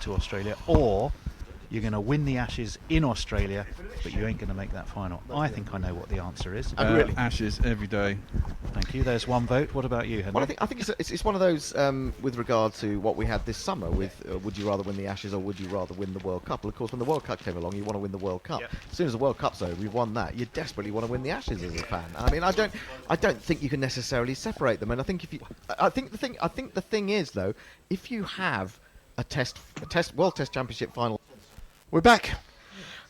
to Australia, or you're going to win the Ashes in Australia, but you ain't going to make that final. I think I know what the answer is. Ashes every day. Thank you. There's one vote. What about you, Henry? Well, I think it's one of those with regard to what we had this summer with would you rather win the Ashes or would you rather win the World Cup? Well, of course, when the World Cup came along, you want to win the World Cup. Yep. As soon as the World Cup's over, you've won that. You desperately want to win the Ashes as a fan. I mean, I don't think you can necessarily separate them. And I think the thing is though, if you have a World Test Championship final, we're back.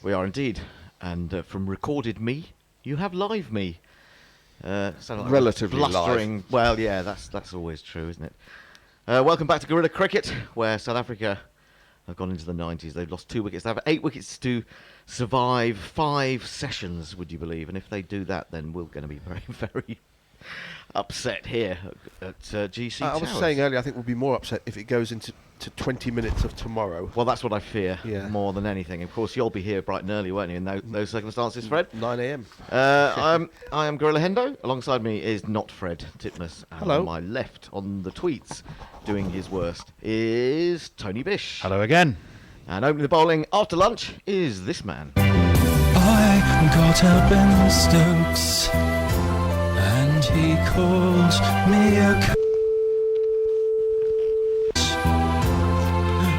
We are indeed, and from recorded me, you have live me. Like relatively blustering. live. Well, yeah, that's always true, isn't it? Welcome back to Guerrilla Cricket, where South Africa have gone into the 90s. They've lost 2 wickets. They have 8 wickets to survive 5 sessions, would you believe? And if they do that, then we're going to be very, very upset here at GC I was Towers. saying earlier, I think we'll be more upset if it goes into 20 minutes of tomorrow. Well, that's what I fear Yeah. more than anything. Of course, you'll be here bright and early, won't you, in those circumstances, Fred? 9 a.m. I am Gorilla Hendo. Alongside me is not Fred Titmus. And Hello. on my left, on the tweets, doing his worst, is Tony Bish. Hello again. And opening the bowling after lunch is this man. I got up in Stokes, and he called me a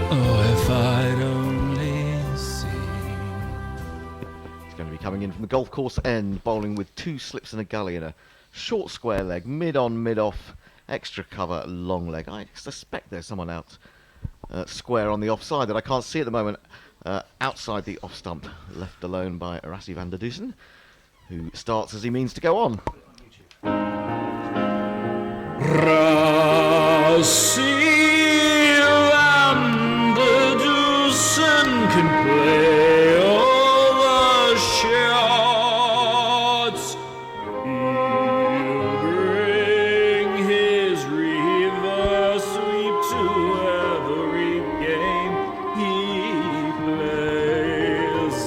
oh, if I'd only seen. He's going to be coming in from the golf course end, bowling with 2 slips and a gully and a short square leg, mid-on, mid-off, extra cover, long leg. I suspect there's someone out square on the offside that I can't see at the moment, outside the off stump, left alone by Rassie van der Dusen, who starts as he means to go on. Rassie van der Dusen can play all the shots. He'll bring his reverse sweep to every game he plays.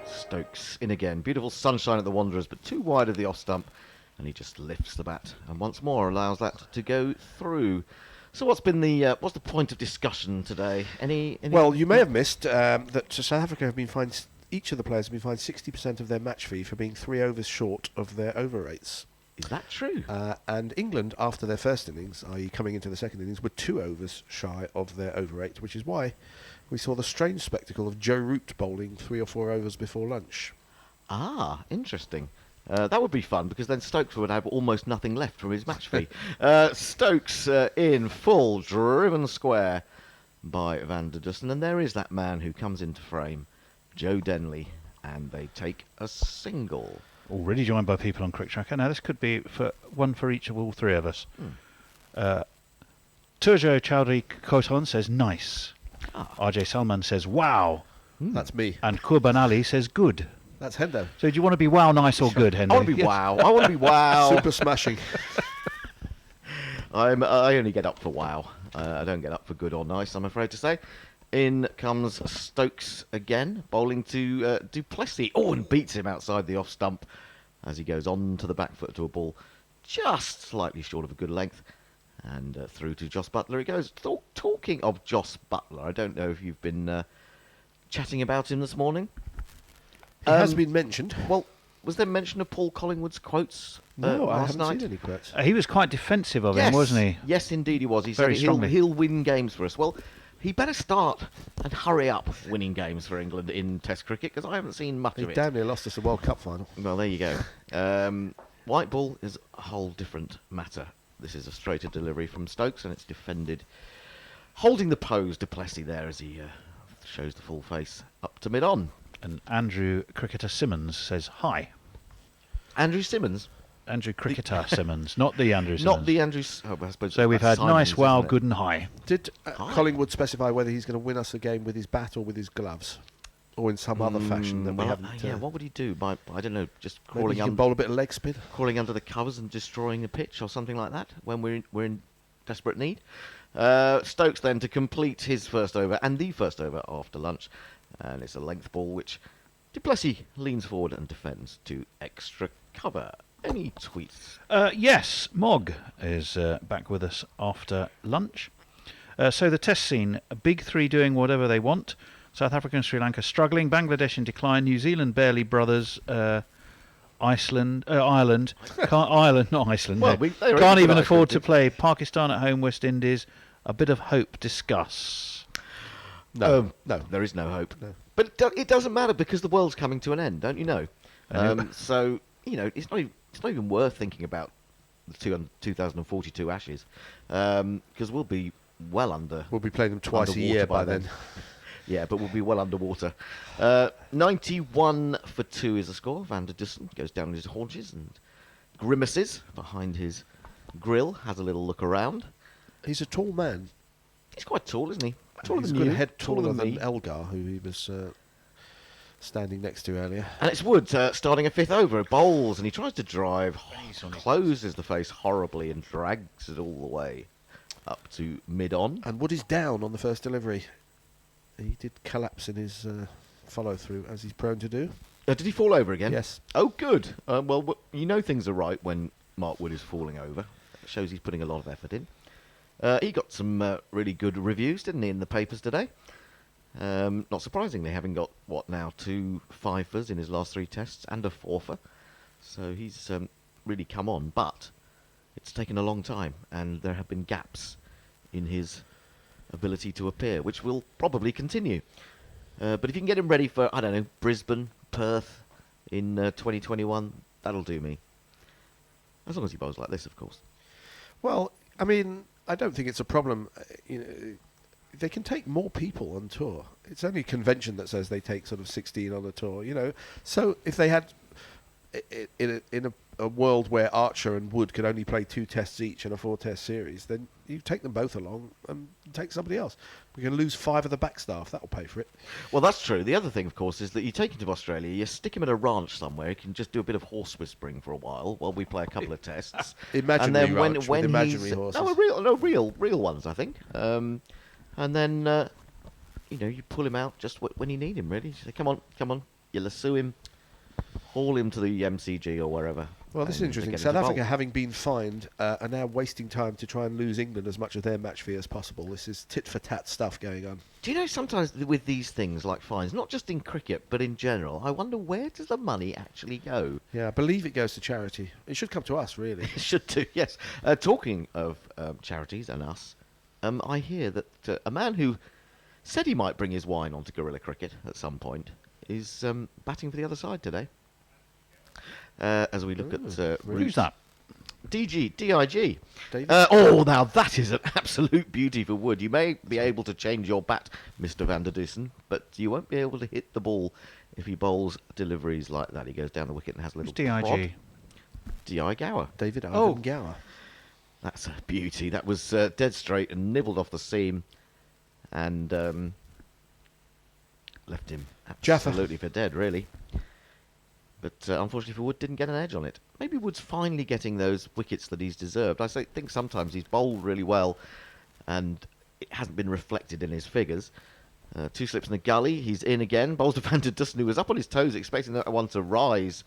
Stokes in again. Beautiful sunshine at the Wanderers, but too wide of the off stump. And he just lifts the bat and once more allows that to go through. So what's the point of discussion today? Any Well, you may have missed that South Africa have been fined, each of the players have been fined 60% of their match fee for being 3 overs short of their over rates. Is that true? And England, after their first innings, i.e. coming into the second innings, were 2 overs shy of their over rate, which is why we saw the strange spectacle of Joe Root bowling 3 or 4 overs before lunch. Ah, interesting. That would be fun because then Stokes would have almost nothing left from his match fee. Stokes in full, driven square by Van der Dusen, and there is that man who comes into frame, Joe Denley, and they take a single. Already joined by people on Quick Tracker. Now, this could be one for each of all 3 of us. Turjo Chowdhury Koton says, nice. RJ Salman says, wow. That's me. And Kurban Ali says, good. That's Hendo. So do you want to be wow, nice, or good, Henry? I want to be wow. I want to be wow. Super smashing. I only get up for wow. I don't get up for good or nice, I'm afraid to say. In comes Stokes again, bowling to du Plessis. Oh, and beats him outside the off stump as he goes on to the back foot to a ball just slightly short of a good length. And through to Jos Buttler it goes. Talking of Jos Buttler, I don't know if you've been chatting about him this morning. He has been mentioned. Well, was there mention of Paul Collingwood's quotes No, I last haven't night? seen any quotes. He was quite defensive of him, wasn't he? Yes, indeed he was. He Very said strongly. he'll win games for us. Well, he better start and hurry up winning games for England in Test cricket because I haven't seen much He of it. damn near lost us a World Cup final. Well, there you go. White ball is a whole different matter. This is a straighter delivery from Stokes and it's defended. Holding the pose, du Plessis there as he shows the full face up to mid-on. And Andrew Cricketer Simmons says, hi. Andrew Simmons. Andrew Cricketer Simmons, not the Andrew Simmons. Not the Andrew... Oh, I suppose So we've that's had nice, Simons, wow, isn't it? good and high. Did Hi. Collingwood specify whether he's going to win us a game with his bat or with his gloves? Or in some other fashion that we Well, haven't... yeah, what would he do? By, I don't know, just maybe crawling, he can bowl a bit of leg spin? crawling under the covers and destroying a pitch or something like that when we're in desperate need. Stokes then to complete his first over and the first over after lunch. And it's a length ball which du Plessis leans forward and defends to extra cover. Any tweets? Yes, Mog is back with us after lunch. So the test scene, a big three doing whatever they want. South Africa and Sri Lanka struggling. Bangladesh in decline. New Zealand barely brothers. Ireland, not Iceland. Well, no. they were Can't good even Iceland afford to team. play. Pakistan at home. West Indies. A bit of hope. Discuss. No. There is no hope. No. But it doesn't matter because the world's coming to an end, don't you know? I know. So, it's not even worth thinking about the 2042 Ashes because we'll be well under. We'll be playing them twice a underwater year by then. Yeah, but we'll be well underwater. 91 for 2 is the score. Van der Dussen goes down on his haunches and grimaces behind his grill, has a little look around. He's a tall man. He's quite tall, isn't he? Taller He's than got you, a head taller than me. Elgar, who he was standing next to earlier. And it's Wood starting a fifth over. Bowls, and he tries to drive, closes the face horribly and drags it all the way up to mid-on. And Wood is down on the first delivery. He did collapse in his follow-through, as he's prone to do. Did he fall over again? Yes. Oh, good. Well, things are right when Mark Wood is falling over. It shows he's putting a lot of effort in. He got some really good reviews, didn't he, in the papers today? Not surprisingly, having got, 2 fifers in his last 3 tests and a fourfer. So he's really come on, but it's taken a long time, and there have been gaps in his ability to appear, which will probably continue. But if you can get him ready for, Brisbane, Perth in 2021, that'll do me. As long as he bowls like this, of course. Well, I mean, I don't think it's a problem. They can take more people on tour. It's only convention that says they take sort of 16 on a tour, So if they had, in a world where Archer and Wood could only play 2 tests each in a 4-test series, then you take them both along and take somebody else. We can lose 5 of the back staff. That'll pay for it. Well, that's true. The other thing, of course, is that you take him to Australia, you stick him at a ranch somewhere, he can just do a bit of horse whispering for a while we play a couple of tests. Imaginary and then ranch with imaginary he's, horses. No, real ones, I think. And then, you pull him out just when you need him, really. You say, come on, you lasso him, haul him to the MCG or wherever. Well, this is and interesting. get him South to bowl. Africa, having been fined, are now wasting time to try and lose England as much of their match fee as possible. This is tit-for-tat stuff going on. Do you know sometimes with these things like fines, not just in cricket but in general, I wonder where does the money actually go? Yeah, I believe it goes to charity. It should come to us, really. It should do, yes. Talking of charities and us, I hear that a man who said he might bring his wine onto guerrilla cricket at some point is batting for the other side today. As we look at Who's that? DIG. David? Now that is an absolute beauty for Wood. You may be able to change your bat, Mr. Van der Dussen, but you won't be able to hit the ball if he bowls deliveries like that. He goes down the wicket and has a little Who's DIG? prod. D.I. Gower. David Ivan Oh. Gower. That's a beauty. That was dead straight and nibbled off the seam and left him Jaffa. absolutely for dead, really. But unfortunately for Wood, didn't get an edge on it. Maybe Wood's finally getting those wickets that he's deserved. Think sometimes he's bowled really well and it hasn't been reflected in his figures. 2 slips in the gully, he's in again. Bowls to Van der Dussen, who was up on his toes expecting that one to rise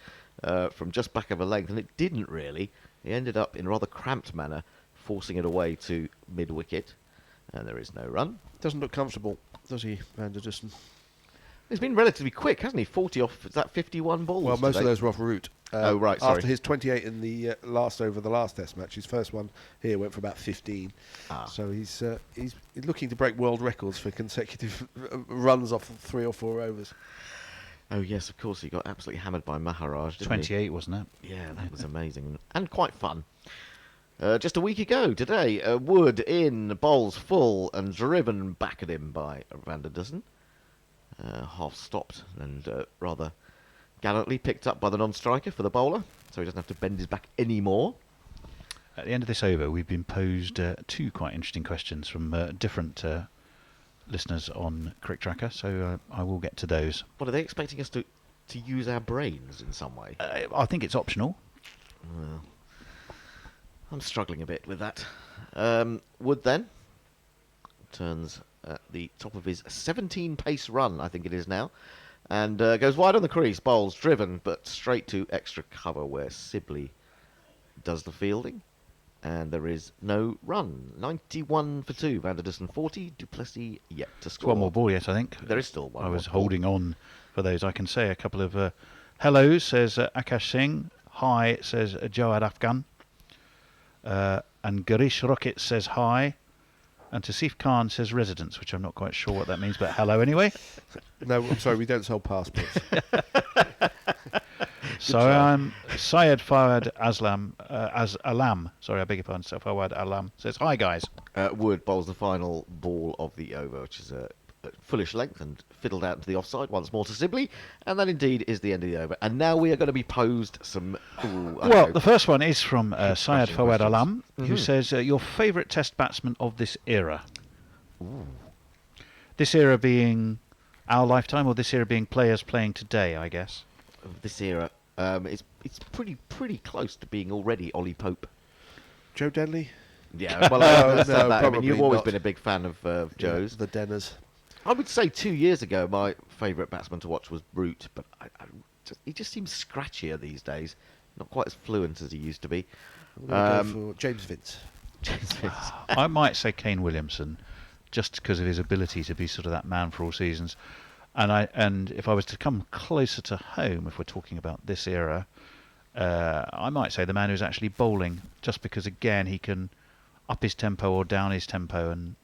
from just back of a length, and it didn't really. He ended up in a rather cramped manner, forcing it away to mid-wicket, and there is no run. Doesn't look comfortable, does he, Van der Dussen? He's been relatively quick, hasn't he? 40 off, is that 51 balls Well, most today? of those were off route. Oh, right, sorry. After his 28 in the last over the last Test match, his first one here went for about 15. So he's looking to break world records for consecutive runs off 3 or 4 overs. Oh, yes, of course, he got absolutely hammered by Maharaj, didn't 28, wasn't it? he? Yeah, that was amazing and quite fun. Just a week ago today, Wood in, bowls full and driven back at him by Van der Dussen. Half stopped and rather gallantly picked up by the non-striker for the bowler, so he doesn't have to bend his back anymore. At the end of this over, we've been posed 2 quite interesting questions from different listeners on Crick Tracker, so I will get to those. What, are they expecting us to use our brains in some way? I think it's optional. Well, I'm struggling a bit with that. Wood then turns at the top of his 17-pace run, I think it is now, and goes wide on the crease, bowls driven, but straight to extra cover where Sibley does the fielding. and there is no run. 91 for 2. Van der Dussen 40. Duplessis yet to score. One more ball yet, I think. There is still one. I was more ball. holding on for those. I can say a couple of hellos, says Akash Singh. Hi, says Jawad Afghan. And Garish Rocket says hi. And Tasif Khan says residence, which I'm not quite sure what that means, but hello anyway. No, I'm sorry, we don't sell passports. So Syed Fawad Alam, sorry, I beg your pardon, Fawad Alam says, hi guys. Wood bowls the final ball of the over, which is a foolish length and fiddled out into the offside once more to Sibley, and that indeed is the end of the over. And now we are going to be posed some... Well, the first one is from Syed Fawad questions. Alam, who says, your favourite test batsman of this era? This era being our lifetime, or this era being players playing today, I guess? Of this era, it's pretty close to being already Ollie Pope. Joe Denley? Yeah, well, No, that's that. I mean, probably you've always not. been a big fan of Joe's. The Denners. I would say 2 years ago, my favourite batsman to watch was Brute, but he just seems scratchier these days. Not quite as fluent as he used to be. I'm going to go for James Vince. I might say Kane Williamson, just because of his ability to be sort of that man for all seasons. And if I was to come closer to home, if we're talking about this era, I might say the man who's actually bowling, just because again he can up his tempo or down his tempo, and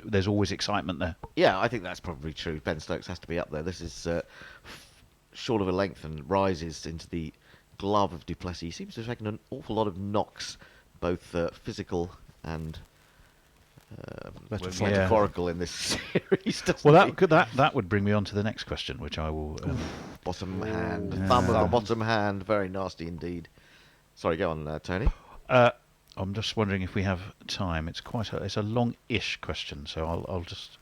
there's always excitement there. Yeah, I think that's probably true. Ben Stokes has to be up there. This is short of a length and rises into the glove of Duplessis. He seems to have taken an awful lot of knocks, both physical and metaphorical in this series. Well, that would bring me on to the next question, which I will... bottom hand. Yeah. Thumb of the bottom hand. Very nasty indeed. Sorry, go on, Tony. I'm just wondering if we have time. It's a long-ish question, so I'll just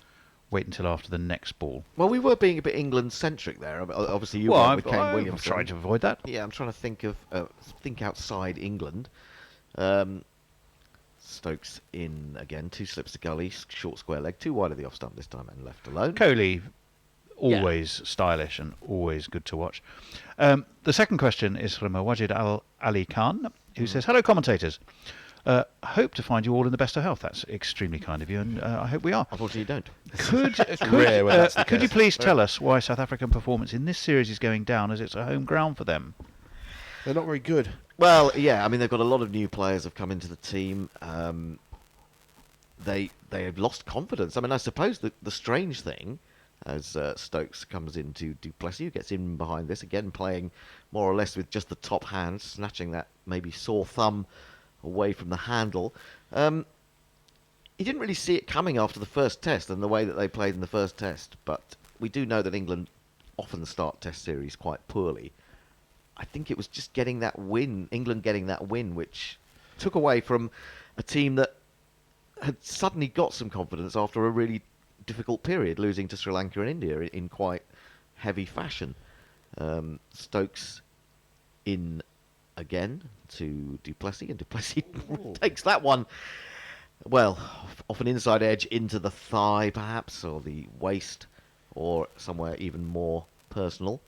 wait until after the next ball. Well, we were being a bit England-centric there. Obviously, you went with Kane I'm Williamson. trying to avoid that. Yeah, I'm trying to think outside England. Stokes in again, 2 slips to gully, short square leg, 2 wide of the off stump this time and left alone. Kohli, always stylish and always good to watch. The second question is from Wajid Ali Khan, who says, hello commentators. Hope to find you all in the best of health. That's extremely kind of you, and I hope we are. Unfortunately, you don't. rare when that's the Could you case. please tell us why South African performance in this series is going down, as it's a home ground for them? They're not very good. Well, yeah, I mean, they've got a lot of new players have come into the team. They have lost confidence. I mean, I suppose the strange thing, as Stokes comes into Duplessis, who gets in behind this, again playing more or less with just the top hand, snatching that maybe sore thumb away from the handle. He didn't really see it coming after the first test and the way that they played in the first test, but we do know that England often start test series quite poorly. I think it was just getting that win, England getting that win, which took away from a team that had suddenly got some confidence after a really difficult period, losing to Sri Lanka and India in quite heavy fashion. Stokes in again to Duplessis, and Duplessis takes that one, well, off an inside edge into the thigh, perhaps, or the waist, or somewhere even more personal.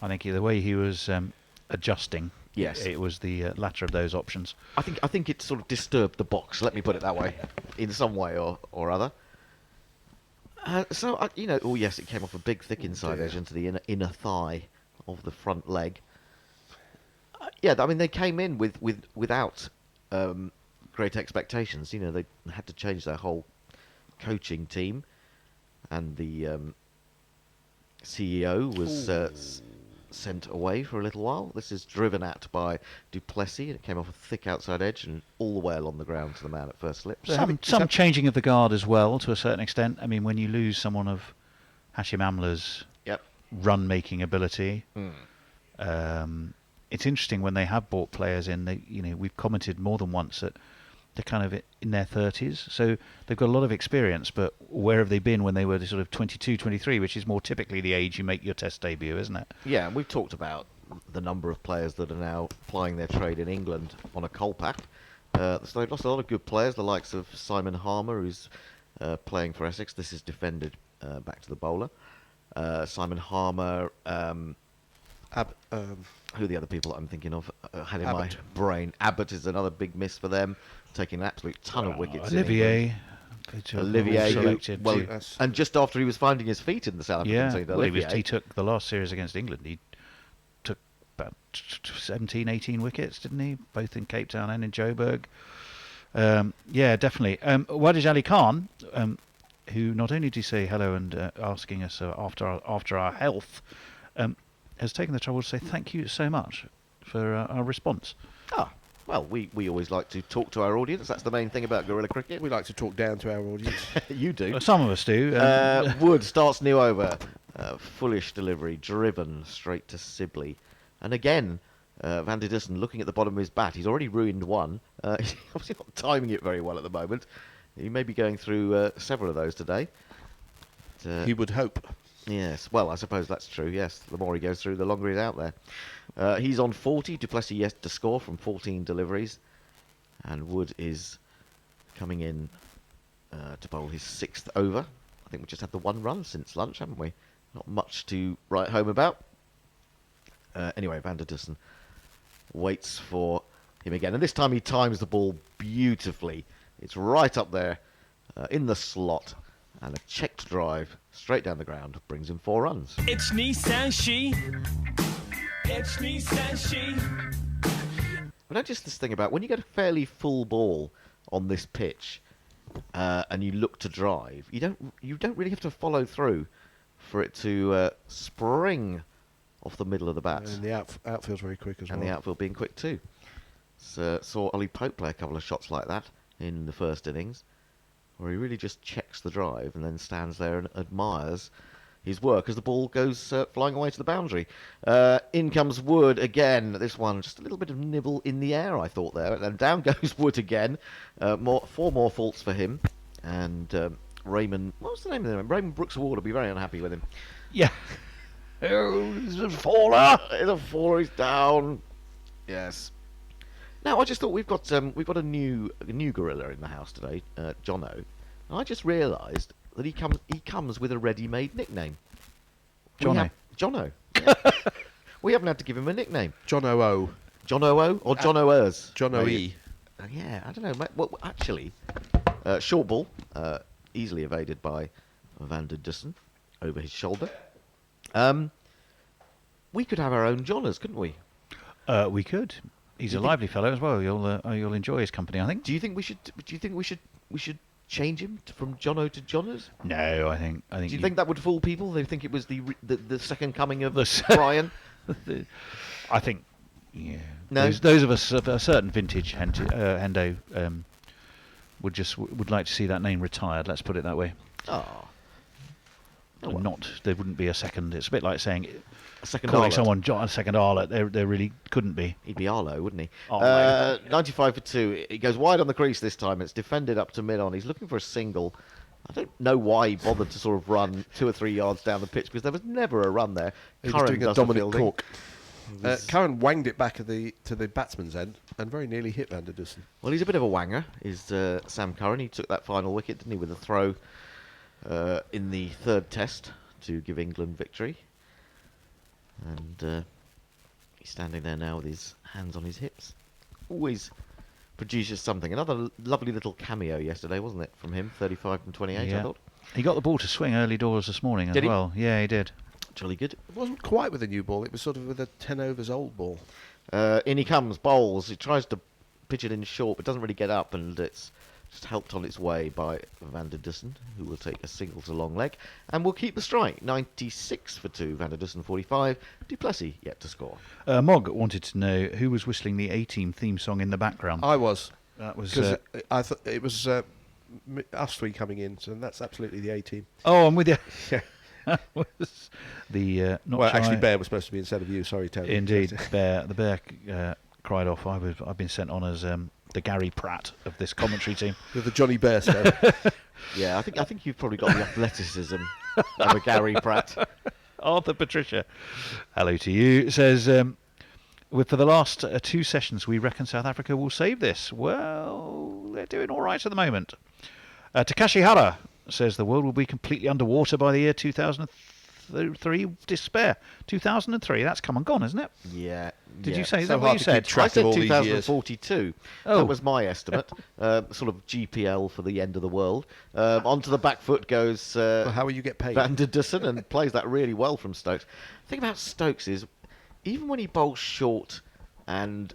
I think the way he was adjusting, Yes. it was the latter of those options. I think it sort of disturbed the box. Let me put it that way, in some way or other. Oh yes, it came off a big, thick inside edge into the inner thigh of the front leg. Yeah, I mean they came in without great expectations. You know, they had to change their whole coaching team, and the CEO was sent away for a little while. This is driven at by Duplessis, and it came off a thick outside edge and all the way along the ground to the man at first slip. Some changing of the guard as well, to a certain extent. I mean, when you lose someone of Hashim Amla's run-making ability, it's interesting when they have brought players in. We've commented more than once that they're kind of in their 30s, so they've got a lot of experience, but where have they been when they were sort of 22, 23, which is more typically the age you make your test debut, isn't it? Yeah, and we've talked about the number of players that are now plying their trade in England on a Colpack. So they've lost a lot of good players, the likes of Simon Harmer, who's playing for Essex. This is defended back to the bowler. Simon Harmer, Who are the other people I'm thinking of had in Abbott. my brain? Abbott is another big miss for them, taking an absolute ton of wickets. in England. Olivier. Olivier, who, selected. well, Yes. and just after he was finding his feet in the South African Yeah, side, well, Olivier, he took the last series against England. He took about 17, 18 wickets, didn't he? Both in Cape Town and in Joburg. Yeah, definitely. Wadid Ali Khan, who not only did he say hello and asking us after our health, has taken the trouble to say thank you so much for our response. Ah, well, we always like to talk to our audience. That's the main thing about guerrilla cricket. We like to talk down to our audience. You do. Well, some of us do. Wood starts new over. Foolish delivery, driven straight to Sibley. And again, Van der Dussen looking at the bottom of his bat. He's already ruined one. He's obviously not timing it very well at the moment. He may be going through several of those today. But, He would hope. yes, well, I suppose that's true, yes. The more he goes through, the longer he's out there. He's on 40. Du Plessis yet to score from 14 deliveries. And Wood is coming in to bowl his 6th over. I think we just had the 1 run since lunch, haven't we? Not much to write home about. Anyway, Van der Dussen waits for him again. And this time he times the ball beautifully. It's right up there in the slot. And a checked drive straight down the ground brings him 4 runs. It's Nissan She. It's Nissan She. I noticed this thing about when you get a fairly full ball on this pitch and you look to drive, you don't really have to follow through for it to spring off the middle of the bat. And the outfield's very quick as well. And the outfield being quick too. So, saw Ollie Pope play a couple of shots like that in the first innings, where he really just checks the drive and then stands there and admires his work as the ball goes flying away to the boundary. In comes Wood again. This one, just a little bit of nibble in the air, I thought there. And down goes Wood again. 4 more faults for him. And Raymond, what was the name of him? Raymond Brooks-Ward will be very unhappy with him. Yeah. Oh, he's a faller. He's a faller, he's down. Yes. Now, I just thought we've got a new gorilla in the house today, Jono. And I just realised that he comes with a ready-made nickname. Jono. Jono. Yeah. We haven't had to give him a nickname. John O.O. John O.O. or John O.ers? John O.E. Yeah, I don't know. Mate. Well, actually, short ball, easily evaded by Van der Dussen over his shoulder. We could have our own Johners, couldn't we? We could. He's a lively fellow as well. You'll enjoy his company, I think. Do you think we should change him from Jono to Johners? No, I think. Do you think that would fool people? They think it was the second coming of The Brian. I think. Yeah. No? Those of us of a certain vintage, Hendo, would like to see that name retired. Let's put it that way. Oh. Oh, And well. there wouldn't be a second. It's a bit like saying A second calling Arlott. someone John a second Arlott. There really couldn't be. He'd be Arlo, wouldn't he? Arlo. 95 for 2. He goes wide on the crease this time. It's defended up to mid-on. He's looking for a single. I don't know why he bothered to sort of run 2 or 3 yards down the pitch because there was never a run there. He was doing a does the Dominic fielding. Cork. Curran wanged it back to the batsman's end and very nearly hit Van der Dussen. Well, he's a bit of a wanger, is Sam Curran. He took that final wicket, didn't he, with a throw in the 3rd test to give England victory. And he's standing there now with his hands on his hips. Always produces something. Another lovely little cameo yesterday, wasn't it, from him? 35 from 28, I Yeah. thought. He got the ball to swing early doors this morning as Did he? well. Yeah, he did. Jolly good. It wasn't quite with a new ball. It was sort of with a 10 overs old ball. In he comes, bowls. He tries to pitch it in short, but doesn't really get up, and it's just helped on its way by Van der Dussen, who will take a single to long leg, and will keep the strike. 96 for 2, Van der Dussen 45. Du Plessis yet to score. Mog wanted to know who was whistling the A-Team theme song in the background. I was. That was. Because I thought it was us 3 coming in, so that's absolutely the A-team. Oh, I'm with you. Yeah. That was the not Well, shy. actually, Bear was supposed to be instead of you. Sorry, Tony. Indeed, the bear cried off. I've been sent on as the Gary Pratt of this commentary team. You're the Johnny Bear stuff. Yeah, I think you've probably got the athleticism of a Gary Pratt. Arthur Patricia, hello to you. Says for the last 2 sessions, we reckon South Africa will save this. Well, they're doing all right at the moment. Takashi Hara says the world will be completely underwater by the year 2000. 2003 despair. 2003. That's come and gone, isn't it? Yeah. Did yeah. you say is So that what hard you to keep said? track I said of all these years. 2042. Oh. That was my estimate. Sort of GPL for the end of the world. Onto the back foot goes Well, how will you get paid? Van der Dussen and plays that really well from Stokes. The thing about Stokes is, even when he bowls short and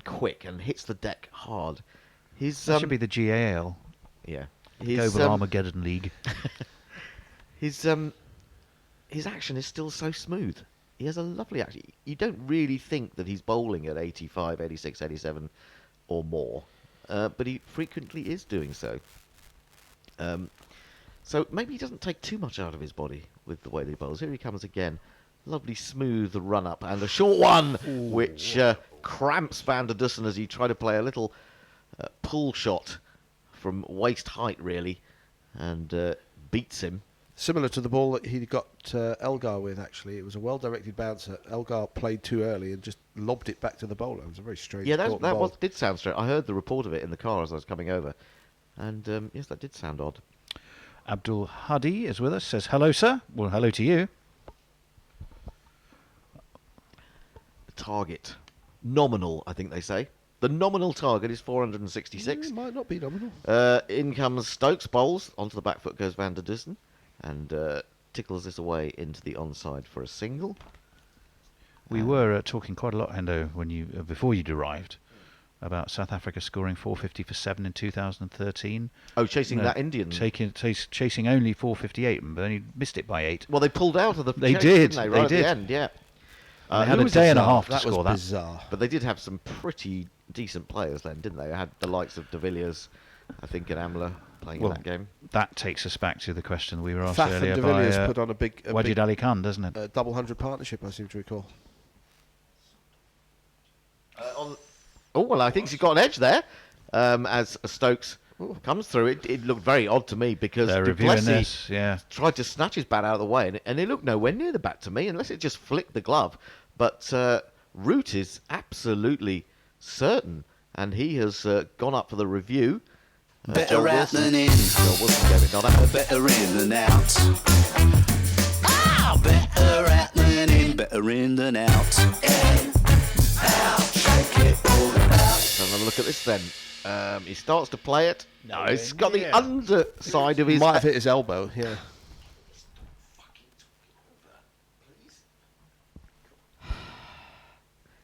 quick and hits the deck hard, his That should be the GAL, yeah, Global Armageddon League. his action is still so smooth. He has a lovely action. You don't really think that he's bowling at 85, 86, 87 or more, but he frequently is doing so. So maybe he doesn't take too much out of his body with the way that he bowls. Here he comes again. Lovely smooth run up and a short one, which cramps Van der Dussen as he tried to play a little pull shot from waist height, really, and beats him. Similar to the ball that he got Elgar with, actually. It was a well-directed bouncer. Elgar played too early and just lobbed it back to the bowler. It was a very strange Yeah, caught that ball. did sound strange. I heard the report of it in the car as I was coming over, and yes, that did sound odd. Abdul Hadi is with us. Says hello, sir. Well, hello to you. Target. Nominal, I think they say. The nominal target is 466. It might not be nominal. In comes Stokes, bowls. Onto the back foot goes Van der Dussen. And tickles this away into the onside for a single. We were talking quite a lot, Hendo, when you before you'd arrived, about South Africa scoring 450 for 7 in 2013. Oh, chasing No, that Indian. Chasing only 458, but only missed it by 8. Well, they pulled out of the They chase, did, didn't they? they Right did. at the end, yeah. They had who a was day and a bizarre? half to That score was that. bizarre. But they did have some pretty decent players then, didn't they? They had the likes of de Villiers, I think, and Amler playing Well, in that game. that takes us back to the question we were asked Faf earlier and de by Villiers put on a big Wajid Ali Khan, doesn't it? double 100 partnership, I seem to recall. Oh, well, I think she's got an edge there as Stokes comes through. It looked very odd to me because They're du reviewing Plessis this, yeah. tried to snatch his bat out of the way, and it looked nowhere near the bat to me, unless it just flicked the glove. But Root is absolutely certain, and he has gone up for the review. Better out than in. Joel Wilson gave it not out. Better in than out. Ah, better out than in. Better in than out. In, out, shake it all about. Let's have another look at this then. He starts to play it. No, he's got the underside of his... Might have hit his elbow, yeah.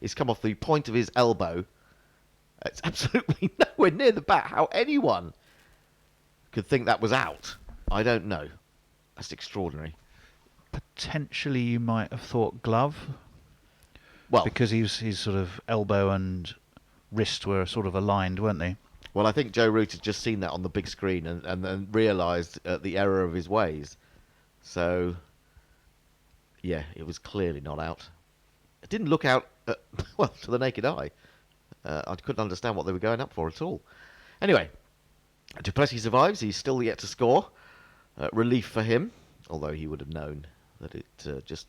He's come off the point of his elbow. It's absolutely nowhere near the bat. How anyone could think that was out, I don't know. That's extraordinary. Potentially, you might have thought glove, Well, because his sort of elbow and wrist were sort of aligned, weren't they? well, I think Joe Root had just seen that on the big screen and then realised the error of his ways. So, yeah, it was clearly not out. It didn't look out, well, to the naked eye. I couldn't understand what they were going up for at all. Anyway, du Plessis survives. He's still yet to score. Relief for him, although he would have known that it just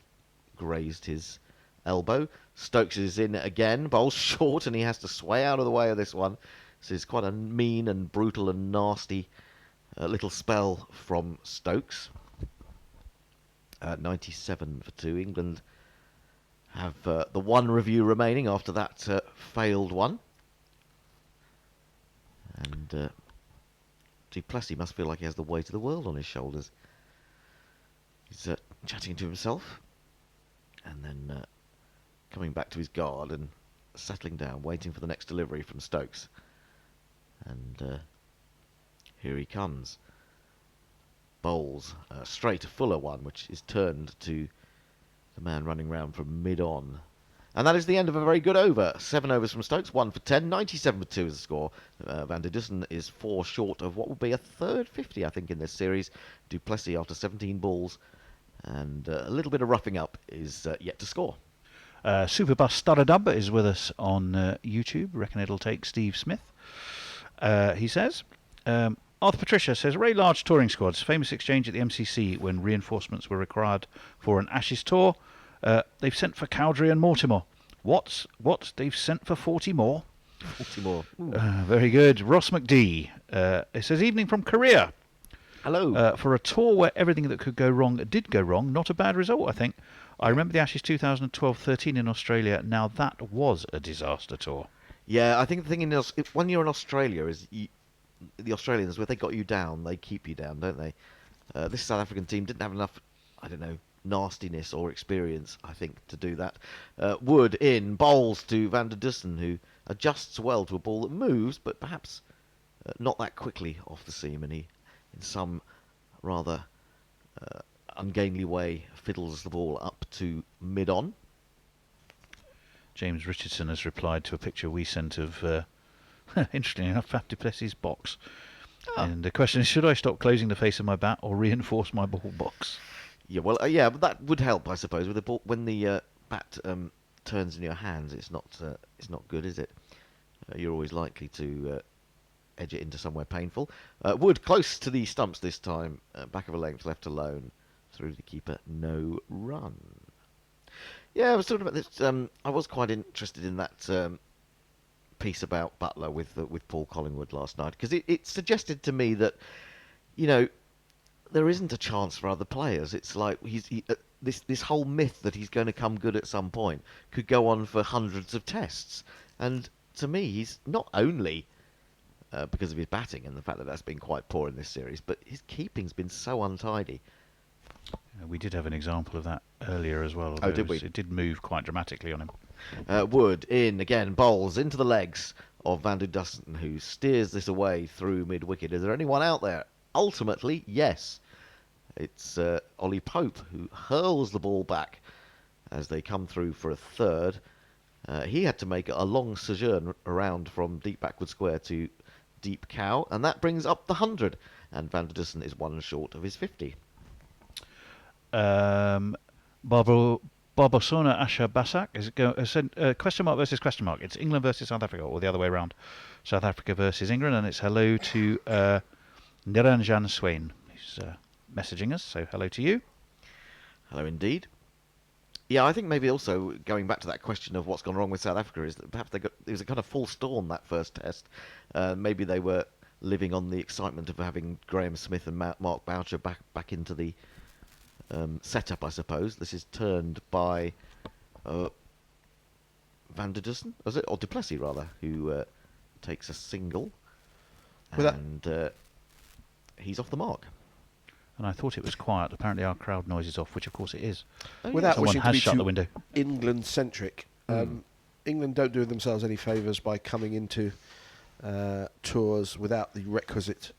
grazed his elbow. Stokes is in again, bowls short, and he has to sway out of the way of this one. This is quite a mean and brutal and nasty little spell from Stokes. 97 for 2. England have the one review remaining after that failed one. And du Plessis must feel like he has the weight of the world on his shoulders. He's chatting to himself and then coming back to his guard and settling down, waiting for the next delivery from Stokes. And here he comes. Bowls straight, a fuller one, which is turned to the man running round from mid-on. And that is the end of a very good over. 7 overs from Stokes, 1 for 10, 97 for 2 is the score. Van der Dussen is 4 short of what will be a third 50, I think, in this series. Du Plessis, after 17 balls, and a little bit of roughing up, is yet to score. Superbus Staradub is with us on YouTube. Reckon it'll take Steve Smith. He says, Arthur Patricia says, Ray Large touring squads, famous exchange at the MCC when reinforcements were required for an Ashes tour. They've sent for Cowdrey and Mortimer. What? They've sent for 40 more? 40 more. Very good. Ross McD. It says, evening from Korea. Hello. For a tour where everything that could go wrong did go wrong, not a bad result, I think. I remember the Ashes 2012-13 in Australia. Now that was a disaster tour. Yeah, I think the thing when you're in Australia is the Australians, where they got you down, they keep you down, don't they? This South African team didn't have enough, I don't know, nastiness or experience, I think, to do that. Wood in, bowls to Van der Dussen, who adjusts well to a ball that moves, but perhaps not that quickly off the seam, and he, in some rather ungainly way, fiddles the ball up to mid-on. James Richardson has replied to a picture we sent of, interestingly enough, Faf du Plessis' box. And the question is, should I stop closing the face of my bat or reinforce my ball box? Yeah, well, yeah, but that would help, I suppose. With the ball, when the bat turns in your hands, it's not good, is it? You're always likely to edge it into somewhere painful. Wood close to the stumps this time, back of a length, left alone, through the keeper, no run. Yeah, I was talking about this. I was quite interested in that piece about Butler with Paul Collingwood last night, because it suggested to me that, you know, there isn't a chance for other players. It's like this whole myth that he's going to come good at some point could go on for hundreds of tests. And to me, he's not only because of his batting and the fact that that's been quite poor in this series, but his keeping's been so untidy. We did have an example of that earlier as well. Oh, did we? It did move quite dramatically on him. Wood in again, bowls into the legs of Van der Dussen, who steers this away through mid-wicket. Is there anyone out there? Ultimately, yes. It's Ollie Pope, who hurls the ball back as they come through for a third. He had to make a long sojourn around from deep backward square to deep cow, and that brings up the 100. And Van der Dussen is one short of his 50. Barbosona Asha Basak is question mark versus question mark. It's England versus South Africa, or the other way around. South Africa versus England, and it's hello to Niranjan Swain. He's messaging us, so hello to you. Hello indeed. Yeah, I think maybe also going back to that question of what's gone wrong with South Africa is that perhaps it was a kind of false dawn that first test. Maybe they were living on the excitement of having Graham Smith and Mark Boucher back into the setup, I suppose. This is turned by Van der Dussen, was it? Or du Plessis, rather, who takes a single. And he's off the mark. And I thought it was quiet. Apparently our crowd noise is off, which of course it is. Oh, Without Someone wishing to has be shut too the window. England-centric, England don't do themselves any favours by coming into tours without the requisite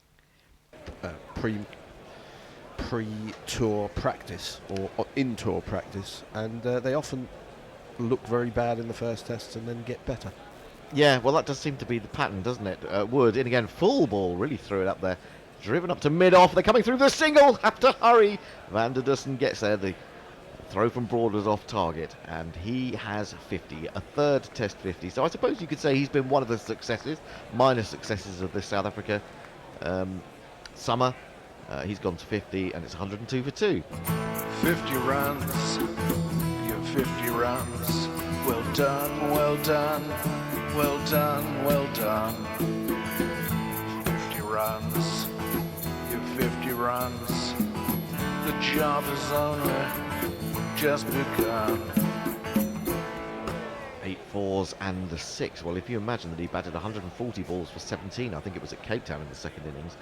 pre-tour practice or in-tour practice, and they often look very bad in the first tests and then get better. Yeah, well, that does seem to be the pattern, doesn't it? Wood in again, full ball, really threw it up there. Driven up to mid-off, they're coming through the single, have to hurry. Van der Dussen gets there, the throw from Broad was off target, and he has 50, a third test 50. So I suppose you could say he's been one of the minor successes of the South Africa summer. He's gone to 50, and it's 102 for 2. 50 runs, your 50 runs. Well done, well done, well done, well done. 50 runs, your 50 runs. The job is only just begun. 8 fours and a 6. Well, if you imagine that he batted 140 balls for 17, I think it was at Cape Town in the second innings.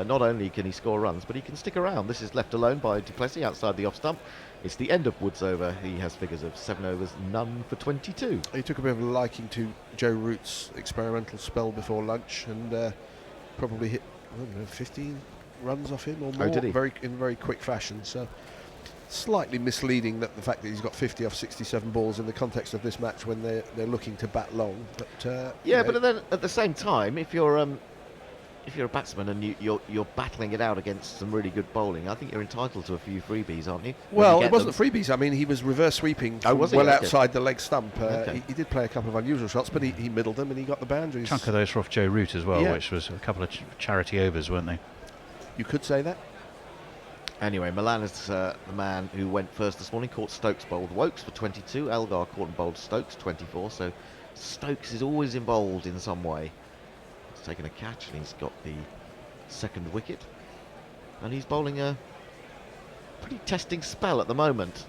Not only can he score runs, but he can stick around. This is left alone by du Plessis outside the off stump. It's the end of Wood's over. He has figures of 7 overs, none for 22. He took a bit of a liking to Joe Root's experimental spell before lunch and probably hit 15 runs off him or more. Oh, did he? In very quick fashion. So slightly misleading that the fact that he's got 50 off 67 balls in the context of this match when they're looking to bat long. But yeah, but then at the same time, if you're a batsman and you're battling it out against some really good bowling, I think you're entitled to a few freebies, aren't you? Well, it wasn't freebies. I mean, he was reverse sweeping was he? well Okay. outside the leg stump. Okay. He did play a couple of unusual shots, but he middled them and he got the boundaries. Chunk of those were off Joe Root as well, Yeah. which was a couple of charity overs, weren't they? You could say that. Anyway, Milan is the man who went first this morning. Caught Stokes, bowled Wokes for 22. Elgar caught and bowled Stokes, 24. So Stokes is always involved in some way. He's taken a catch and he's got the second wicket. and he's bowling a pretty testing spell at the moment.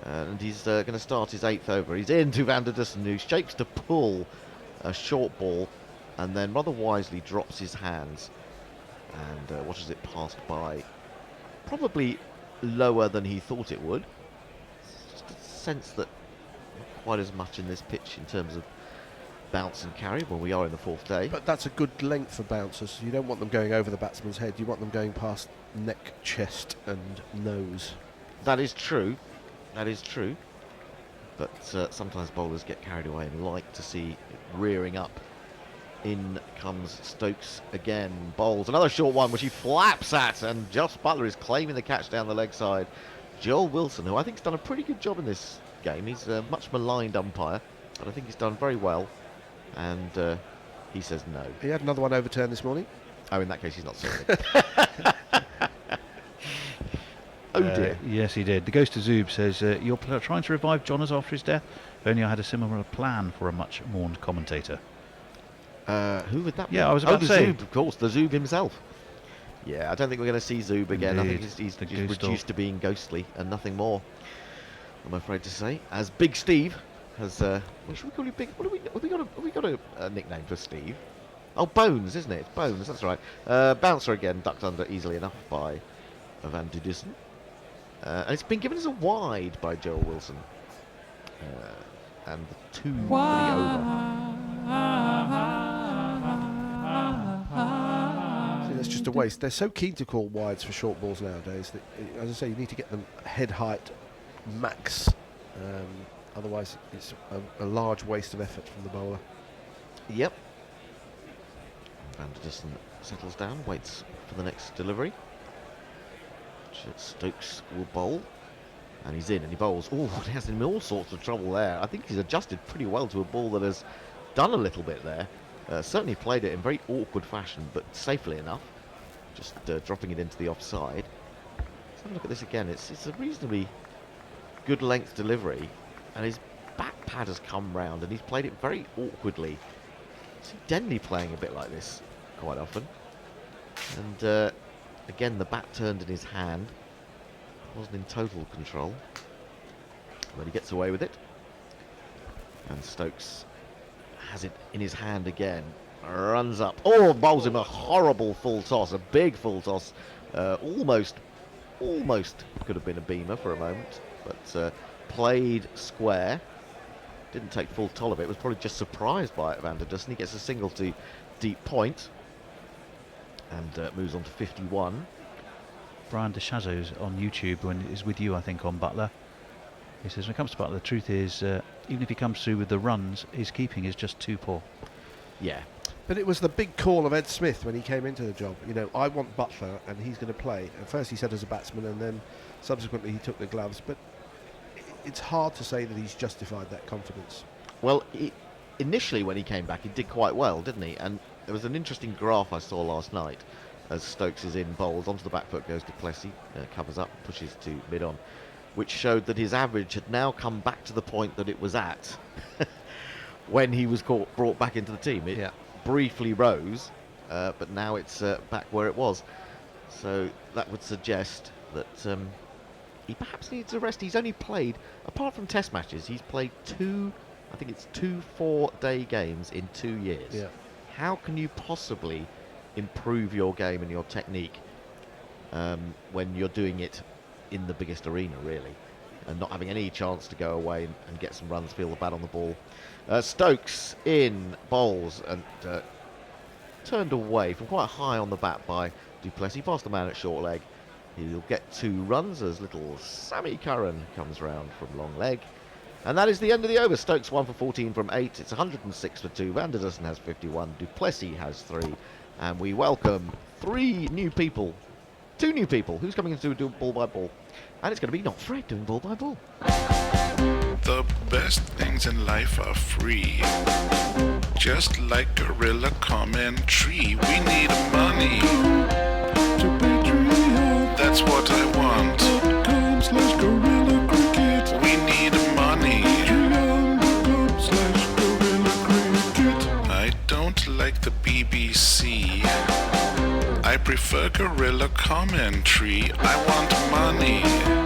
And he's going to start his 8th over. He's into Van der Dussen, who shapes to pull a short ball and then rather wisely drops his hands and watches it pass by. Probably lower than he thought it would. Just a sense that not quite as much in this pitch in terms of bounce and carry when we are in the 4th day. But that's a good length for bouncers. You don't want them going over the batsman's head. You want them going past neck, chest and nose. That is true. That is true. But sometimes bowlers get carried away and like to see it rearing up. In comes Stokes again. Bowls another short one, which he flaps at, and Josh Butler is claiming the catch down the leg side. Joel Wilson, who I think has done a pretty good job in this game. He's a much maligned umpire, but I think he's done very well. And he says no. He had another one overturned this morning. Oh, in that case, he's not serving. Oh dear. Yes, he did. The Ghost of Zoob says, you're trying to revive Jonas after his death? If only I had a similar plan for a much mourned commentator. Who would that be? Yeah, I was about to say. Zoob, of course, the Zoob himself. Yeah, I don't think we're going to see Zoob again. I think Indeed, he's the just ghost reduced to being ghostly and nothing more, I'm afraid to say. As Big Steve has... what should we call you, Big? Have we got a nickname for Steve? Oh, Bones, isn't it? It's Bones, that's right. Bouncer again, ducked under easily enough by Van der Dussen. And it's been given as a wide by Joel Wilson. And the 2 for the over. See, that's just a waste. They're so keen to call wides for short balls nowadays that, as I say, you need to get them head height max. Otherwise, it's a large waste of effort from the bowler. Yep. Van der Dussen settles down, waits for the next delivery. Stokes will bowl. And he's in and he bowls. Oh, he has him in all sorts of trouble there. I think he's adjusted pretty well to a ball that has done a little bit there. Certainly played it in very awkward fashion, but safely enough. Just dropping it into the offside. Let's have a look at this again. It's a reasonably good length delivery. And his back pad has come round and he's played it very awkwardly. See Denley playing a bit like this quite often. And again, the bat turned in his hand. Wasn't in total control. But he gets away with it. And Stokes has it in his hand again. Runs up. Oh, bowls him a horrible full toss. A big full toss. Almost could have been a beamer for a moment. But played square. Didn't take full toll of it. Was probably just surprised by it, Van der Dussen. He gets a single to deep point. And moves on to 51. Brian DeShazo's on YouTube when is with you, I think, on Butler. He says, when it comes to Butler, the truth is, even if he comes through with the runs, his keeping is just too poor. Yeah. But it was the big call of Ed Smith when he came into the job. You know, I want Butler and he's going to play. At first he said as a batsman and then subsequently he took the gloves. But it's hard to say that he's justified that confidence. Well, initially when he came back, he did quite well, didn't he? And there was an interesting graph I saw last night as Stokes is in, bowls onto the back foot, goes to Plessy, covers up, pushes to mid-on, which showed that his average had now come back to the point that it was at when he was brought back into the team. It briefly rose, but now it's back where it was. So that would suggest that he perhaps needs a rest. He's only played, apart from test matches, he's played two 4-day games in 2 years. Yeah. How can you possibly improve your game and your technique when you're doing it in the biggest arena, really, and not having any chance to go away and get some runs, feel the bat on the ball? Stokes in, bowls, and turned away from quite high on the bat by du Plessis, past the man at short leg. He'll get 2 runs as little Sammy Curran comes round from long leg. And that is the end of the over. Stokes 1 for 14 from 8. It's 106 for 2. Van der Dussen has 51. Du Plessis has 3. And we welcome 3 new people. 2 new people. Who's coming in to do ball by ball? And it's going to be not Fred doing ball by ball. The best things in life are free. Just like Gorilla Commentary. We need money. That's what I want. /Gorilla Cricket. We need money. /Gorilla Cricket. I don't like the BBC. I prefer guerrilla commentary. I want money.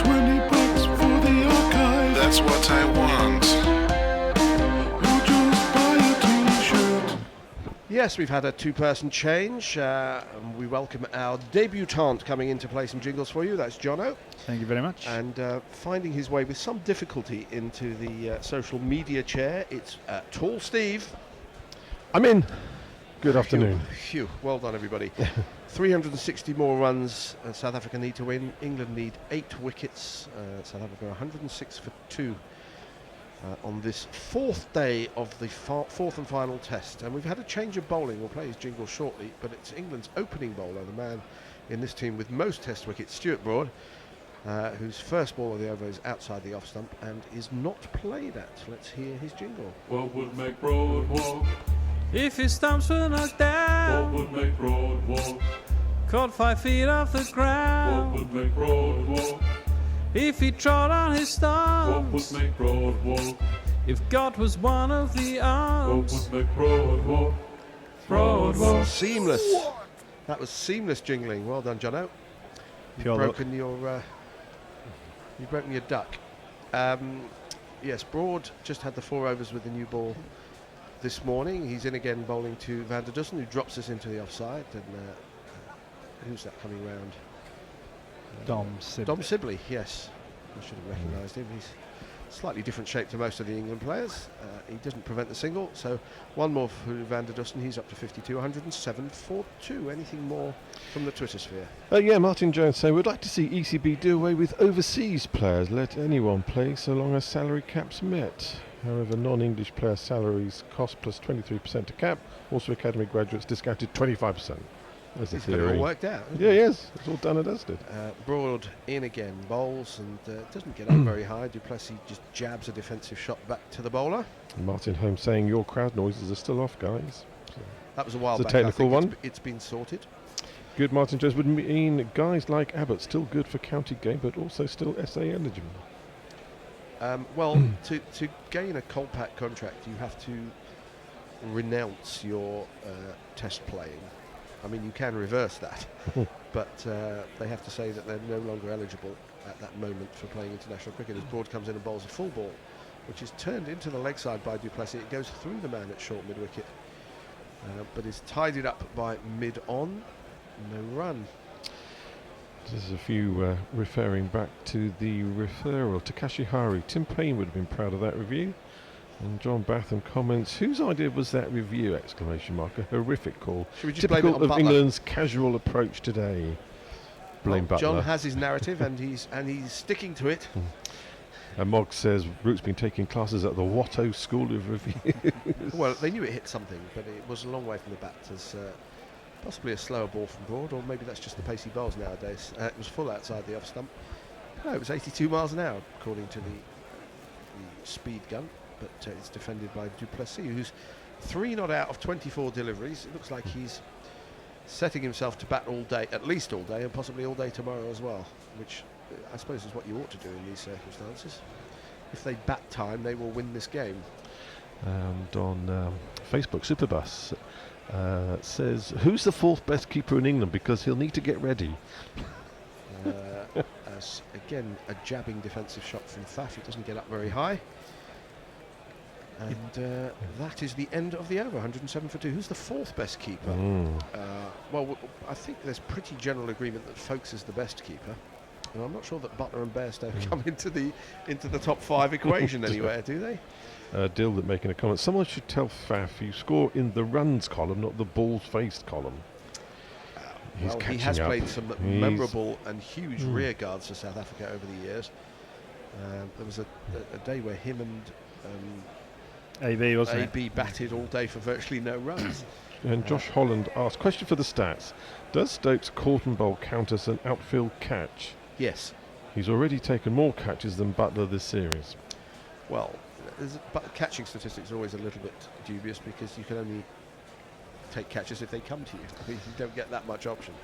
$20 for the archive. That's what I want. Or just buy a t-shirt. Yes, we've had a two-person change. And we welcome our debutant coming in to play some jingles for you. That's Jono. Thank you very much. And finding his way with some difficulty into the social media chair, it's Tall Steve. I'm in. Good afternoon. Phew, well done, everybody. 360 more runs South Africa need to win. England need 8 wickets. South Africa 106 for 2 on this 4th day of the 4th and final test. And we've had a change of bowling. We'll play his jingle shortly, but it's England's opening bowler, the man in this team with most test wickets, Stuart Broad, whose first ball of the over is outside the off stump and is not played at. Let's hear his jingle. What would make Broad walk? If his stumps were knocked down, What would make Broad walk? caught 5 feet off the What ground, would make Broad walk? if he trod on his What would stumps, make Broad walk? if God was one of the What arms, would make Broad walk? Broad walk. Seamless. That was seamless jingling. Well done, Jono. Pure luck. You've broken your duck. Yes, Broad just had the 4 overs with the new ball this morning. He's in again bowling to Van der Dussen, who drops us into the offside. And who's that coming round? Dom Sibley. Dom Sibley, yes. I should have recognised him. He's slightly different shape to most of the England players. He doesn't prevent the single, so one more for Van der Dussen. He's up to 52, 107 for 2. Anything more from the Twitter sphere? Yeah, Martin Jones saying, we'd like to see ECB do away with overseas players. Let anyone play so long as salary caps met. However, non-English player salaries cost plus 23% to cap. Also, academy graduates discounted 25%. There's the He's got it all theory. worked out. Yeah, yes. It's all done and dusted. Broad in again, bowls and doesn't get up very high. Duplessis just jabs a defensive shot back to the bowler. Martin Holmes saying, your crowd noises are still off, guys. So, That was a while It's a back. technical I think one. It's been sorted. good Martin Jones would mean guys like Abbott still good for county game, but also still SA eligible. Well, to gain a Colpack contract, you have to renounce your test playing. I mean, you can reverse that, but they have to say that they're no longer eligible at that moment for playing international cricket. As Broad comes in and bowls a full ball, which is turned into the leg side by Duplessis. It goes through the man at short mid-wicket, but is tidied up by mid-on. No run. There's a few referring back to the referral. Takashi Hari. Tim Payne would have been proud of that review. And John Batham comments, whose idea was that review? Exclamation mark. A horrific call. Should we just blame it Typical on of Butler? England's casual approach today. Blame Well, Butler. John has his narrative and he's sticking to it. And Mogg says Root's been taking classes at the Watto School of Review. Well, they knew it hit something, but it was a long way from the bat. As possibly a slower ball from Broad, or maybe that's just the pacey bowls nowadays. It was full outside the off stump. No, it was 82 miles an hour, according to the speed gun, but it's defended by Duplessis, who's 3 not out of 24 deliveries. It looks like he's setting himself to bat all day, at least all day, and possibly all day tomorrow as well, which I suppose is what you ought to do in these circumstances. If they bat time, they will win this game. And on Facebook, Superbus says, who's the 4th best keeper in England? Because he'll need to get ready. As again, a jabbing defensive shot from Faf. It doesn't get up very high. And that is the end of the over, 107 for 2. Who's the 4th best keeper? Well, I think there's pretty general agreement that Folkes is the best keeper. And I'm not sure that Butler and Bairstow come into the top 5 equation anywhere, do they? Dildit making a comment. Someone should tell Faf you score in the runs column, not the balls faced column. Well, he has played some memorable and huge rear guards for South Africa over the years. There was a day where him and AB, wasn't it? AB batted all day for virtually no runs. And Josh Holland asked, question for the stats. Does Stokes' Corton Bowl count as an outfield catch? Yes. He's already taken more catches than Butler this series. Well, but catching statistics are always a little bit dubious because you can only take catches if they come to you. I mean, you don't get that much option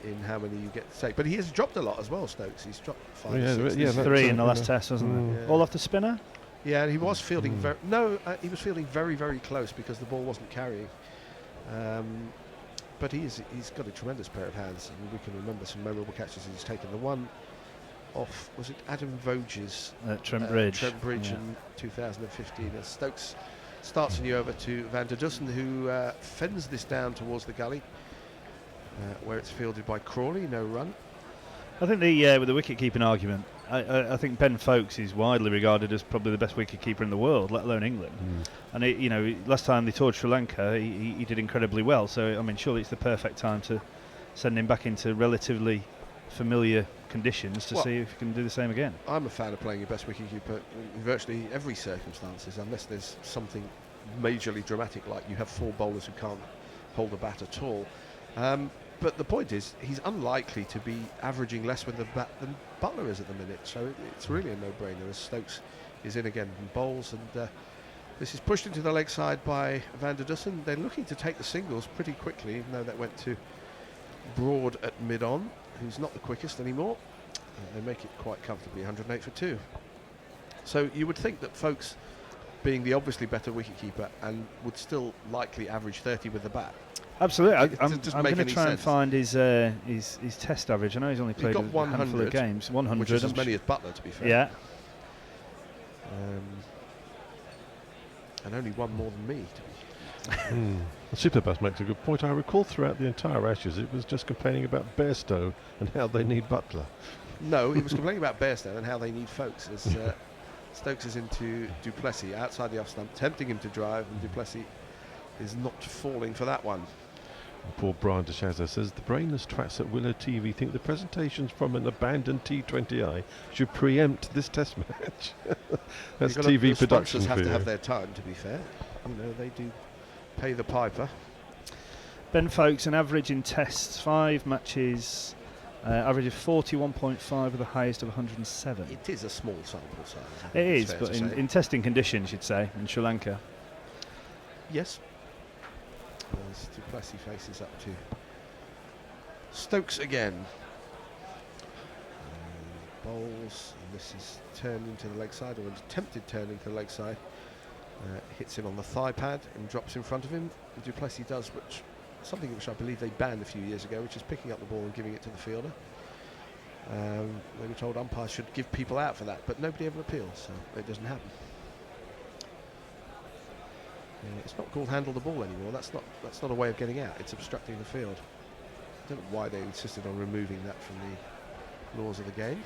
in how many you get to take. But he has dropped a lot as well, Stokes. He's dropped 5 Yeah, or 6 yeah, this that's year. 3 in the last test, wasn't it? Yeah. All off the spinner? Yeah, and he was fielding he was fielding very, very close because the ball wasn't carrying. but he's got a tremendous pair of hands, and we can remember some memorable catches he's taken. The one off, was it Adam Voges At Trent Bridge. Trent Bridge in 2015. As Stokes starts a new over to Van der Dussen, who fends this down towards the gully, where it's fielded by Crawley. No run. I think with the wicket-keeping argument, I think Ben Foakes is widely regarded as probably the best wicket-keeper in the world, let alone England. And last time they toured Sri Lanka, he did incredibly well. So I mean, surely it's the perfect time to send him back into relatively familiar conditions to see if he can do the same again. I'm a fan of playing your best wicketkeeper in virtually every circumstances, unless there's something majorly dramatic, like you have 4 bowlers who can't hold the bat at all. But the point is, he's unlikely to be averaging less with the bat than Butler is at the minute, so it's really a no-brainer as Stokes is in again and bowls, and this is pushed into the leg side by Van der Dussen. They're looking to take the singles pretty quickly, even though that went to Broad at mid-on, who's not the quickest anymore. They make it quite comfortably, 108 for 2. So you would think that Foakes, being the obviously better wicketkeeper, and would still likely average 30 with the bat. Absolutely. I'm doesn't going make to any try and sense. find his test average. I know he's only played got a handful of games. 100, which is as many as Butler, to be fair. Yeah. And only one more than me, to be The Superbus makes a good point. I recall throughout the entire Ashes it was just complaining about Bairstow and how they need Butler. No, he was complaining about Bairstow and how they need Foakes, as Stokes is into Duplessis outside the off stump, tempting him to drive, and Duplessis is not falling for that one. Poor Brian DeShazer says the brainless twats at Willow TV think the presentations from an abandoned T20I should preempt this test match. That's TV the production sponsors for have to you. have their time, to be fair. They do pay the piper. Ben Foakes, an average in tests, 5 matches, average of 41.5 with the highest of 107. It is a small sample size. It is, but in testing conditions, you'd say, in Sri Lanka. Yes. As Duplessis faces up to Stokes again. Bowls, and this is turned into the leg side, or an attempted turn into the leg side. Hits him on the thigh pad and drops in front of him. And Duplessis does something which I believe they banned a few years ago, which is picking up the ball and giving it to the fielder. They were told umpires should give people out for that, but nobody ever appeals, so it doesn't happen. It's not called handle the ball anymore. That's not a way of getting out. It's obstructing the field. I don't know why they insisted on removing that from the laws of the game.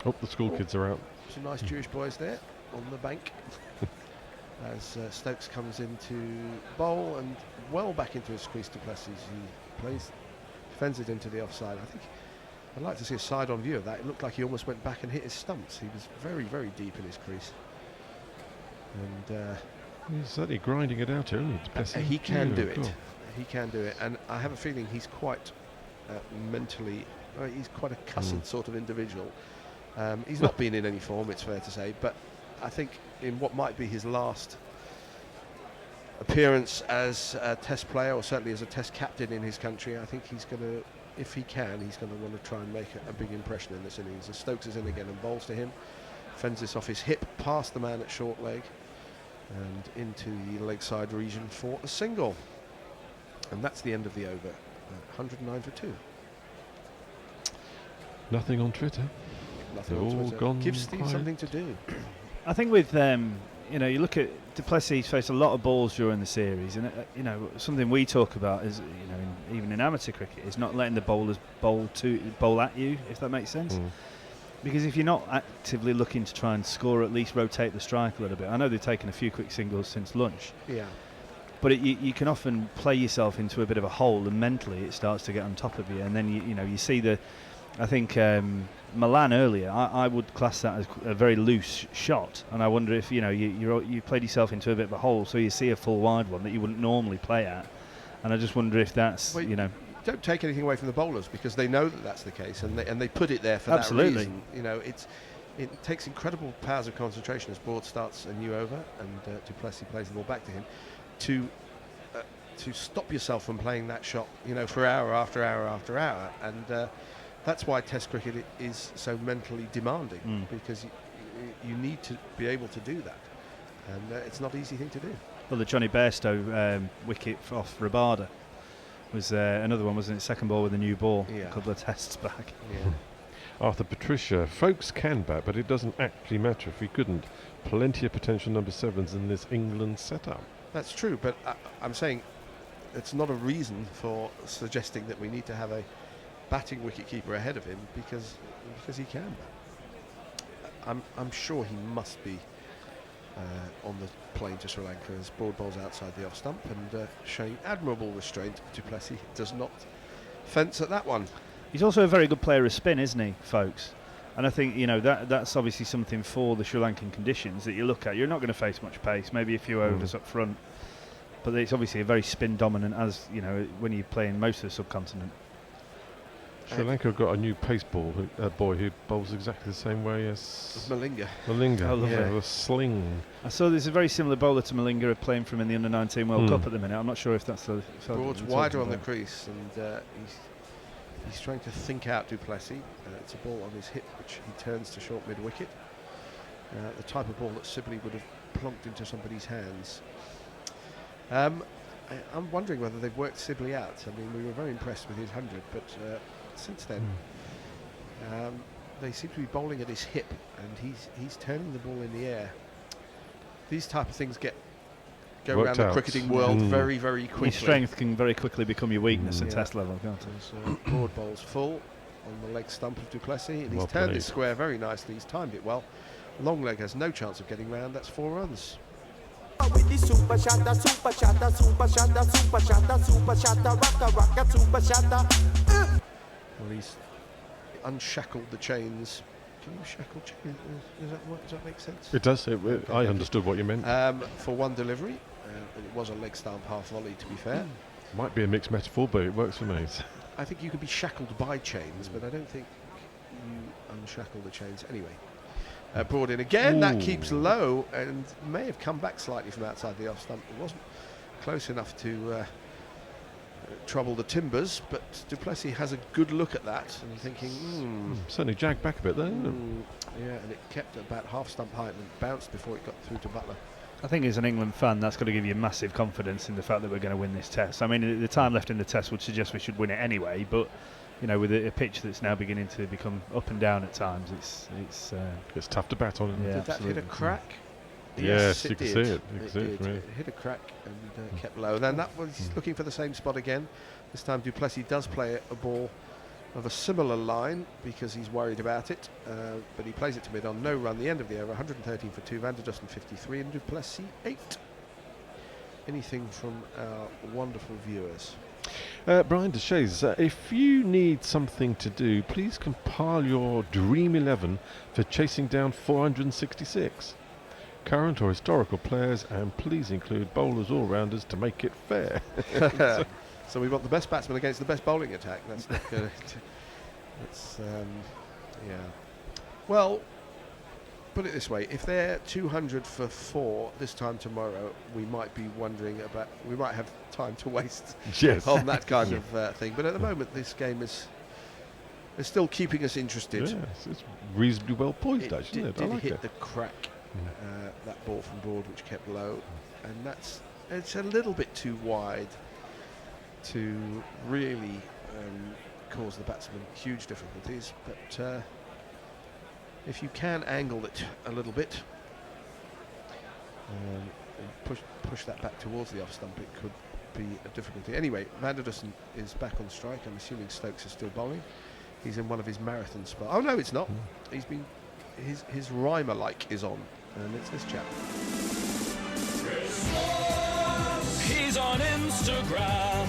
Oh, the school kids are out. Some nice Jewish boys there on the bank. As Stokes comes into bowl and well back into his crease. Duplessis, he defends it into the offside. I think I'd like to see a side-on view of that. It looked like he almost went back and hit his stumps. He was very, very deep in his crease. And he's certainly grinding it out here, isn't he? he can do it. God. He can do it. And I have a feeling he's quite mentally, he's quite a cussed sort of individual. He's not been in any form, it's fair to say, but I think in what might be his last appearance as a test player, or certainly as a test captain in his country, I think he's going to, if he can, he's going to want to try and make a big impression in this innings. As Stokes is in again and bowls to him, fends this off his hip, past the man at short leg, and into the leg side region for a single. And that's the end of the over. 109 for 2. Nothing on Twitter. Nothing They're on all Twitter. gone Give Steve quiet. something to do. I think with you look at Duplessis faced a lot of balls during the series, and something we talk about is even in amateur cricket is not letting the bowlers bowl at you, if that makes sense. Because if you're not actively looking to try and score, at least rotate the strike a little bit. I know they've taken a few quick singles since lunch. Yeah. But you can often play yourself into a bit of a hole, and mentally it starts to get on top of you, and then you see I think Milan earlier, I would class that as a very loose shot, and I wonder if you played yourself into a bit of a hole, so you see a full wide one that you wouldn't normally play at, and I just wonder if that's Don't take anything away from the bowlers, because they know that that's the case, and they put it there for Absolutely. that reason. It takes incredible powers of concentration as Broad starts a new over, and Duplessis plays the ball back to him, to stop yourself from playing that shot, for hour after hour after hour, and that's why Test cricket is so mentally demanding, because you need to be able to do that, and it's not an easy thing to do. Well, the Johnny Bairstow wicket off Rabada, was another one, wasn't it? Second ball with a new ball, Yeah. a couple of tests back. Yeah. Arthur Patricia, folks can bat, but it doesn't actually matter if we couldn't. Plenty of potential number 7s in this England setup. That's true, but I'm saying it's not a reason for suggesting that we need to have a batting wicketkeeper ahead of him because he can. I'm sure he must be on the plane to Sri Lanka as broad bowls outside the off stump and showing admirable restraint. Du Plessis does not fence at that one. He's also a very good player of spin, isn't he, folks? And I think, you know, that's obviously something for the Sri Lankan conditions that you look at. You're not going to face much pace, maybe a few overs up front, but it's obviously a very spin dominant, as you know, when you play in most of the subcontinent. Sri Lanka have got a new pace boy who bowls exactly the same way as Malinga. Malinga. Oh, lovely. Yeah, with a sling. I saw there's a very similar bowler to Malinga playing for him in the Under-19 World Cup at the minute. I'm not sure if that's the... Broad's wider on the crease, and he's trying to think out Du Plessis. It's a ball on his hip, which he turns to short mid-wicket. The type of ball that Sibley would have plonked into somebody's hands. I'm wondering whether they've worked Sibley out. I mean, we were very impressed with his 100, but since then, they seem to be bowling at his hip, and he's turning the ball in the air. These type of things go Worked around the out. cricketing world very, very quickly. Your strength can very quickly become your weakness at Yeah. test level, can't it? So broad bowls full on the leg stump of Du Plessis, and he's Well turned played. it square very nicely. He's timed it well. Long leg has no chance of getting round. That's 4 runs. With the super shatter, super shatter, super shatter, super shatter, super shatter, rocka, super shatter. Well, he's unshackled the chains. Can you shackle chains? Does that make sense? It does. I understood what you meant. For one delivery, it was a leg stump half volley, to be fair. Might be a mixed metaphor, but it works for me. I think you could be shackled by chains, but I don't think you unshackle the chains. Anyway, broad in again. That keeps low and may have come back slightly from outside the off stump. It wasn't close enough to trouble the timbers, but Du Plessis has a good look at that and thinking, Certainly jagged back a bit there. isn't it? yeah, and it kept at about half stump height and bounced before it got through to Butler. I think as an England fan, that's got to give you massive confidence in the fact that we're going to win this test. I mean, the time left in the test would suggest we should win it anyway, but you know, with a pitch that's now beginning to become up and down at times, It's tough to bat on it. Yeah, Did that hit a absolutely. crack? Yes, you can did. see it. You can see it, did. really. It hit a crack and kept low. Then that was looking for the same spot again. This time Du Plessis does play a ball of a similar line because he's worried about it, but he plays it to mid on, no run, the end of the over, 113 for 2, Van der Dussen 53 and Du Plessis 8. Anything from our wonderful viewers? Brian Deshays, if you need something to do, please compile your Dream 11 for chasing down 466. Current or historical players, and please include bowlers all-rounders to make it fair. So we want the best batsman against the best bowling attack. That's not good. That's yeah. Well, put it this way: if they're 200 for 4 this time tomorrow, we might be wondering about. We might have time to waste Yes. on that kind of thing. But at the moment, this game is still keeping us interested. Yes, it's reasonably well poised, actually. Did, isn't it? I did like hit it. the crack. That ball from Broad, which kept low, and it's a little bit too wide to really cause the batsman huge difficulties. But if you can angle it a little bit and push that back towards the off stump, it could be a difficulty. Anyway, Van der Dussen is back on strike. I'm assuming Stokes is still bowling. He's in one of his marathon spots. Oh no, it's not. He's been his rhymer like is on. And it's this chap. He's on Instagram,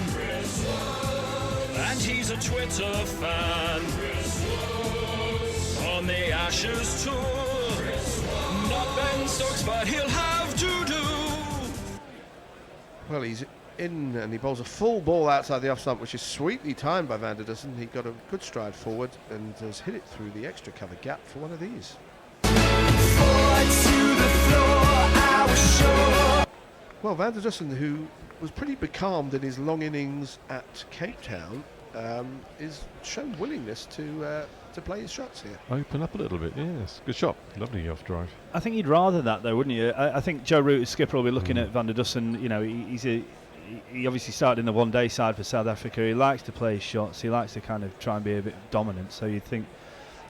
and he's a Twitter fan. On the Ashes tour, not Ben Stokes, but he'll have to do. Well, he's in and he bowls a full ball outside the off stump, which is sweetly timed by Van der Dussen. He got a good stride forward and has hit it through the extra cover gap for one of these. Well, Van der Dussen, who was pretty becalmed in his long innings at Cape Town, is shown willingness to play his shots here. Open up a little bit, yes. Good shot. Lovely off drive. I think you'd rather that though, wouldn't you? I think Joe Root, as skipper, will be looking at Van der Dussen. You know, he's he obviously started in the one-day side for South Africa. He likes to play his shots. He likes to kind of try and be a bit dominant. So you'd think,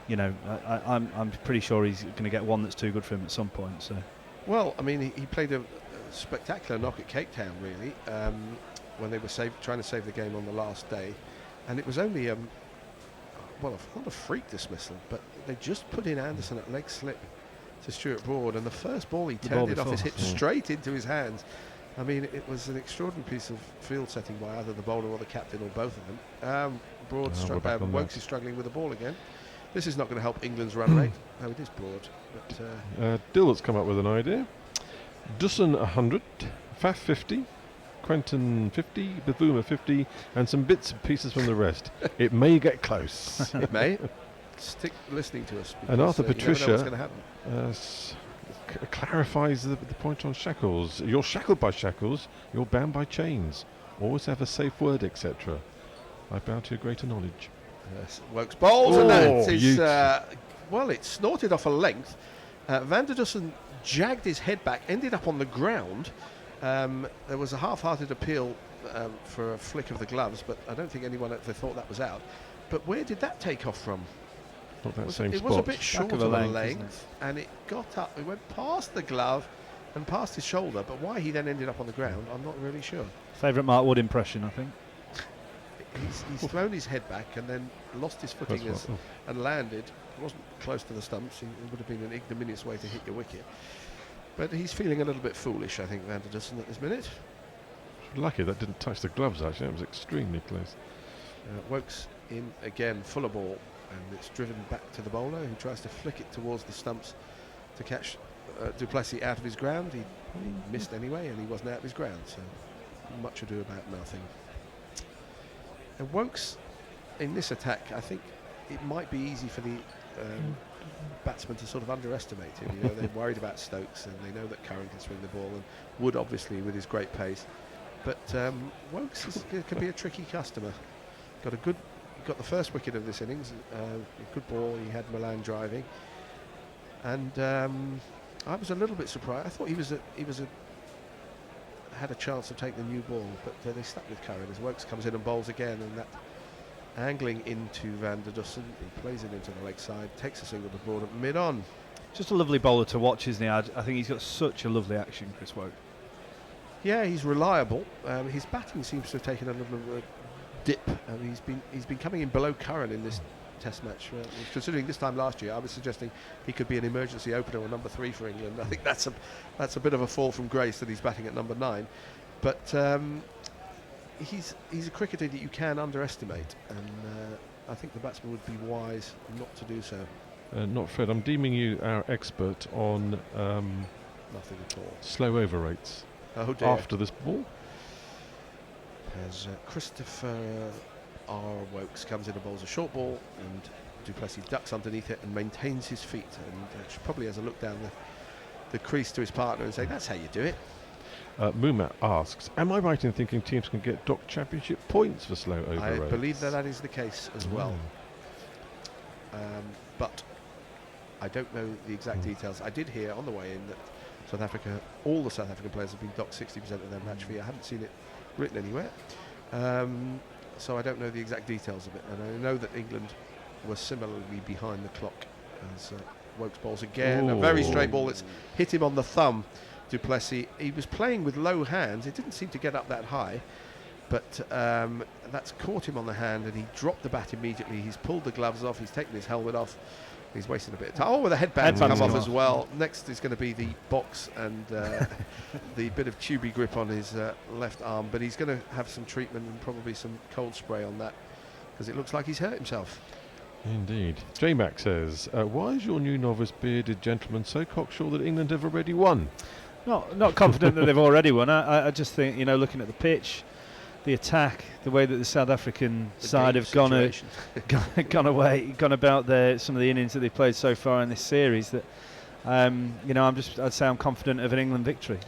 I'm pretty sure he's going to get one that's too good for him at some point. So. Well, I mean, he played a spectacular knock at Cape Town, really, when they were trying to save the game on the last day. And it was only, not a freak dismissal, but they just put in Anderson at leg slip to Stuart Broad, and the first ball he turned it off his hip straight into his hands. I mean, it was an extraordinary piece of field setting by either the bowler or the captain, or both of them. Broad Wokes is struggling with the ball again. This is not going to help England's run rate. No, it is Broad. But Dillert's come up with an idea. Dusson 100, Faf 50, Quentin 50, Bavuma 50, and some bits and pieces from the rest. It may get close. It may. Stick listening to us. And Arthur Patricia going to happen. Clarifies the point on shackles. You're shackled by shackles, you're bound by chains. Always have a safe word, etc. I bow to your greater knowledge. Yes, Wokes bowls, and that is, it snorted off a length. Van der Dussen jagged his head back, ended up on the ground. There was a half-hearted appeal for a flick of the gloves, but I don't think anyone ever thought that was out. But where did that take off from? Not that same it spot. was a bit short of a length, length, and it got up. It went past the glove and past his shoulder, but why he then ended up on the ground, I'm not really sure. Favourite Mark Wood impression, I think. He's thrown his head back and then lost his footing and landed. It wasn't close to the stumps. It would have been an ignominious way to hit your wicket. But he's feeling a little bit foolish, I think, Van der Dussen at this minute. Lucky that didn't touch the gloves, actually. That was extremely close. Wokes in again, full of ball, and it's driven back to the bowler, who tries to flick it towards the stumps to catch du Plessis out of his ground. He missed anyway, and he wasn't out of his ground, so much ado about nothing. And Wokes, in this attack, I think it might be easy for the batsmen to sort of underestimate him. You know, they're worried about Stokes, and they know that Curran can swing the ball, and Wood obviously with his great pace. But Wokes can be a tricky customer. Got the first wicket of this innings. A good ball. He had Milan driving, and I was a little bit surprised. I thought he had a chance of taking the new ball, but they stuck with Curran as Wokes comes in and bowls again, and that angling into Van der Dussen, he plays it into the leg side, takes a single to Broad at mid-on. Just a lovely bowler to watch, isn't he? I think he's got such a lovely action, Chris Woke. Yeah, he's reliable. His batting seems to have taken a little dip. He's been coming in below Curran in this Test match. Considering this time last year, I was suggesting he could be an emergency opener or number 3 for England. I think that's a bit of a fall from grace that he's batting at number 9. But he's a cricketer that you can underestimate, and I think the batsman would be wise not to do so. Not Fred, I'm deeming you our expert on Nothing at all. slow over rates. Oh dear. After this ball. As Christopher R. Wokes comes in and bowls a short ball, and du Plessis ducks underneath it and maintains his feet, and probably has a look down the crease to his partner and say, that's how you do it. Mumat asks, am I right in thinking teams can get DOC Championship points for slow over I rates? believe that is the case as well. But I don't know the exact details. I did hear on the way in that all the South African players have been docked 60% of their match fee. I haven't seen it written anywhere. So I don't know the exact details of it. And I know that England were similarly behind the clock as Wokes bowls again. A very straight ball that's hit him on the thumb, du Plessis. He was playing with low hands. It didn't seem to get up that high. But that's caught him on the hand, and he dropped the bat immediately. He's pulled the gloves off. He's taken his helmet off. He's wasted a bit of time. Oh, with the headband's come off as well. Next is going to be the box and the bit of tubey grip on his left arm. But he's going to have some treatment and probably some cold spray on that, because it looks like he's hurt himself. Indeed. J-Mac says, why is your new novice bearded gentleman so cocksure that England have already won? Not confident that they've already won. I just think, looking at the pitch, the attack, the way that the South African side have gone about some of the innings that they've played so far in this series, that I'd say I'm confident of an England victory.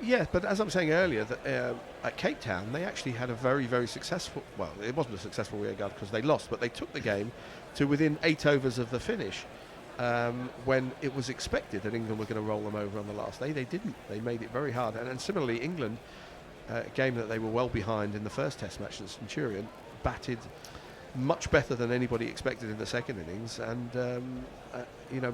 Yeah, but as I was saying earlier, that at Cape Town they actually had a very, very successful. Well, it wasn't a successful rearguard because they lost, but they took the game to within 8 overs of the finish. When it was expected that England were going to roll them over on the last day, they didn't. They made it very hard, and similarly, England a game that they were well behind in the first Test match, the Centurion batted much better than anybody expected in the second innings, and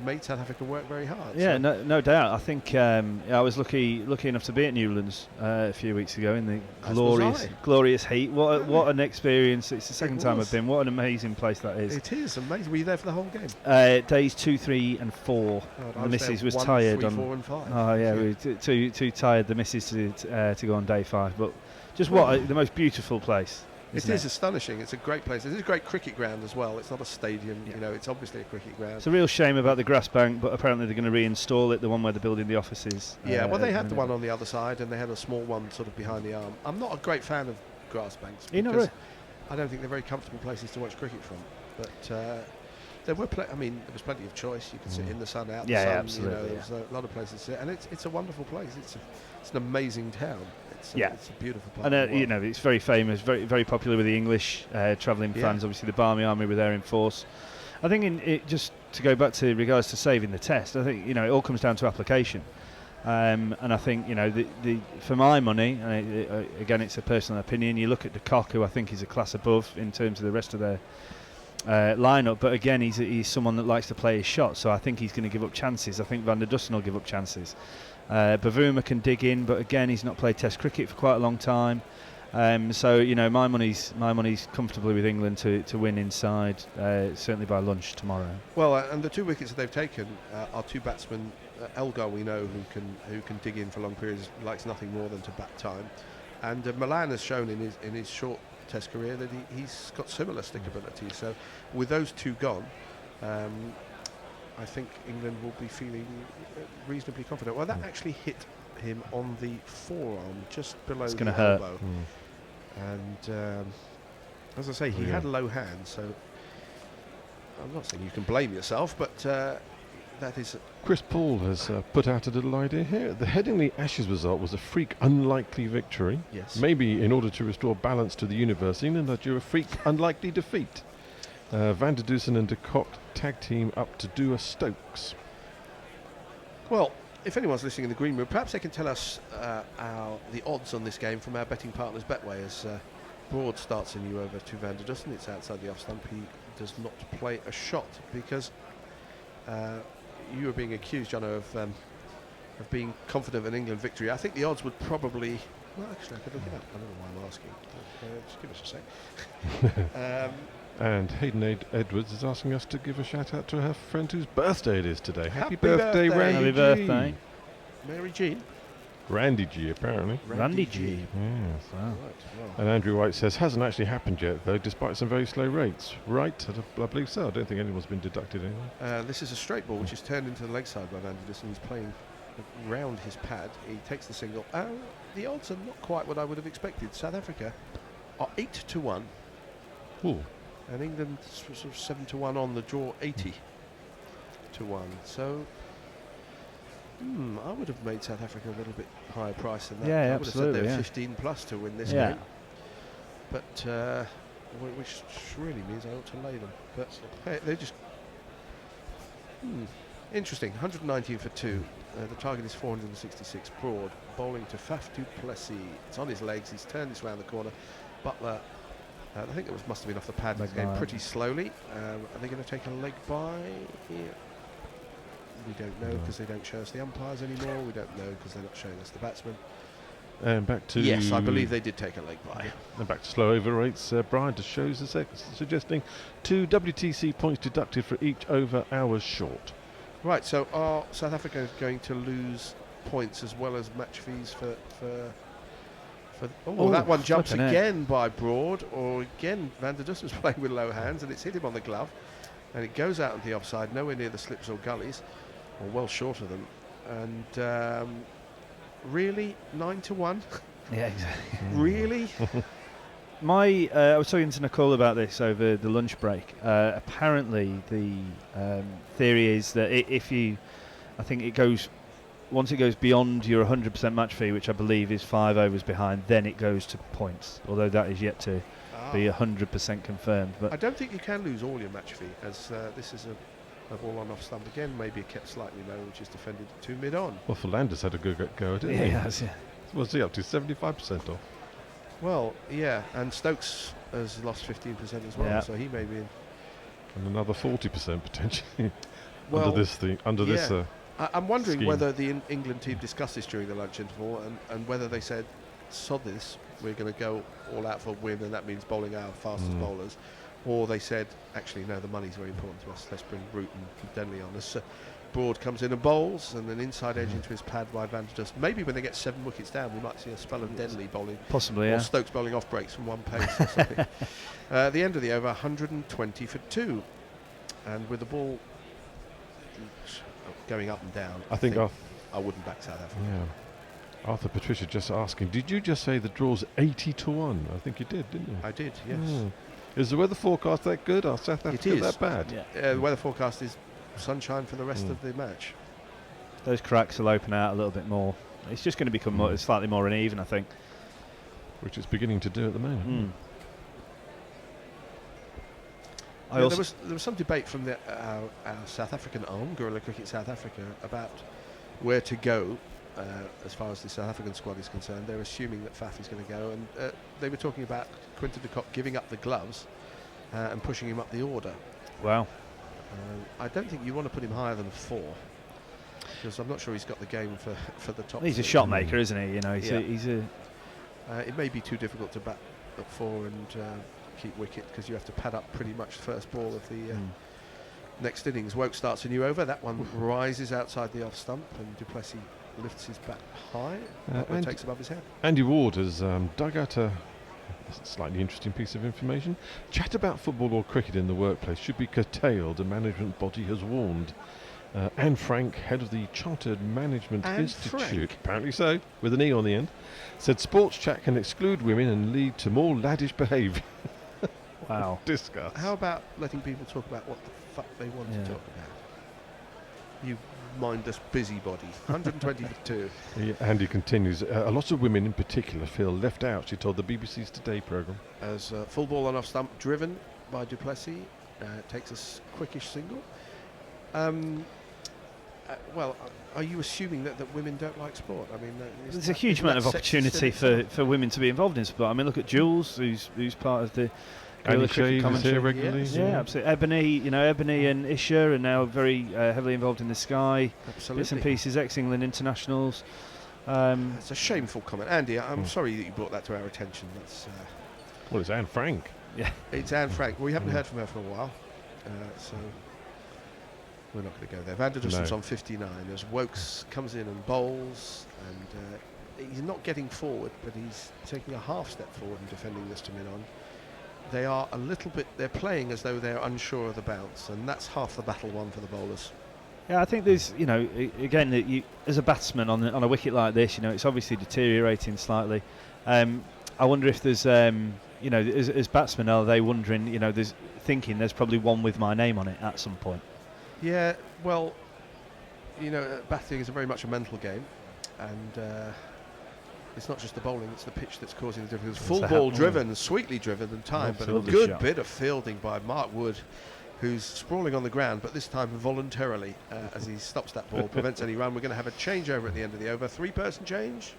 made South Africa work very hard. Yeah, so no doubt. I think I was lucky enough to be at Newlands a few weeks ago in the As was I. glorious heat. What an experience! It's the second time was. I've been. What an amazing place that is. It is amazing. Were you there for the whole game? Days 2, 3, and 4. I The missus there was 1, tired 3, on. 4 and 5. Oh yeah, we were too tired. The missus to go on day 5, but just the most beautiful place. It is astonishing. It's a great place. It is a great cricket ground as well. It's not a stadium, it's obviously a cricket ground. It's a real shame about the grass bank, but apparently they're going to reinstall it, the one where they're building the offices. Yeah, well, they had the one on the other side, and they had a small one sort of behind the arm. I'm not a great fan of grass banks because I don't think they're very comfortable places to watch cricket from. But there were there was plenty of choice. You could sit in the sun, out the sun. Absolutely. There's a lot of places to sit, and it's a wonderful place. It's an amazing town. It's a beautiful part. And it's very famous, very very popular with the English travelling fans. Obviously, the Barmy Army were there in force. I think just to go back to regards to saving the Test, I think it all comes down to application. And I think for my money, again it's a personal opinion. You look at de Kock, who I think is a class above in terms of the rest of their lineup, but again he's someone that likes to play his shot, so I think he's going to give up chances. I think Van der Dussen will give up chances. Bavuma can dig in, but again he's not played Test cricket for quite a long time. So my money's comfortably with England to win inside, certainly by lunch tomorrow. Well, and the 2 wickets that they've taken are 2 batsmen. Elgar, we know, who can dig in for long periods, likes nothing more than to bat time, and Milan has shown in his short Test career that he's got similar stickability. So with those 2 gone, I think England will be feeling reasonably confident. Well, that actually hit him on the forearm, just below the elbow. And as I say, he had a low hand, so I'm not saying you can blame yourself, but that is... Chris Paul has put out a little idea here. The Headingley Ashes result was a freak unlikely victory. Yes. Maybe in order to restore balance to the universe, England are due a freak unlikely defeat. Van der Dussen and de Kock tag team up to do a Stokes. Well, if anyone's listening in the green room, perhaps they can tell us the odds on this game from our betting partners Betway, as Broad starts a new over to Van der Dussen. It's outside the off stump. He does not play a shot because you were being accused, Jono, of being confident of an England victory. I think the odds would probably... Well, actually, I could look it up. I don't know why I'm asking. Just give us a sec. And Hayden Edwards is asking us to give a shout out to her friend whose birthday it is today. Happy birthday, birthday. Randy Happy G. birthday. Mary Jean. Randy G, apparently. Randy G. Yes. Wow. Right, well. And Andrew White says, hasn't actually happened yet, though, despite some very slow rates. Right, I believe so. I don't think anyone's been deducted anyway. This is a straight ball, which is turned into the leg side by Van der Dussen. He's playing round his pad. He takes the single. The odds are not quite what I would have expected. South Africa are 8-1. Ooh. And England sort of 7-1 on the draw, 80-1. So, I would have made South Africa a little bit higher price than that. Yeah, I would have said they were absolutely, 15 plus to win this Yeah. game. But which really means I ought to lay them. But hey, they're just interesting. 119 for 2. The target is 466. Broad bowling to Faf du Plessis. It's on his legs. He's turned this round the corner. Butler. I think it must have been off the pad. He's going pretty slowly. Are they going to take a leg by here? We don't know because they don't show us the umpires anymore. We don't know because they're not showing us the batsmen. And back to... Yes, I believe they did take a leg by. And back to slow over rates. Brian just shows us suggesting 2 WTC points deducted for each over hours short. Right, so are South Africa going to lose points as well as match fees for that one jumps again by Broad, or again Van der Dussen's playing with low hands and it's hit him on the glove and it goes out on the offside, nowhere near the slips or gullies, or well short of them. And really 9-1? Yeah, exactly. Really? I was talking to Nicole about this over the lunch break. Apparently the theory is that once it goes beyond your 100% match fee, which I believe is 5 overs behind, then it goes to points, although that is yet to be 100% confirmed. But I don't think you can lose all your match fee, as this is a ball on off stump again, maybe kept slightly low, which is defended 2 mid-on. Well, Fernandez had a good go at it. Yeah, he has, yeah. What's he up to? 75% off. Well, yeah, and Stokes has lost 15% as well, Yeah. so he may be in. And another 40% potentially. Well, under this thing. Under this. yeah. I'm wondering scheme. whether the England team discussed this during the lunch interval and whether they said, sod this, we're going to go all out for a win, and that means bowling our fastest bowlers. Or they said, actually, no, the money's very important to us. Let's bring Root and Denley on. This Broad comes in and bowls, and an inside edge into his pad by Van der Dussen. Maybe when they get 7 wickets down, we might see a spell of Denley bowling. Possibly, or yeah. Stokes bowling off breaks from one pace or something. The end of the over, 120 for 2. And with the ball going up and down, I think I wouldn't back South Africa. Yeah. Arthur Patricia just asking, did you just say the draw's 80-1? I think you did, didn't you? I did, yes. Is the weather forecast that good? Are South Africa is. that bad? Yeah. The weather forecast is sunshine for the rest of the match. Those cracks will open out a little bit more. It's just going to become slightly more uneven, I think. Which it's beginning to do at the moment. There was some debate from our South African arm, Guerrilla Cricket South Africa, about where to go as far as the South African squad is concerned. They're assuming that Faf is going to go, and they were talking about Quinton de Kock giving up the gloves and pushing him up the order. Wow. I don't think you want to put him higher than 4, because I'm not sure he's got the game for the top. He's a 3. shot maker, isn't he? You know, he's a. It may be too difficult to bat at 4 and keep wicket, because you have to pad up pretty much the first ball of the next innings. Woke starts a new over. That one rises outside the off stump, and du Plessis lifts his bat high and takes above his head. Andy Ward has dug out a slightly interesting piece of information. Chat about football or cricket in the workplace should be curtailed, a management body has warned. Anne Frank, head of the Chartered Management Institute, apparently so, with an E on the end, said sports chat can exclude women and lead to more laddish behaviour. Wow. Discuss. How about letting people talk about what the fuck they want to talk about? You mindless busybody. 120 for 2. Yeah, Andy continues, a lot of women in particular feel left out, she told the BBC's Today programme. As full ball on off stump, driven by du Plessis, takes a quickish single. Well, are you assuming that women don't like sport? I mean, there's a huge amount of opportunity for women to be involved in sport. I mean, look at Jules, who's part of the Andy cricket Shave is commentary. here regularly. Yeah, absolutely. Ebony and Isha are now very heavily involved in the Sky. Absolutely. Bits and pieces, ex-England internationals. It's a shameful comment. Andy, I'm sorry that you brought that to our attention. That's well, it's Anne Frank. Yeah, it's Anne Frank. We haven't heard from her for a while, so we're not going to go there. Van der Dussen's on 59 as Wokes comes in and bowls, and he's not getting forward, but he's taking a half step forward and defending this to mid-on. They are a little bit, they're playing as though they're unsure of the bounce, and that's half the battle won for the bowlers. Yeah, I think there's, again, as a batsman on a wicket like this, it's obviously deteriorating slightly. I wonder if there's, as batsmen, are they wondering, there's thinking there's probably one with my name on it at some point. Yeah, well, batting is very much a mental game, and it's not just the bowling, it's the pitch that's causing the difference. Full ball driven, sweetly driven and timed, but a good bit of fielding by Mark Wood, who's sprawling on the ground, but this time voluntarily as he stops that ball, prevents any run. We're going to have a changeover at the end of the over. 3-person change.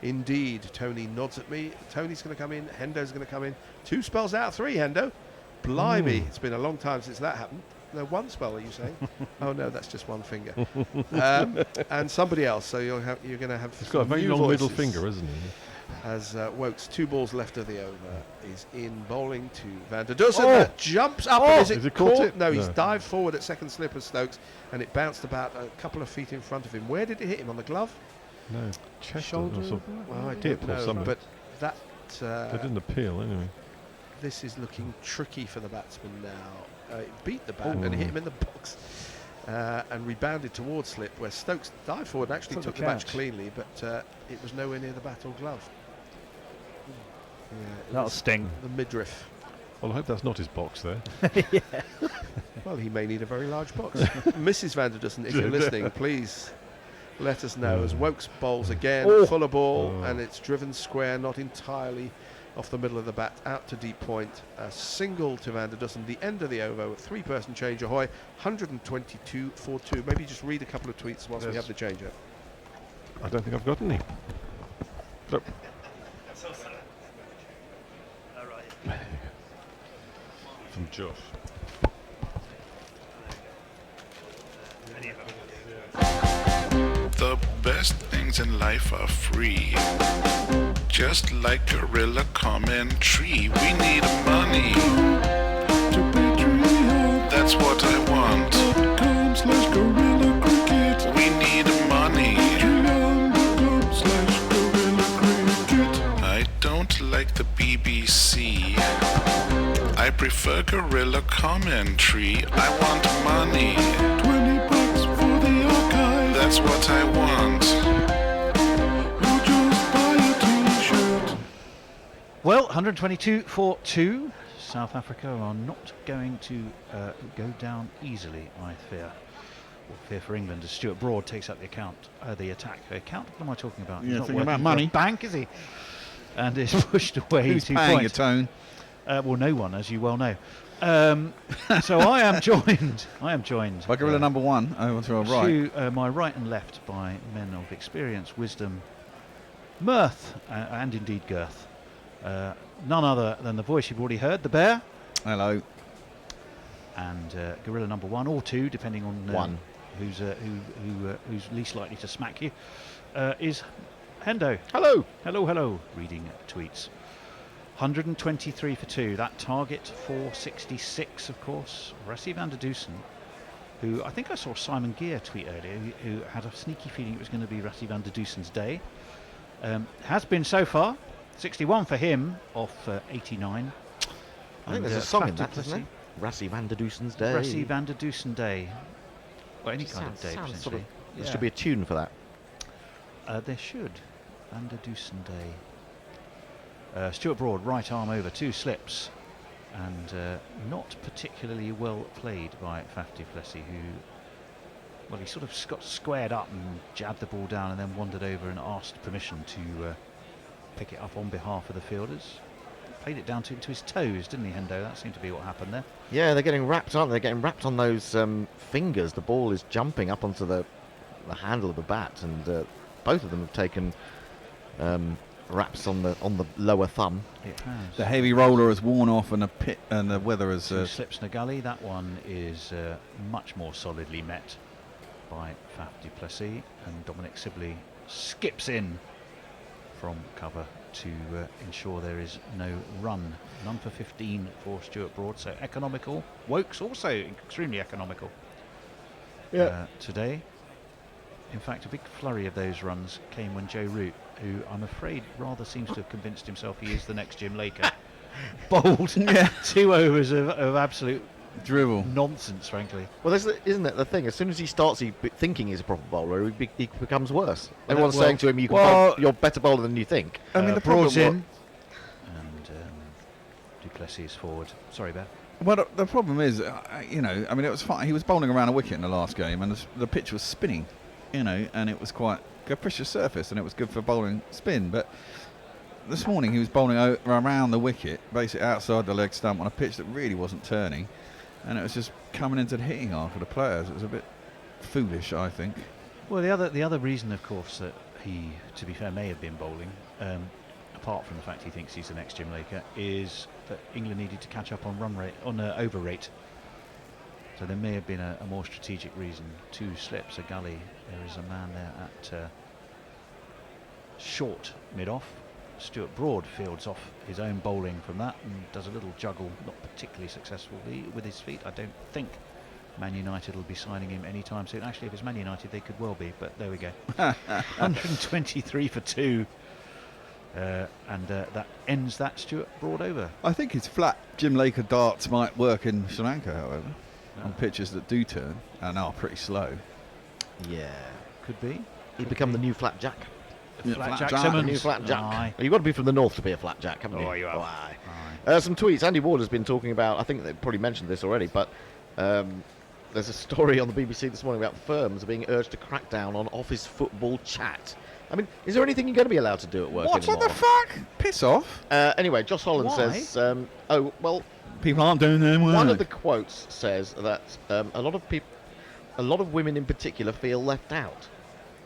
Indeed, Tony nods at me. Tony's going to come in, Hendo's going to come in. 2 spells out, 3, Hendo. Blimey, it's been a long time since that happened. No, 1 spell, are you saying? Oh no, that's just 1 finger. And somebody else, so you're going to have. He's got a very long middle finger, isn't he? As Wokes, 2 balls left of the over, is in bowling to Van der Dussen. That jumps up. And is it caught it? No, he's dived forward at second slip of Stokes, and it bounced about a couple of feet in front of him. Where did it hit him? On the glove? No, chest shoulder. Well, I don't know, but that they didn't appeal anyway. This is looking tricky for the batsman now. It beat the bat and hit him in the box. And rebounded towards slip, where Stokes dived forward and actually took the match cleanly, but it was nowhere near the bat or glove. Yeah, that'll sting. The midriff. Well, I hope that's not his box there. Yeah. Well, he may need a very large box. Mrs. Van der Dussen, if you're listening, please let us know. As Wokes bowls again, fuller ball, and it's driven square, not entirely off the middle of the bat, out to deep point. A single to Van der Dussen, the end of the over, 3-person change, ahoy, 122 for 2. Maybe just read a couple of tweets whilst we have the change up. I don't think I've got any. Flip. From Josh. The best things in life are free. Just like Gorilla Commentary, we need money. To Patreon, that's what I want. .com/Gorilla Cricket. We need money. Patreon.com/Gorilla Cricket. I don't like the BBC. I prefer Gorilla Commentary. I want money. $20 for the archive. That's what I want. You just buy a t-shirt. Well, 122 for 2. South Africa are not going to go down easily, I fear. Or fear for England as Stuart Broad takes up the attack. Account? What am I talking about? You're He's not thinking about working for money. a bank, is he? And is pushed away. Who's 2 paying points. a tone? Well, no one, as you well know. So I am joined. By Gorilla number 1, over to our right. To my right and left by men of experience, wisdom, mirth, and indeed girth. None other than the voice you've already heard, the bear. Hello. And Gorilla number 1 or 2, depending on One. who's least likely to smack you, is Hendo. Hello. Hello. Reading tweets. 123 for 2. That target 466, of course. Rassie van der Dusen, who I think I saw Simon Gear tweet earlier, who had a sneaky feeling it was going to be Rassie van der Dusen's day. Has been so far. 61 for him off 89. I think there's a song in that, isn't there? Rassie van der Dusen's Day. Rassie van der Dusen Day. Well, any kind of day, sounds sort potentially. of, there should be a tune for that. There should. Van der Dusen Day. Stuart Broad, right arm over, 2 slips. And not particularly well played by Faf du Plessis, who... Well, he sort of got squared up and jabbed the ball down and then wandered over and asked permission to pick it up on behalf of the fielders. Played it down to his toes, didn't he, Hendo? That seemed to be what happened there. Yeah, they're getting wrapped, aren't they? They're getting wrapped on those fingers. The ball is jumping up onto the handle of the bat, and both of them have taken wraps on the lower thumb. It has. The heavy roller has worn off, and the weather has... 2 slips in a gully. That one is much more solidly met by Faf du Plessis, and Dominic Sibley skips in from cover to ensure there is no run. None for 15 for Stuart Broad, so economical. Wokes also extremely economical today. In fact, a big flurry of those runs came when Joe Root, who I'm afraid rather seems to have convinced himself he is the next Jim Laker, bowled 2 overs of absolute drivel nonsense, frankly. Well, isn't that the thing? As soon as he starts thinking he's a proper bowler, he becomes worse. Everyone's saying to him, you're a better bowler than you think. I mean, the Broad's problem in. And du Plessis is forward. Sorry, Bear. Well, the problem is, I mean, it was fine. He was bowling around a wicket in the last game, and the pitch was spinning, and it was quite capricious surface, and it was good for bowling spin. But this morning he was bowling around the wicket, basically outside the leg stump on a pitch that really wasn't turning, and it was just coming into the hitting half of the players. It was a bit foolish, I think. Well, the other reason, of course, that he, to be fair, may have been bowling, apart from the fact he thinks he's the next Jim Laker, is that England needed to catch up on run rate, on over rate. So there may have been a more strategic reason. 2 slips, a gully. There is a man there at short mid-off. Stuart Broad fields off his own bowling from that and does a little juggle, not particularly successfully with his feet. I don't think Man United will be signing him anytime soon. Actually, if it's Man United, they could well be, but there we go. 123 for 2. And that ends that Stuart Broad over. I think his flat Jim Laker darts might work in Sri Lanka, however, on pitches that do turn and are pretty slow. Yeah. Could be. He'd become the new flat jack. Flat Jack The Simmons. new flat jack. Aye. You've got to be from the north to be a flat jack, haven't you? Oh, you have. Aye. Some tweets. Andy Ward has been talking about, I think they probably mentioned this already, but there's a story on the BBC this morning about firms being urged to crack down on office football chat. I mean, is there anything you're going to be allowed to do at work What anymore? the fuck? Piss off. Anyway, Josh Holland Why? says, People aren't doing their work. one of the quotes says that a lot of women in particular feel left out.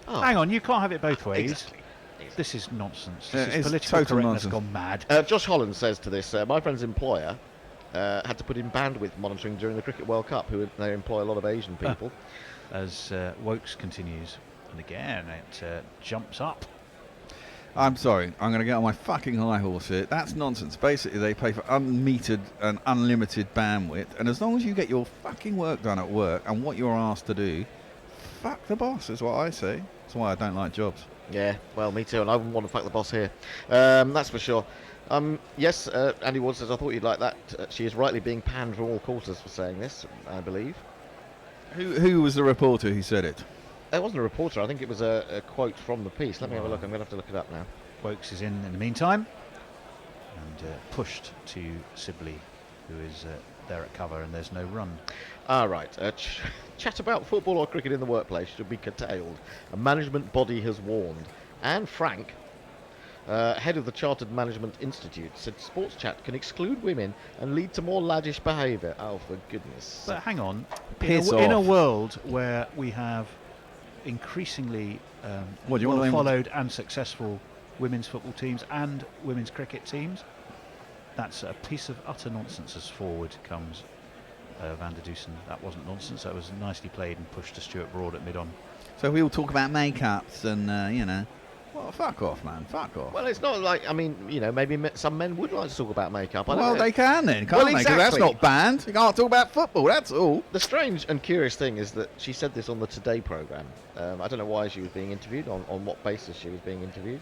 Oh, Hang on, you can't have it both ways. exactly. This is nonsense. Yeah, This is it's political total correctness nonsense. gone mad. Josh Holland says to this, my friend's employer had to put in bandwidth monitoring during the Cricket World Cup, they employ a lot of Asian people. As Wokes continues, and again it jumps up. I'm sorry, I'm going to get on my fucking high horse here. That's nonsense. Basically, they pay for unmetered and unlimited bandwidth, and as long as you get your fucking work done at work and what you're asked to do, fuck the boss, is what I say. That's why I don't like jobs. Yeah, well, me too, and I wouldn't want to fuck the boss here. That's for sure. Yes, Andy Ward says, I thought you'd like that. She is rightly being panned from all quarters for saying this, I believe. Who was the reporter who said it? It wasn't a reporter, I think it was a quote from the piece. Let me have a look, I'm going to have to look it up now. Wokes is in the meantime, and pushed to Sibley, who is there at cover, and there's no run. Right. Chat about football or cricket in the workplace should be curtailed. A management body has warned. Anne Frank, head of the Chartered Management Institute, said sports chat can exclude women and lead to more laddish behaviour. Oh, for goodness. But hang on, Piss in a off. world where we have increasingly What, do you want to name- followed and successful women's football teams and women's cricket teams, that's a piece of utter nonsense as forward comes Van der Dusen. That wasn't nonsense, that was nicely played and pushed to Stuart Broad at mid-on. So we all talk about makeups and, well, fuck off, man, fuck off. Well, it's not like, I mean, maybe some men would like to talk about makeup. I don't Well, know. they can then, can't Well, they? 'Cause that's exactly. not banned. You can't talk about football, that's all. The strange and curious thing is that she said this on the Today programme. I don't know why she was being interviewed, on what basis she was being interviewed.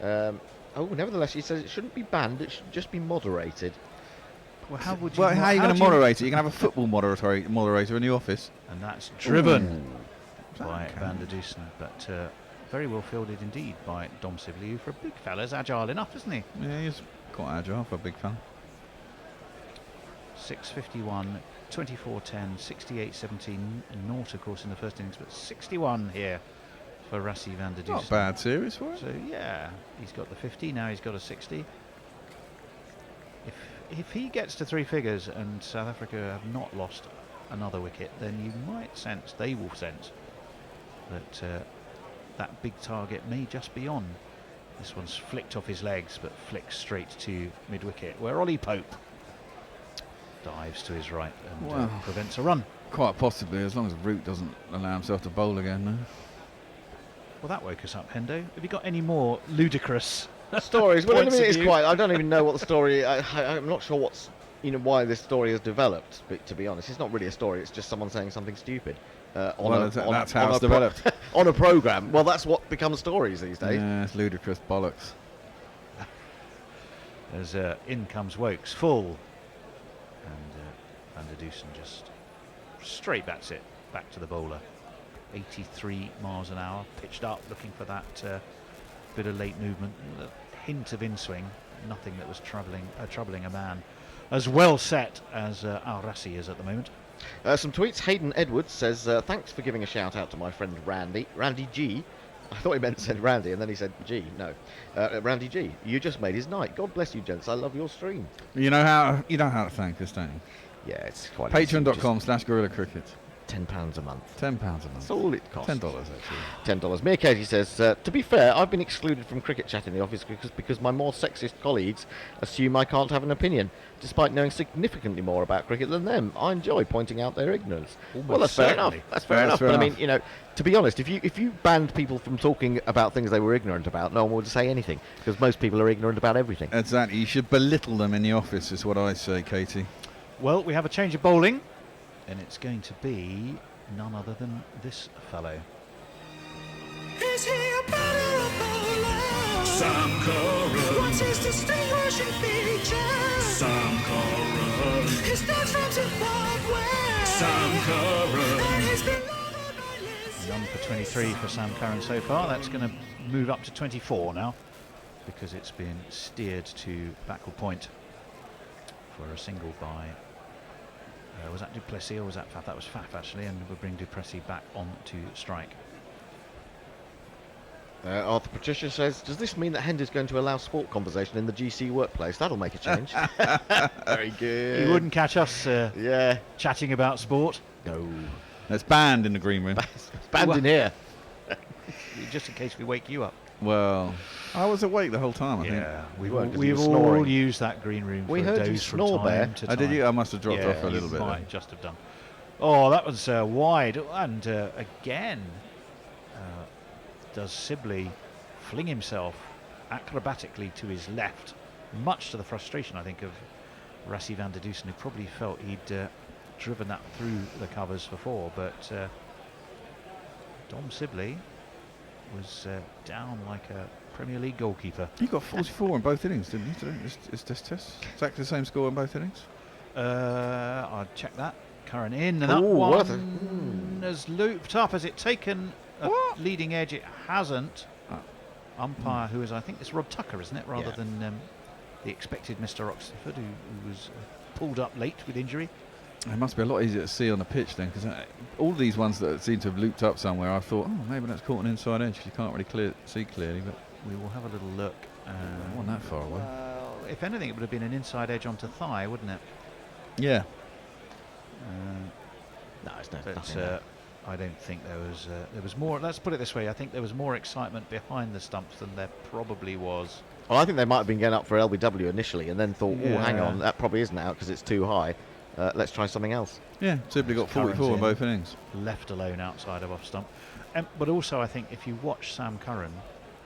Nevertheless, she says it shouldn't be banned, it should just be moderated. Well, how would you? Well, how are you going do to moderate it? You can have a football moderator in the office. And that's driven by Van der Dusen, but very well fielded indeed by Dom Sibley, who for a big fella's agile enough, isn't he? Yeah, he's quite agile for a big fan. 651, 24-10, 68-17, naught of course in the first innings, but 61 here for Rassi Van der Dusen. Not a bad series for him. So yeah, he's got the 50, now he's got a 60. If he gets to three figures and South Africa have not lost another wicket, then you might sense, they will sense, that that big target may just be on. This one's flicked off his legs, but flicks straight to mid-wicket, where Ollie Pope dives to his right and prevents a run. Quite possibly, as long as Root doesn't allow himself to bowl again. No? Well, that woke us up, Hendo. Have you got any more ludicrous Stories? Well, I points mean, of it's view? quite. I don't even know what the story. I'm not sure what's why this story has developed. But to be honest, it's not really a story. It's just someone saying something stupid. That's how it's developed. On a program. Well, that's what becomes stories these days. Yeah, it's ludicrous bollocks. As in comes Wokes, full. And Van der Dusen just straight bats it back to the bowler. 83 miles an hour, pitched up, looking for that bit of late movement. A hint of in-swing, nothing that was troubling a man as well set as Al Rassi is at the moment. Some tweets. Hayden Edwards says, thanks for giving a shout out to my friend Randy G. I thought he meant said Randy, and then he said G. No, Randy G. You just made his night. God bless you, gents. I love your stream. You know how to thank us, don't you? Yeah, it's quite. Patreon.com/Gorilla Cricket. £10 a month. £10 a month. That's all it costs. $10 actually. $10. Mia Katie says, to be fair, I've been excluded from cricket chat in the office because my more sexist colleagues assume I can't have an opinion, despite knowing significantly more about cricket than them. I enjoy pointing out their ignorance. Well, that's fair enough. That's fair enough. But I mean, to be honest, if you banned people from talking about things they were ignorant about, no one would say anything, because most people are ignorant about everything. Exactly. You should belittle them in the office, is what I say, Katie. Well, we have a change of bowling, and it's going to be none other than this fellow. Is he a batter or bowler? Sam Curran. What's his distinguishing features? Sam Curran. His dad's from Zimbabwe. Sam Curran. And he's been loved by Liz. None for 23 for Sam Curran so far. That's going to move up to 24 now, because it's been steered to backward point for a single by was that Duplessis or was that Faf? That was Faf actually, and we'll bring Duplessis back on to strike. Arthur Patricia says, does this mean that Hender's going to allow sport conversation in the GC workplace? That'll make a change. Very good. You wouldn't catch us chatting about sport. No. It's banned in the green room. It's banned in here. Just in case we wake you up. Well, I was awake the whole time, I think. Yeah, we've weren't 'cause you we've were all snoring. used that green room We for heard a you dose from snore, time Bear. to Oh, time. did you? I must have dropped Yeah, off a little you bit. might then. just have done. Oh, that was wide, and again, does Sibley fling himself acrobatically to his left, much to the frustration, I think, of Rassie van der Dusen, who probably felt he'd driven that through the covers before, but Dom Sibley was down like a Premier League goalkeeper. He got 44 in both innings, didn't he? Today? Is this test exactly the same score in both innings? I'll check that. Curran in, and that Ooh, worth it. one has looped up. Has it taken a leading edge? It hasn't. Umpire, who is, I think it's Rob Tucker, isn't it? Rather Yeah. than the expected Mr. Oxford, who was pulled up late with injury. It must be a lot easier to see on the pitch then, because all these ones that seem to have looped up somewhere, I thought, oh, maybe that's caught an inside edge. You can't really see clearly, but We will have a little look. it wasn't that far away. Well, if anything, it would have been an inside edge onto thigh, wouldn't it? Yeah. No, it's no, But nothing there. I don't think there was more. Let's put it this way: I think there was more excitement behind the stumps than there probably was. Well, I think they might have been getting up for LBW initially and then thought, oh, hang Yeah. on, that probably isn't out because it's too high. Let's try something else. Yeah, Sibley got Curran's 44 in in. both innings. Left alone outside of off stump. But also, I think if you watch Sam Curran,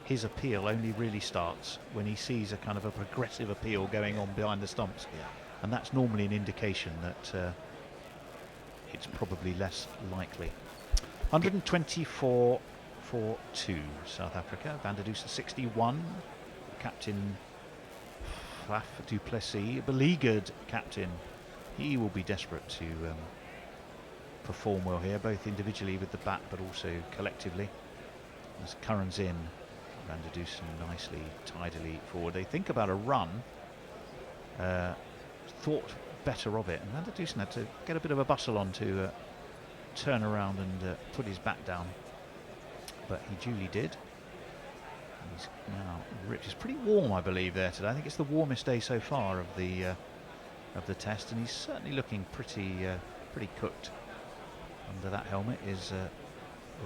his appeal only really starts when he sees a kind of a progressive appeal going on behind the stumps. Yeah. And that's normally an indication that it's probably less likely. 124 for 2, South Africa. Van der Dusen 61. Captain Faf du Plessis, beleaguered captain. He will be desperate to perform well here, both individually with the bat but also collectively. As Curran's in, Van der Dusen nicely, tidily forward. They think about a run, thought better of it, and Van der Dusen had to get a bit of a bustle on to turn around and put his bat down, but he duly did. And he's now ripped. It's pretty warm, I believe, there today. I think it's the warmest day so far of the test, and he's certainly looking pretty cooked. Under that helmet is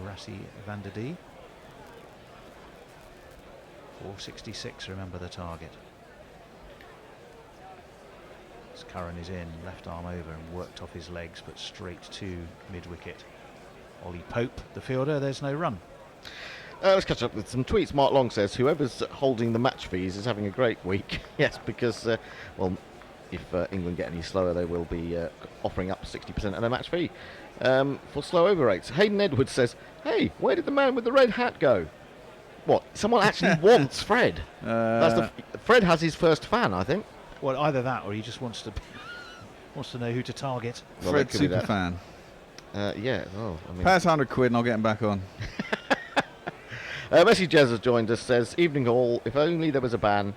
Rassie van der Dee. 466, remember the target. As Curran is in, left arm over and worked off his legs, but straight to mid-wicket. Ollie Pope, the fielder, there's no run. Let's catch up with some tweets. Mark Long says, whoever's holding the match fees is having a great week. Yes, because, well, if England get any slower, they will be offering up 60% of their match fee for slow over rates. Hayden Edwards says, hey, where did the man with the red hat go? What? Someone actually wants Fred. Fred has his first fan, I think. Well, either that or he just wants to know who to target. Well, Fred that could be that. Superfan. Yeah, well, I mean... Pay us 100 quid and I'll get him back on. Messi Jez has joined us, says, evening all, if only there was a ban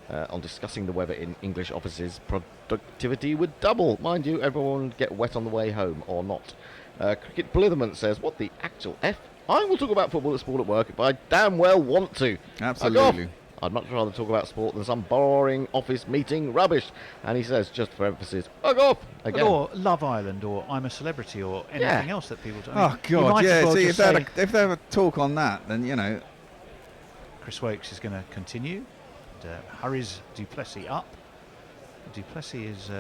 on discussing the weather in English offices, productivity would double. Mind you, everyone would get wet on the way home, or not. Cricket Blitherman says, what the actual F? I will talk about football at sport at work if I damn well want to. Absolutely. I'd much rather talk about sport than some boring office meeting rubbish. And he says, just for emphasis, fuck off! Again. Or Love Island, or I'm a Celebrity, or anything else that people do. I Oh, mean, you God, might as yeah. well See, just if they have a talk on that, then, you know... Chris Wokes is going to continue. And, hurries Du Plessis up. Du Plessis is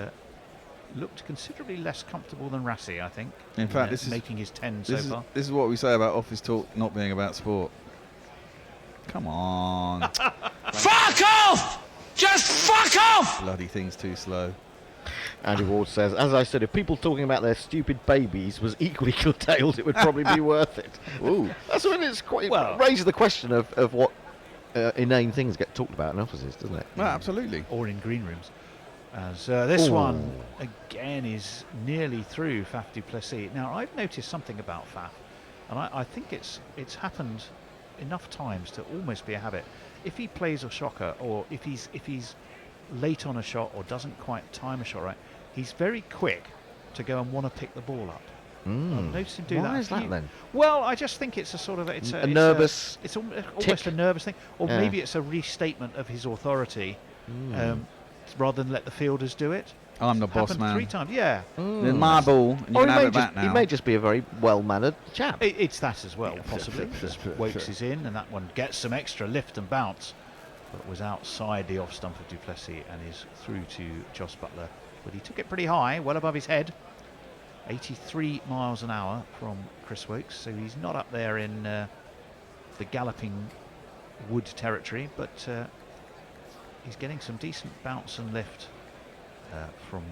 looked considerably less comfortable than Rassie, I think. In fact, this is making his 10 so far. This is what we say about office talk not being about sport. Come on. Fuck off! Just fuck off! Bloody thing's too slow. Andrew Ward says, as I said, if people talking about their stupid babies was equally curtailed, it would probably be worth it. Ooh. That's when it's quite, it raises the question of what inane things get talked about in offices, doesn't it? Well, absolutely. Or in green rooms. As this one, again, is nearly through Faf du Plessis. Now, I've noticed something about Faf, and I think it's happened enough times to almost be a habit. If he plays a shocker, or if he's late on a shot or doesn't quite time a shot right, he's very quick to go and want to pick the ball up. I've noticed him do that. Why is that then? Well, I just think it's a sort of nervous. It's almost a nervous thing, or maybe it's a restatement of his authority, rather than let the fielders do it. I'm the boss happened man. 3 times. Yeah. Then my ball, and you Or can have it back now. he may just be a very well-mannered chap. It's that as well, possibly. As Wokes is in, and that one gets some extra lift and bounce, but was outside the off stump of Duplessis and is through to Joss Butler. But he took it pretty high, well above his head. 83 miles an hour from Chris Wokes, so he's not up there in the galloping wood territory, but he's getting some decent bounce and lift from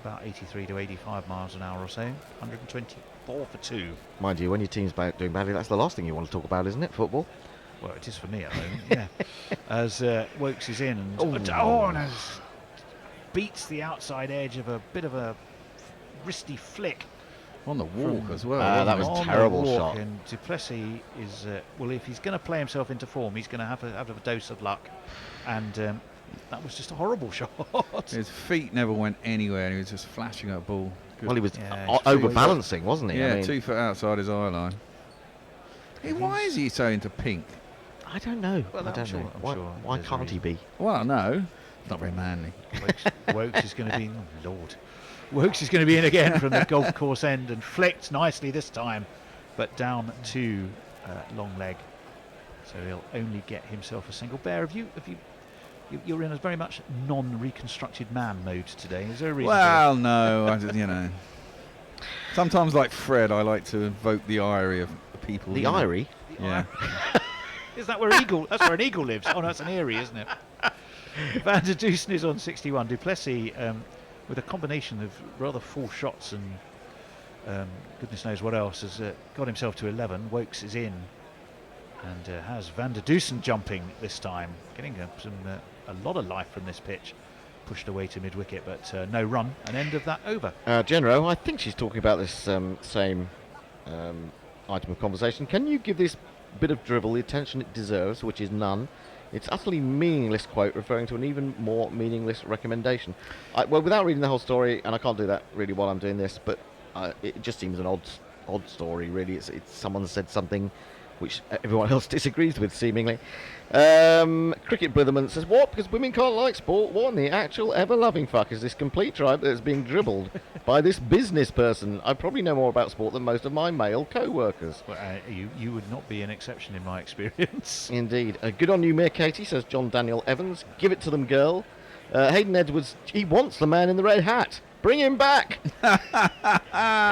about 83 to 85 miles an hour or so. 124 for 2. Mind you, when your team's doing badly, that's the last thing you want to talk about, isn't it? Football. Well, it is for me at the moment, yeah. As Wokes is in and and beats the outside edge of a bit of a wristy flick. On the walk as well. That was On a the terrible walk, shot. And Duplessis is, well, if he's going to play himself into form, he's going to have a dose of luck. And that was just a horrible shot. His feet never went anywhere, and he was just flashing at ball. Good. Well, he was Yeah, overbalancing, wasn't he? Yeah, I mean, 2 foot outside his eye line. Hey, why is he so into pink? I don't know. Well, I I'm don't sure- know. I'm sure Why there's a can't he reason. be? Well, no, it's not very manly. Wokes is going to be, oh Lord. Wokes is going to be in again from the golf course end and flicked nicely this time, but down to long leg. So he'll only get himself a single. Bear, you're in a very much non-reconstructed man mode today. Is there a reason? Well, no, you know. Sometimes, like Fred, I like to invoke the eyrie of people. The you know. eyrie? Yeah. Is that where eagle? That's where an eagle lives. Oh no, it's an eyrie, isn't it? Van der Dusen is on 61. Duplessis with a combination of rather full shots and goodness knows what else has got himself to 11. Wokes is in and has Van der Dusen jumping this time, getting a lot of life from this pitch. Pushed away to mid-wicket, but no run. An end of that over. Genro, I think she's talking about this same item of conversation. Can you give this bit of dribble the attention it deserves, which is none? It's utterly meaningless quote referring to an even more meaningless recommendation. Well, without reading the whole story, and I can't do that really while I'm doing this, but it just seems an odd story, really. It's someone said something which everyone else disagrees with, seemingly. Cricket Blitherman says, what? Because women can't like sport? What in the actual ever-loving fuck is this complete tribe that's being dribbled by this business person? I probably know more about sport than most of my male co-workers. Well, you would not be an exception in my experience. Indeed. Good on you, Mere Katie, says John Daniel Evans. Give it to them, girl. Hayden Edwards, he wants the man in the red hat. Bring him back.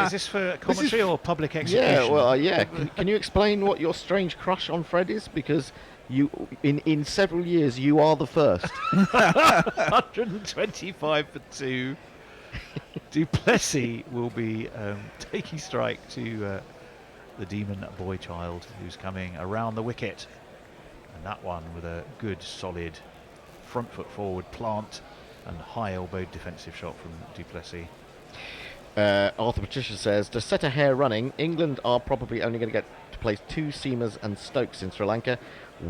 Is this for commentary or public execution? Yeah, well, yeah. Can you explain what your strange crush on Fred is? Because you, in several years, you are the first. 125 for 2. Duplessis will be taking strike to the demon boy child who's coming around the wicket. And that one with a good, solid front foot forward plant and high elbowed defensive shot from Duplessis. Arthur Patricia says, to set a hare running, England are probably only going to get to place 2 seamers and Stokes in Sri Lanka.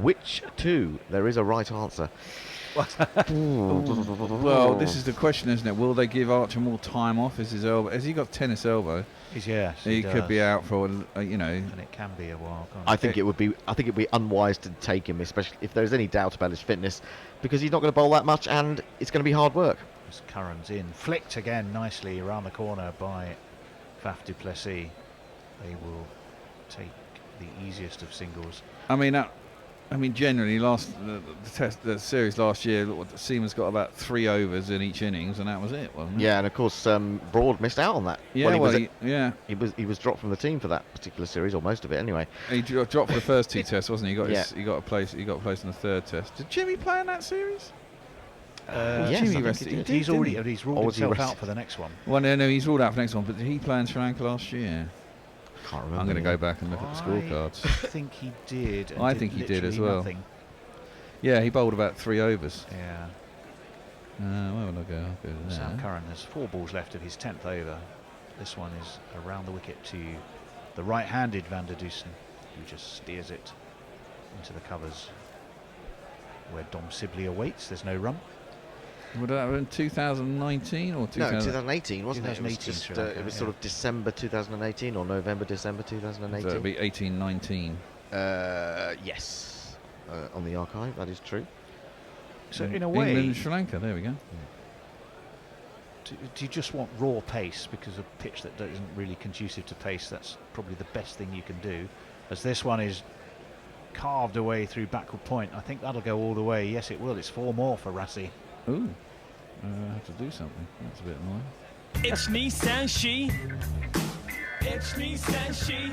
Which 2? There is a right answer. Well, this is the question, isn't it? Will they give Archer more time off? Is his elbow? Has he got tennis elbow? Yes, he could be out for, you know. And it can be a while. Can't I think it would be unwise to take him, especially if there's any doubt about his fitness, because he's not going to bowl that much, and it's going to be hard work. As Curran's in, flicked again nicely around the corner by Faf du Plessis. They will take the easiest of singles. I mean, generally, the series last year, Seaman's got about 3 overs in each innings, and that was it, wasn't it? Yeah, and of course, Broad missed out on that. Yeah, he was dropped from the team for that particular series, or most of it, anyway. He dropped for the first 2 tests, wasn't he? He got a place. He got a place in the 3rd test. Did Jimmy play in that series? Yes, Jimmy I think rested. he did, He's didn't already he? he's ruled himself out for the next one. Well, no, he's ruled out for the next one. But did he play in Sri Lanka last year? Can't remember. I'm going to go back and look at the scorecards. I think he did. I think he did as well. Nothing. Yeah, he bowled about 3 overs. Yeah. Where will I go? I'll go there. Sam Curran has 4 balls left of his 10th over. This one is around the wicket to the right-handed Van der Dusen, who just steers it into the covers where Dom Sibley awaits. There's no run. Would that have been 2019 or 2018, wasn't it? 2018, it was sort of December 2018 or November, December 2018. So it'd be 18-19. Yes. On the archive, that is true. So in a way, England and Sri Lanka, there we go. do you just want raw pace, because a pitch that isn't really conducive to pace, that's probably the best thing you can do. As this one is carved away through backward point, I think that'll go all the way. Yes, it will. It's 4 more for Rassi. Ooh, I have to do something. That's a bit annoying. It's Nissan She. It's Nissan She.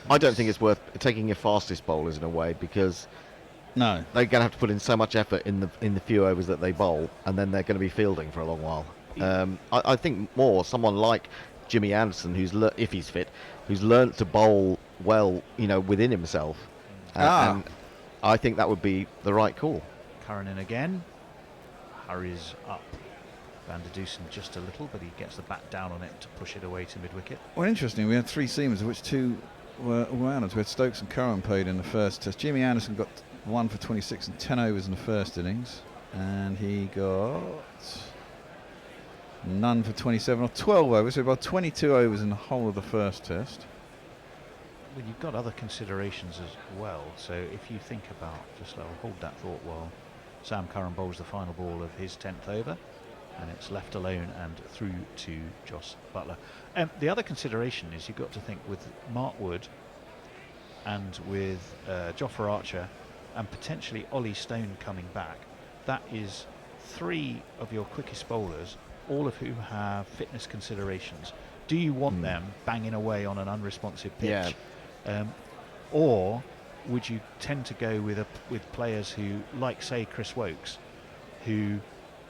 I don't think it's worth taking your fastest bowlers in a way, because No. they're going to have to put in so much effort in the few overs that they bowl, and then they're going to be fielding for a long while. I think more someone like Jimmy Anderson, if he's fit, who's learnt to bowl well, within himself. And I think that would be the right call. Curran in again. Hurries up. Van der Dusen just a little, but he gets the bat down on it to push it away to mid-wicket. Well, interesting. We had 3 seamers, of which 2 were all-rounders. We had Stokes and Curran played in the first test. Jimmy Anderson got 1 for 26 and 10 overs in the first innings, and he got none for 27 or 12 overs, so about 22 overs in the whole of the first test. Well, you've got other considerations as well. So if you think about, just hold that thought while Sam Curran bowls the final ball of his 10th over, and it's left alone and through to Joss Butler. The other consideration is you've got to think with Mark Wood and with Jofra Archer and potentially Ollie Stone coming back, that is 3 of your quickest bowlers, all of who have fitness considerations. Do you want them banging away on an unresponsive pitch? Yeah. Or would you tend to go with players who, like say Chris Wokes, who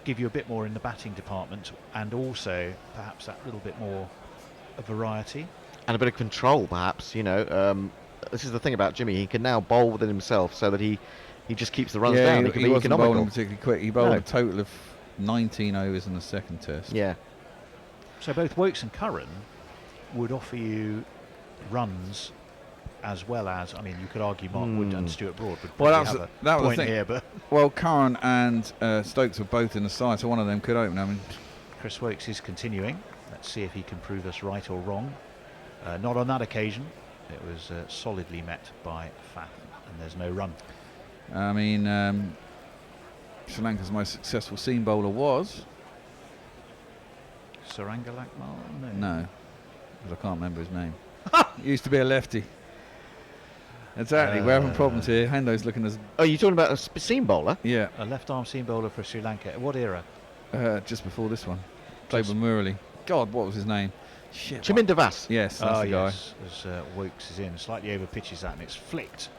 give you a bit more in the batting department and also perhaps that little bit more variety and a bit of control, perhaps. This is the thing about Jimmy; he can now bowl within himself, so that he just keeps the runs down. He can be wasn't economical. bowling particularly quick. He bowled a total of 19 overs in the second test. Yeah. So both Wokes and Curran would offer you runs, as well as, I mean, you could argue Mark Wood and Stuart Broad would probably have a point here, but well, Curran and Stokes were both in the side, so one of them could open. I mean, Chris Wokes is continuing. Let's see if he can prove us right or wrong. Not on that occasion. It was solidly met by Faf, and there's no run. I mean, Sri Lanka's most successful seam bowler was Sarangalakmal? No, because I can't remember his name. He used to be a lefty. Exactly, we're having problems here. Hendo's looking as... Oh, you're talking about a seam bowler? Yeah. A left-arm seam bowler for Sri Lanka. What era? Just before this one. Played with Murali. God, what was his name? Shit. Chaminda Vas. Yes, that's the guy. Yes, as Wokes is in. Slightly over pitches that, and it's flicked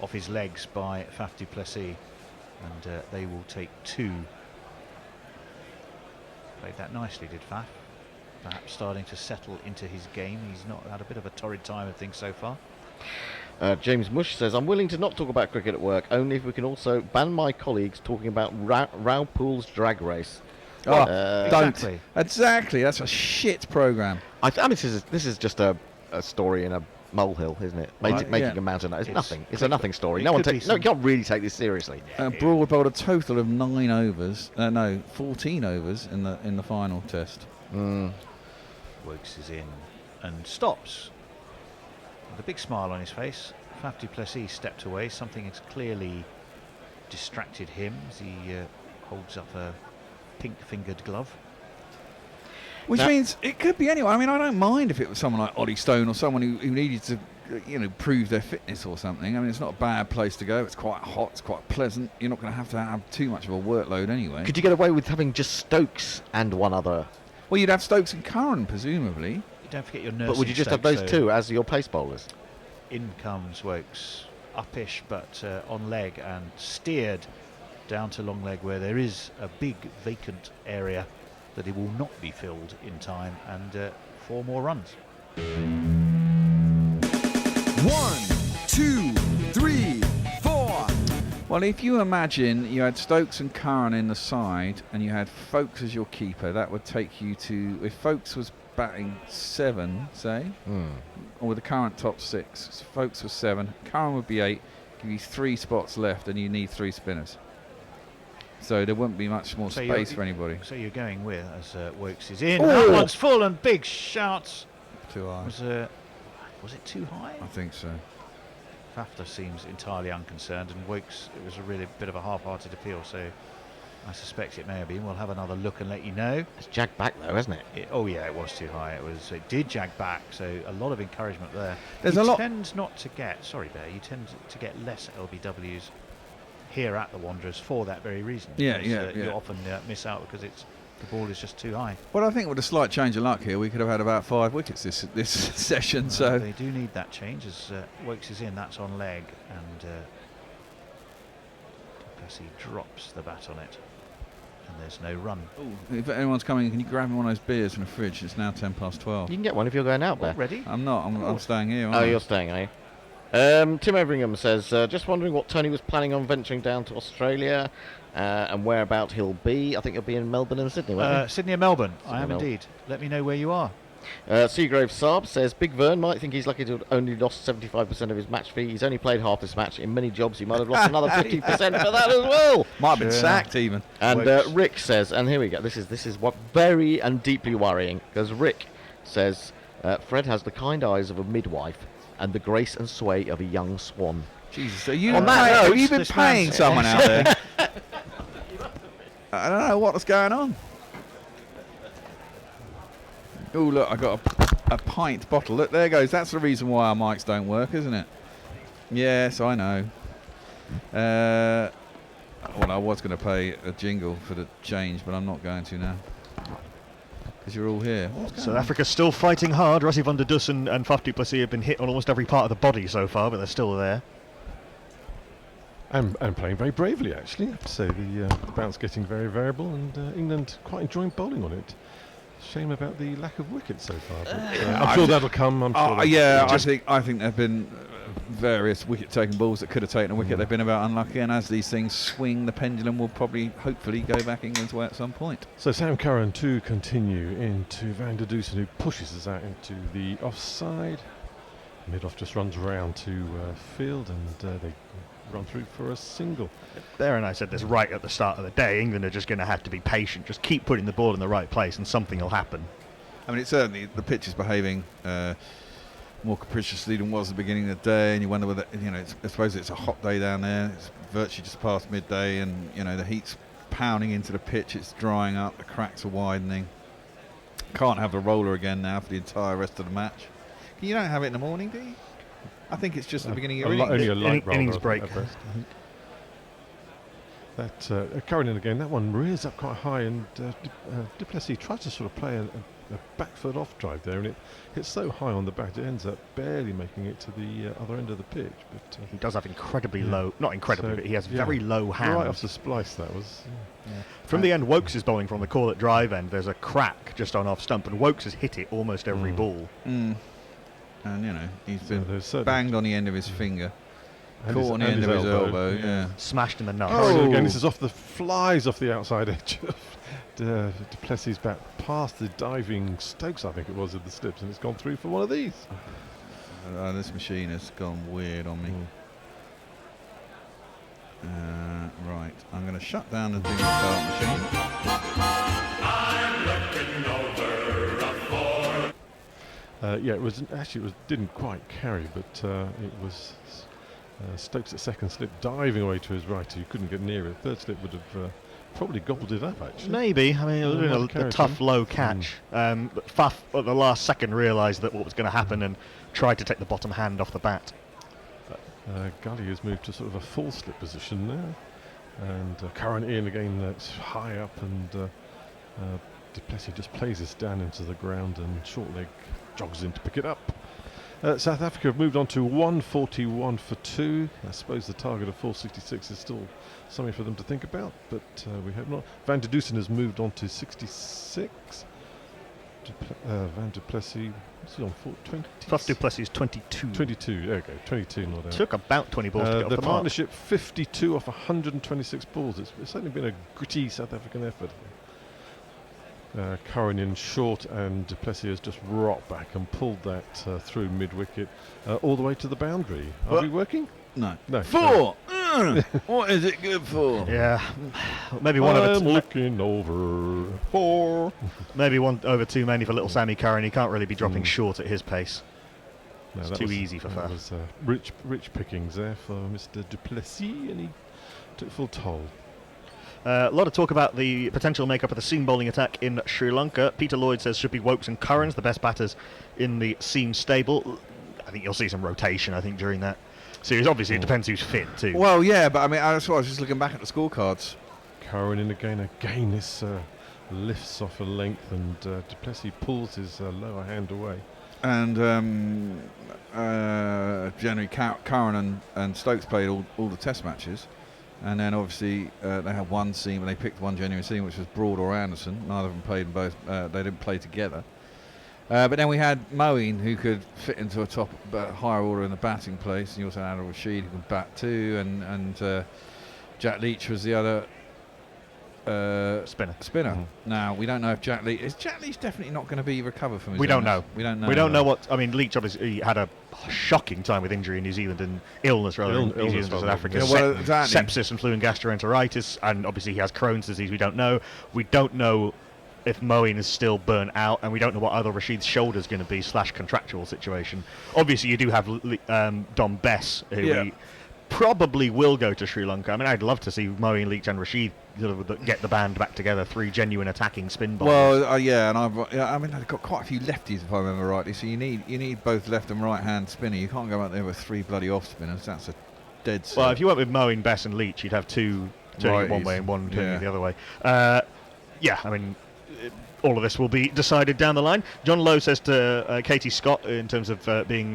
off his legs by Faf du Plessis. And they will take 2. Played that nicely, did Faf. Perhaps starting to settle into his game. He's not had a bit of a torrid time of things so far. James Mush says, I'm willing to not talk about cricket at work, only if we can also ban my colleagues talking about Raupul's drag race. Oh, exactly. Exactly, that's a shit programme. I mean, this is just a story in a molehill, isn't it? Making a mountain. It's nothing. It's a nothing story. You can't really take this seriously. Broad bowled a total of 9 overs. 14 overs in the final test. Wokes is in and stops. With a big smile on his face, Faf du Plessis stepped away. Something has clearly distracted him as he holds up a pink-fingered glove. Which means it could be anyone. I mean, I don't mind if it was someone like Ollie Stone or someone who needed to, prove their fitness or something. I mean, it's not a bad place to go. It's quite hot. It's quite pleasant. You're not going to have too much of a workload anyway. Could you get away with having just Stokes and one other? Well, you'd have Stokes and Curran, presumably. You don't forget your nursing. But would you just have those 2 as your pace bowlers? In comes Wokes, uppish but on leg, and steered down to long leg, where there is a big vacant area that it will not be filled in time, and 4 more runs. 1, 2, 3, 4. Well, if you imagine you had Stokes and Curran in the side and you had Folkes as your keeper, that would take you to, if Folkes was batting 7, say, or with the current top 6, Folkes was 7, Curran would be 8, give you 3 spots left, and you need 3 spinners. So there wouldn't be much more space for anybody. So you're going with, as Wokes is in, that one's full, and big shouts. Too high. Was it too high? I think so. Fafter seems entirely unconcerned, and Wokes, it was a really bit of a half-hearted appeal, so I suspect it may have been. We'll have another look and let you know. It's jagged back though, hasn't it? Oh yeah, it was too high. It did jag back, so a lot of encouragement there. There's you a lot. tend not to get. Sorry, Bear. You tend to get less LBWs here at the Wanderers for that very reason. Yeah, because, yeah. You often miss out because the ball is just too high. Well, I think with a slight change of luck here, we could have had about 5 wickets this session. So they do need that change as Wokes is in. That's on leg, and Duplessis drops the bat on it, and there's no run. Ooh, if anyone's coming, can you grab me one of those beers from the fridge? It's now 12:10. You can get one if you're going out there. Already? I'm not. I'm staying here. Oh, you're staying, are you? Tim Everingham says, just wondering what Tony was planning on venturing down to Australia and whereabout he'll be. I think he'll be in Melbourne and Sydney, won't he? Sydney and Melbourne. Sydney I am Melbourne. indeed. Let me know where you are. Seagrave Saab says, Big Vern might think he's lucky to have only lost 75% of his match fee. He's only played half this match. In many jobs, he might have lost another 50% for that as well. Might have been sacked even. And Rick says, and here we go, this is what very and deeply worrying, because Rick says, Fred has the kind eyes of a midwife and the grace and sway of a young swan. Jesus, are you, On that have note, you been this paying man's- someone out there? I don't know what's going on. Oh, look, I got a pint bottle. Look, there goes. That's the reason why our mics don't work, isn't it? Yes, I know. Well, I was going to pay a jingle for the change, but I'm not going to now. Because you're all here. South Africa's still fighting hard. Rassie van der Dussen and Faf du Plessis have been hit on almost every part of the body so far, but they're still there. And playing very bravely, actually. I have to say, the bounce getting very variable, and England quite enjoying bowling on it. Shame about the lack of wickets so far. But, I'm sure that'll come. I'm sure. Yeah, I think there have been various wicket-taking balls that could have taken a wicket. They've been about unlucky, and as these things swing, the pendulum will probably, hopefully, go back England's way at some point. So Sam Curran to continue into Van der Dusen, who pushes us out into the offside. Mid-off just runs around to field, and they run through for a single. There, and I said this right at the start of the day, England are just going to have to be patient, just keep putting the ball in the right place and something will happen. I mean, it's certainly, the pitch is behaving more capriciously than was at the beginning of the day, and you wonder whether, I suppose it's a hot day down there, it's virtually just past midday, and, the heat's pounding into the pitch, it's drying up, the cracks are widening. Can't have a roller again now for the entire rest of the match. You don't have it in the morning, do you? I think it's just the beginning of your only a light roller innings break. That Curran in again, that one rears up quite high, and du Plessis tries to sort of play a back foot off drive there, and it hits so high on the bat it ends up barely making it to the other end of the pitch. But he does have incredibly low, not incredibly, but he has very low hands. Right off the splice, that was. From the end, Wokes is bowling from the call at drive end. There's a crack just on off stump, and Wokes has hit it almost every ball. And he's been banged on the end of his finger, and caught on the end of his elbow, smashed in the nuts. Oh, again, this is flies off the outside edge of du Plessis' bat past the diving Stokes, I think it was, of the slips, and it's gone through for one of these. This machine has gone weird on me. Right, I'm going to shut down the jingle start machine. I'm looking over a ford. It didn't quite carry, but it was Stokes at second slip diving away to his right. He couldn't get near it. Third slip would have probably gobbled it up, actually. Maybe. I mean, it was a tough low catch. But Faf at the last second realised that what was going to happen and tried to take the bottom hand off the bat. Gully has moved to sort of a full slip position now, and Curran in again. That's high up, and du Plessis just plays this down into the ground, and short leg jogs in to pick it up. South Africa have moved on to 141 for 2. I suppose the target of 466 is still something for them to think about, but we hope not. Van der Dusen has moved on to 66. Van du Plessis, what's he on? 20? Faf du Plessis is 22. 22, there we go, 22 not out. Took about 20 balls to get off the the mark. partnership 52 off 126 balls. It's certainly been a gritty South African effort. Curran in short, and du Plessis has just rocked back and pulled that through mid-wicket all the way to the boundary. Are we working? No. 4! What is it good for? Yeah, maybe one over. Looking over 4. Maybe one over too many for little Sammy Curran. He can't really be dropping short at his pace. No, it's too easy for Faf. That was rich pickings there for Mr. du Plessis, and he took full toll. A lot of talk about the potential makeup of the seam bowling attack in Sri Lanka. Peter Lloyd says should be Wokes and Currans, the best batters in the seam stable. I think you'll see some rotation, I think, during that series. Obviously, it depends who's fit, too. Well, yeah, but I mean, I was just looking back at the scorecards. Curran in again. Again, this lifts off a length, and Duplessis pulls his lower hand away. And generally, Curran and Stokes played all the test matches. And then obviously they had one seam, and they picked one genuine seam, which was Broad or Anderson. Neither of them played in both. They didn't play together. But then we had Moeen, who could fit into a top higher order in the batting place. And you also had Rashid, who could bat too, and Jack Leach was the other spinner. Mm-hmm. Now we don't know if Jack Leach definitely not going to be recovered from his We don't illness? know. We don't know what. I mean, Leach obviously had a shocking time with injury in New Zealand and illness rather in New Zealand and South Africa. Yeah, well, exactly. Sepsis and flu and gastroenteritis, and obviously he has Crohn's disease. We don't know. We don't know if Moeen is still burnt out, and we don't know what either Rashid's shoulder is going to be / contractual situation. Obviously, you do have Dom Bess, who probably will go to Sri Lanka. I mean, I'd love to see Moeen, Leach, and Rashid get the band back together. 3 genuine attacking spin bowlers. Well, yeah, and I mean, they've got quite a few lefties, if I remember rightly. So you need both left and right hand spinner. You can't go out there with 3 bloody off spinners. That's a dead set. Well, if you went with Moeen, Bess, and Leach, you'd have 2 turning it one way and 1 turning it the other way. Yeah, I mean, all of this will be decided down the line. John Lowe says to Katie Scott, in terms of being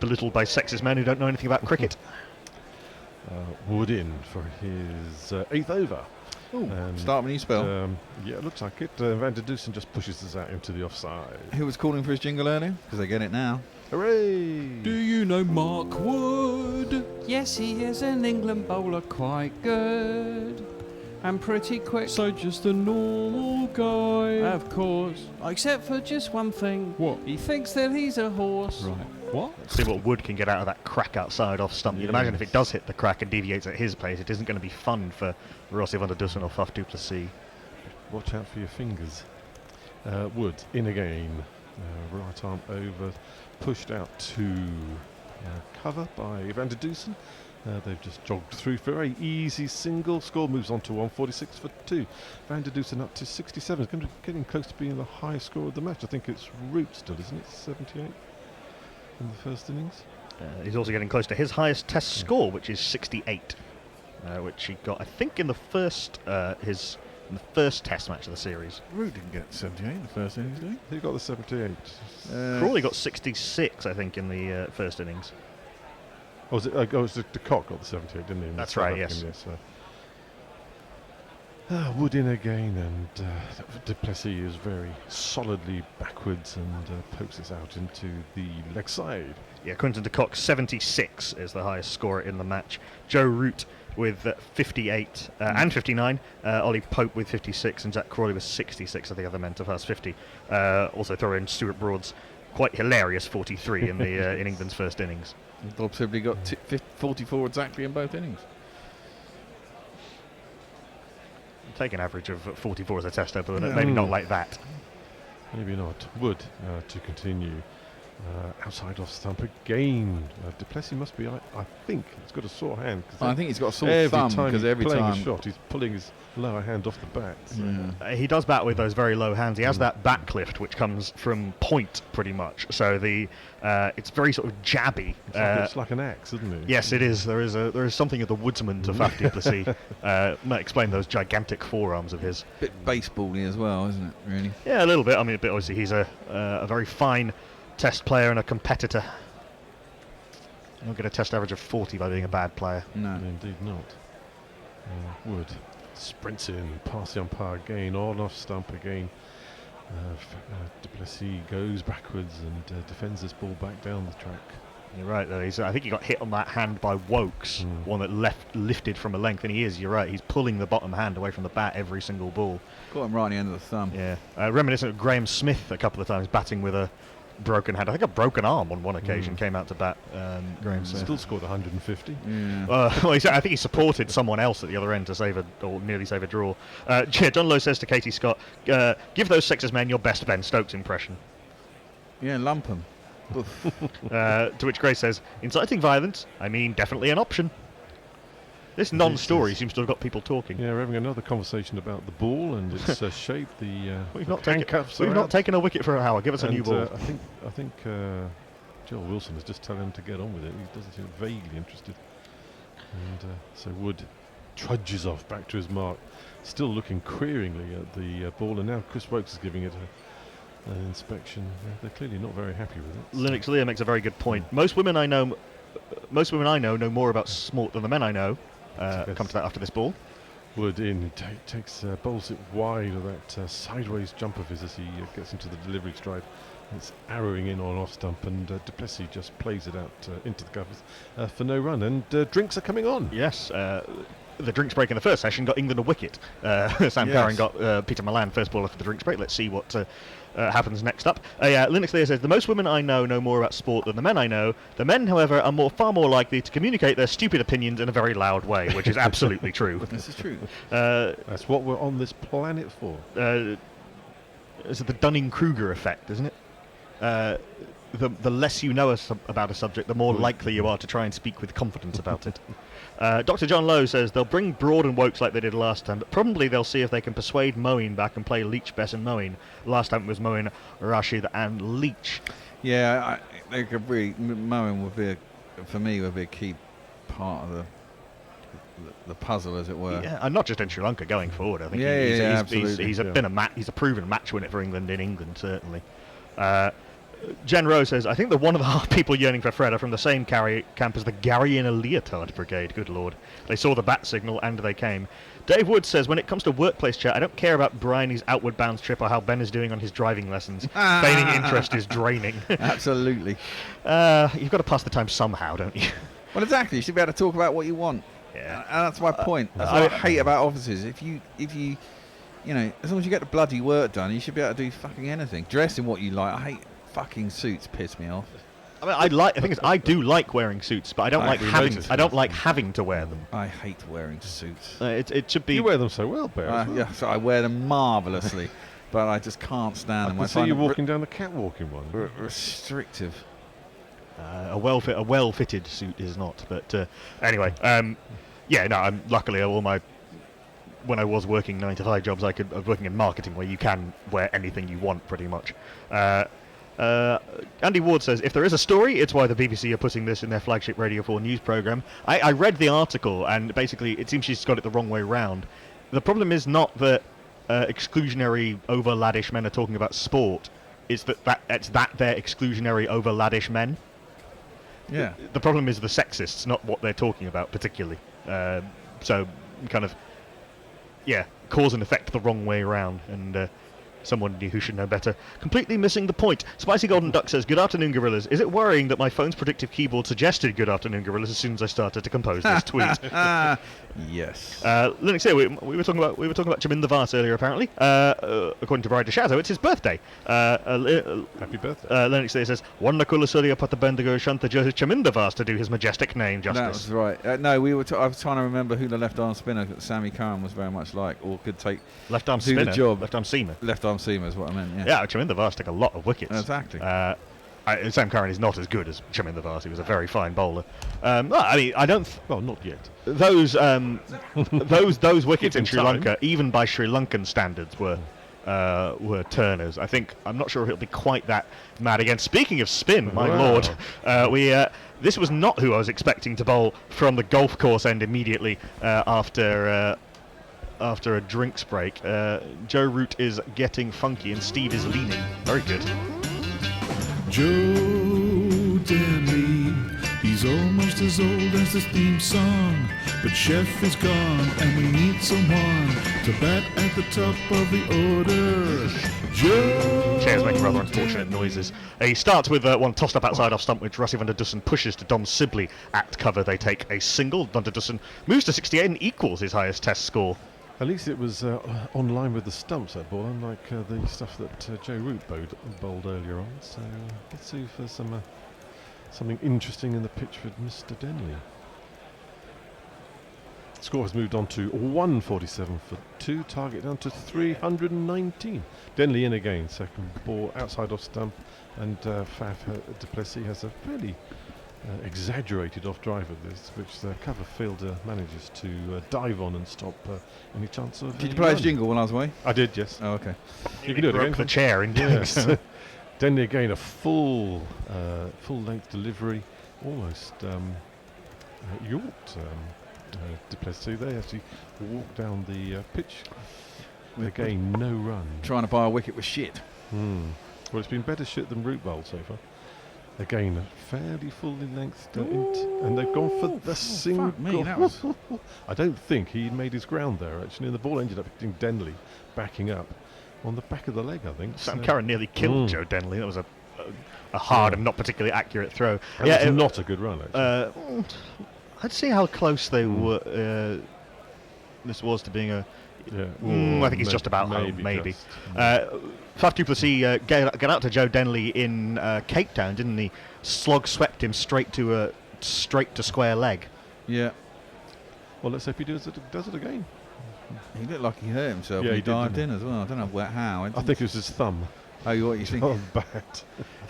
belittled by sexist men who don't know anything about cricket. Wood in for his 8th over. Start when you spell. Yeah, it looks like it. Van der Dusen just pushes us out into the offside. Who was calling for his jingle earlier? Because they get it now. Hooray! Do you know Mark Wood? Yes, he is an England bowler, quite good. And pretty quick. So just a normal guy. Of course. Except for just one thing. What? He thinks that he's a horse. Right. What? See what Wood can get out of that crack outside off stump. You'd imagine if it does hit the crack and deviates at his pace, it isn't going to be fun for Rossi van der Dussen or Faf du Plessis. Watch out for your fingers. Wood in again. Right arm over. Pushed out to cover by Van der Dusen. They've just jogged through for a very easy single. Score moves on to 146 for 2. Van der Dusen up to 67. It's going to be getting close to being the highest score of the match. I think it's Root still, isn't it? 78 in the first innings. He's also getting close to his highest test score, which is 68, which he got, I think, in the first test match of the series. Root didn't get 78 in the first innings, did he? He got the 78. Crawley got 66, I think, in the first innings. Oh, was it de Kock got the 78, didn't he? That's right, yes. Wood in again, and Duplessis is very solidly backwards and pokes us out into the leg side. Yeah, Quinton de Kock, 76 is the highest scorer in the match. Joe Root with 58 and 59. Ollie Pope with 56, and Jack Crawley with 66 are the other men to pass 50. Also throw in Stuart Broad's quite hilarious 43 in the in England's first innings. Bob Sibley got 44 exactly in both innings. Take an average of 44 as a test over, maybe not like that. Maybe not. Wood to continue. Outside off stump again. Duplessis must be, I think, he's got a sore hand. I think he's got a sore thumb because every time a shot, he's pulling his lower hand off the bat. So. He does bat with those very low hands. He has that back lift, which comes from point pretty much. So it's very sort of jabby. It's like an axe, isn't it? Yes, it is. There is something of the woodsman to Faf du Plessis. Might explain those gigantic forearms of his. Bit baseball-y as well, isn't it? Really? Yeah, a little bit. I mean, obviously he's a very fine test player and a competitor. He'll get a test average of 40 by being a bad player. No, indeed not. Wood sprints in, past the umpire again, on off stump again. Duplessis goes backwards and defends this ball back down the track. You're right, though. I think he got hit on that hand by Wokes, one that lifted from a length, and you're right, he's pulling the bottom hand away from the bat every single ball. Got him right on the end of the thumb. Yeah. Reminiscent of Graham Smith a couple of times batting with a broken hand. I think a broken arm on one occasion came out to bat. Graham Smith still scored 150. Yeah. Well, I think he supported someone else at the other end to save or nearly save a draw. John Lowe says to Katie Scott, give those sexist men your best Ben Stokes impression. Yeah, lump them. To which Grace says, inciting violence, I mean definitely an option. This non-story seems to have got people talking. Yeah, we're having another conversation about the ball and its shape. We've the not handcuffs we've are not out. taken a wicket for an hour. Give us a new ball. I think Joel Wilson is just telling him to get on with it. He doesn't seem vaguely interested. And so Wood trudges off back to his mark, still looking queryingly at the ball. And now Chris Wokes is giving it an inspection. They're clearly not very happy with it. Linux Lear makes a very good point. Most women I know know more about sport than the men I know. Come to that after this ball. Wood in bowls it wide of that sideways jump of his as he gets into the delivery stride. It's arrowing in on off stump, and Duplessis just plays it out into the covers for no run. And drinks are coming on. Yes, the drinks break in the first session got England a wicket. Sam Curran got Peter Milan first ball after the drinks break. Let's see what happens next up. Linux Lear says, the most women I know more about sport than the men I know. The men, however, are far more likely to communicate their stupid opinions in a very loud way, which is absolutely true. This is true. That's what we're on this planet for. It's the Dunning-Kruger effect, isn't it? The less you know about a subject, the more likely you are to try and speak with confidence about it. Dr. John Lowe says they'll bring Broad and Wokes like they did last time, but probably they'll see if they can persuade Moeen back and play Leach, Bess and Moeen. Last time it was Moeen, Rashid and Leach. Yeah, they could really. Moeen would be, for me, would be a key part of the puzzle, as it were. Yeah, and not just in Sri Lanka going forward. I think he's a proven match winner for England in England, certainly. Jen Rowe says, I think that one of the half people yearning for Fred are from the same camp as the Gary in a Leotard Brigade. Good Lord. They saw the bat signal and they came. Dave Wood says, when it comes to workplace chat, I don't care about Bryony's outward bounds trip or how Ben is doing on his driving lessons. Feigning interest is draining. Absolutely. You've got to pass the time somehow, don't you? Well, exactly. You should be able to talk about what you want. Yeah. And that's my point. That's what I hate about offices. If you as long as you get the bloody work done, you should be able to do fucking anything. Dress in what you like. I hate fucking suits. Piss me off. I mean, the thing is, I do like wearing suits, but I don't like having to wear them. I hate wearing suits. It should be. You wear them so well, Bear. Yeah, so I wear them marvellously, but I just can't stand them. I see you walking down the catwalk in one. Restrictive. A well-fitted suit is not. But anyway, luckily when I was working 9-to-5 jobs, I was working in marketing where you can wear anything you want pretty much. Andy Ward says, if there is a story, it's why the BBC are putting this in their flagship Radio 4 news programme. I read the article, and basically it seems she's got it the wrong way round. The problem is not that exclusionary, over-laddish men are talking about sport. It's that they're exclusionary, over-laddish men. Yeah. The problem is the sexists, not what they're talking about particularly. So, kind of, cause and effect the wrong way around, and someone who should know better completely missing the point. Spicy Golden Duck says, good afternoon, Gorillas. Is it worrying that my phone's predictive keyboard suggested good afternoon, Gorillas, as soon as I started to compose this tweet? Yes. Linux here, we were talking about Chaminda Vas earlier, apparently. According to Bride Shadow, it's his birthday. Happy birthday. Linux here says, Wanda Kula Surya Patabendago Shanta Joseph Chaminda Vas to do his majestic name justice. That's right. No, I was trying to remember who the left arm spinner that Sammy Curran was very much like, or could take left arm spinner, the job. Left arm seamer. Left arm seamer is what I meant. Yeah, Chaminda Vas took a lot of wickets. Exactly. Sam Curran is not as good as Chaminda Vas. He was a very fine bowler. I mean, I don't. Well, not yet. Those wickets in Sri Lanka, even by Sri Lankan standards, were turners. I'm not sure if it'll be quite that mad again. Speaking of spin, my lord, this was not who I was expecting to bowl from the golf course end immediately after a drinks break. Joe Root is getting funky and Steve is leaning. Very good. Joe Denley, he's almost as old as this theme song, but Chef is gone and we need someone to bat at the top of the order. Joe Chairs making rather unfortunate noises. He starts with one tossed up outside off stump, which Rassi van der Dussen pushes to Dom Sibley at cover. They take a single. Van der Dussen moves to 68 and equals his highest test score. At least it was on line with the stumps, that ball, unlike the stuff that Joe Root bowled earlier on. So let's see for something interesting in the pitch for Mr. Denley. Score has moved on to 147 for 2, target down to 319. Denley in again, second ball outside off stump, and Faf Duplessis has a fairly exaggerated off drive of this, which the cover fielder manages to dive on and stop any chance of. Did you play his jingle when I was away? I did, yes. Oh, okay. You can do it broke again. the chair in doing so. Denley again, a full length delivery, almost Yorked Duplessis. They actually walked down the pitch. Again, no run. Trying to buy a wicket with shit. Well, it's been better shit than root bowl so far. Again, fairly full in length, and they've gone for the single. Fuck me, that was I don't think he made his ground there, actually, and the ball ended up hitting Denley, backing up on the back of the leg, I think. Sam Curran nearly killed Joe Denley. That was a hard and not particularly accurate throw. It was not a good run, actually. I'd see how close they were. This was to being a. I think he's just about home, maybe. Faf du Plessis got out to Joe Denley in Cape Town, didn't he? Slog swept him straight to square leg. Yeah. Well, let's hope he does it again. He looked like he hurt himself Yeah, when he he did, dived didn't in as well. I don't know how. I think it was his thumb. Oh, what you think? Oh, bad.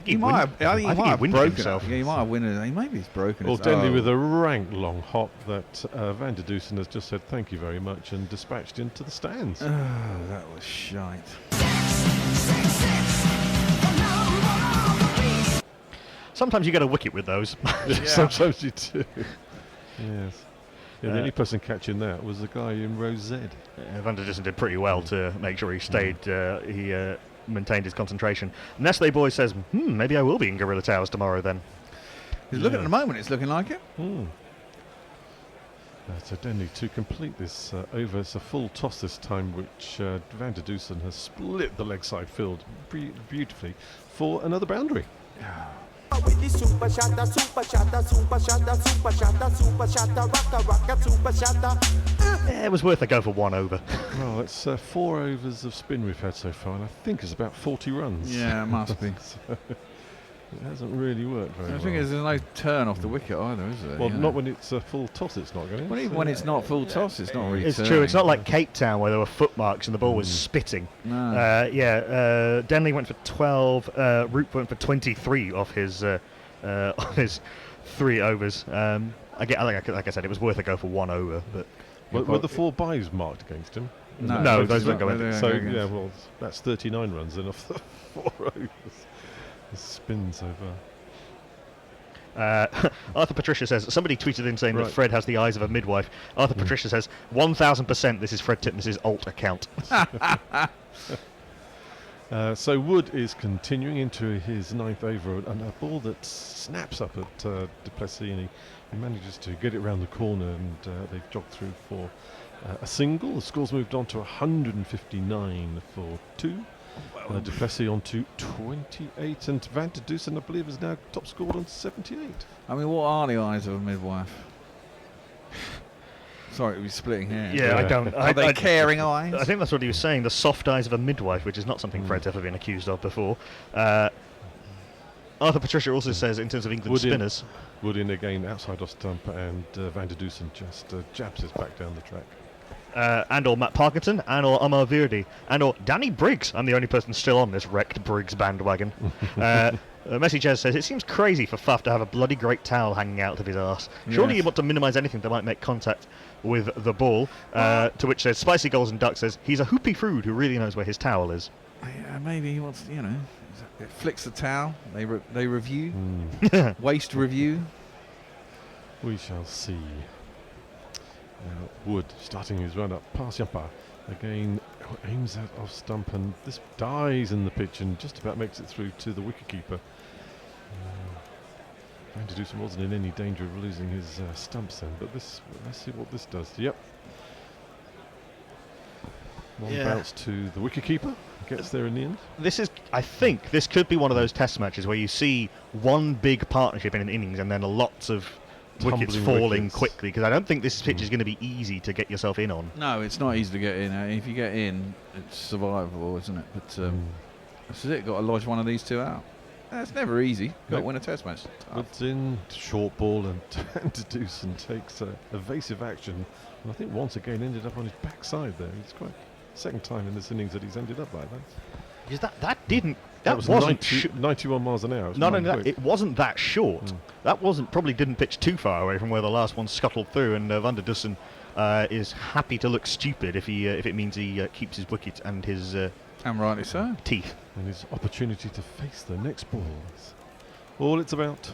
He might have. I think he might have winded broken himself. Yeah, he might have winded. Maybe he's broken. Or Denley with a rank long hop that Van der Dusen has just said thank you very much and dispatched into the stands. Oh, that was shite. Sometimes you get a wicket with those. Sometimes you do. Yes. Yeah, the only person catching that was the guy in row Z. Van der Dusen did pretty well to make sure he stayed. He maintained his concentration. Nestle Boy says, maybe I will be in Gorilla Towers tomorrow then. He's looking at the moment, it's looking like it. So Denley to complete this over. It's a full toss this time, which Van der Dusen has split the leg side field beautifully for another boundary. With the super shatter, super shatter, super shatter, super shatter, super shatter, rocka, super shatter. It was worth a go for 1 over. Well, it's 4 overs of spin we've had so far, and I think it's about 40 runs. Yeah, it must be. So it hasn't really worked very well. I think there's no turn off the wicket either, is there? Well, not when it's a full toss, it's not going to. Well, even when it's not full toss, it's not really It's turning. true, it's not like Cape Town where there were footmarks and the ball was spitting. No. Denley went for 12, Root went for 23 off his 3 overs. Like I said, it was worth a go for 1 over. But were the 4 byes marked against him? No, those don't go in. So, yeah, well, that's 39 runs then off the 4 overs. The spin so far. Arthur Patricia says, somebody tweeted in saying that Fred has the eyes of a midwife. Arthur Patricia says, 1000% this is Fred Titmus's alt account. So Wood is continuing into his 9th over, and a ball that snaps up at Duplessis, and he manages to get it round the corner, and they've jogged through for a single. The score's moved on to 159 for 2. Duplessis on to 28, and Van der Dusen, I believe, is now top scored on 78. I mean, what are the eyes of a midwife? Sorry, we're splitting here. Yeah, I don't. Are they caring eyes? I think that's what he was saying. The soft eyes of a midwife, which is not something Fred's ever been accused of before. Arthur Patricia also says, in terms of England spinners, Wood in again outside off stump, and Van der Dusen just jabs his back down the track. And/or Matt Parkinson, and/or Amar Virdi, and/or Danny Briggs. I'm the only person still on this wrecked Briggs bandwagon. Messi Jez says, it seems crazy for Faf to have a bloody great towel hanging out of his arse. Surely you want to minimise anything that might make contact with the ball. To which says, Spicy Goals and Duck says, he's a hoopy fruit who really knows where his towel is. Yeah, maybe he wants, it flicks the towel, they review, waste review. We shall see. Wood starting his run up past Yampa. Again, aims out off stump, and this dies in the pitch and just about makes it through to the wicketkeeper. Van der Dusen wasn't in any danger of losing his stumps then, but let's see what this does. Yep. One bounce to the wicketkeeper. Gets there in the end. I think this could be one of those test matches where you see one big partnership in an innings and then lots of wickets falling quickly, because I don't think this pitch is going to be easy to get yourself in on. No, it's not easy to get in. If you get in, it's survivable, isn't it? But this is it. Got to lodge one of these 2 out. It's never easy. Got to win a test match. Woods in, short ball, and Van der Dusen takes evasive action, and I think once again ended up on his backside there. It's quite second time in this innings that he's ended up like that. Because that didn't That was wasn't 91 miles an hour. Not only that, it wasn't that short. That probably didn't pitch too far away from where the last one scuttled through, and Van der Dussen is happy to look stupid if it means he keeps his wicket and his and rightly so teeth. And his opportunity to face the next ball. That's all it's about.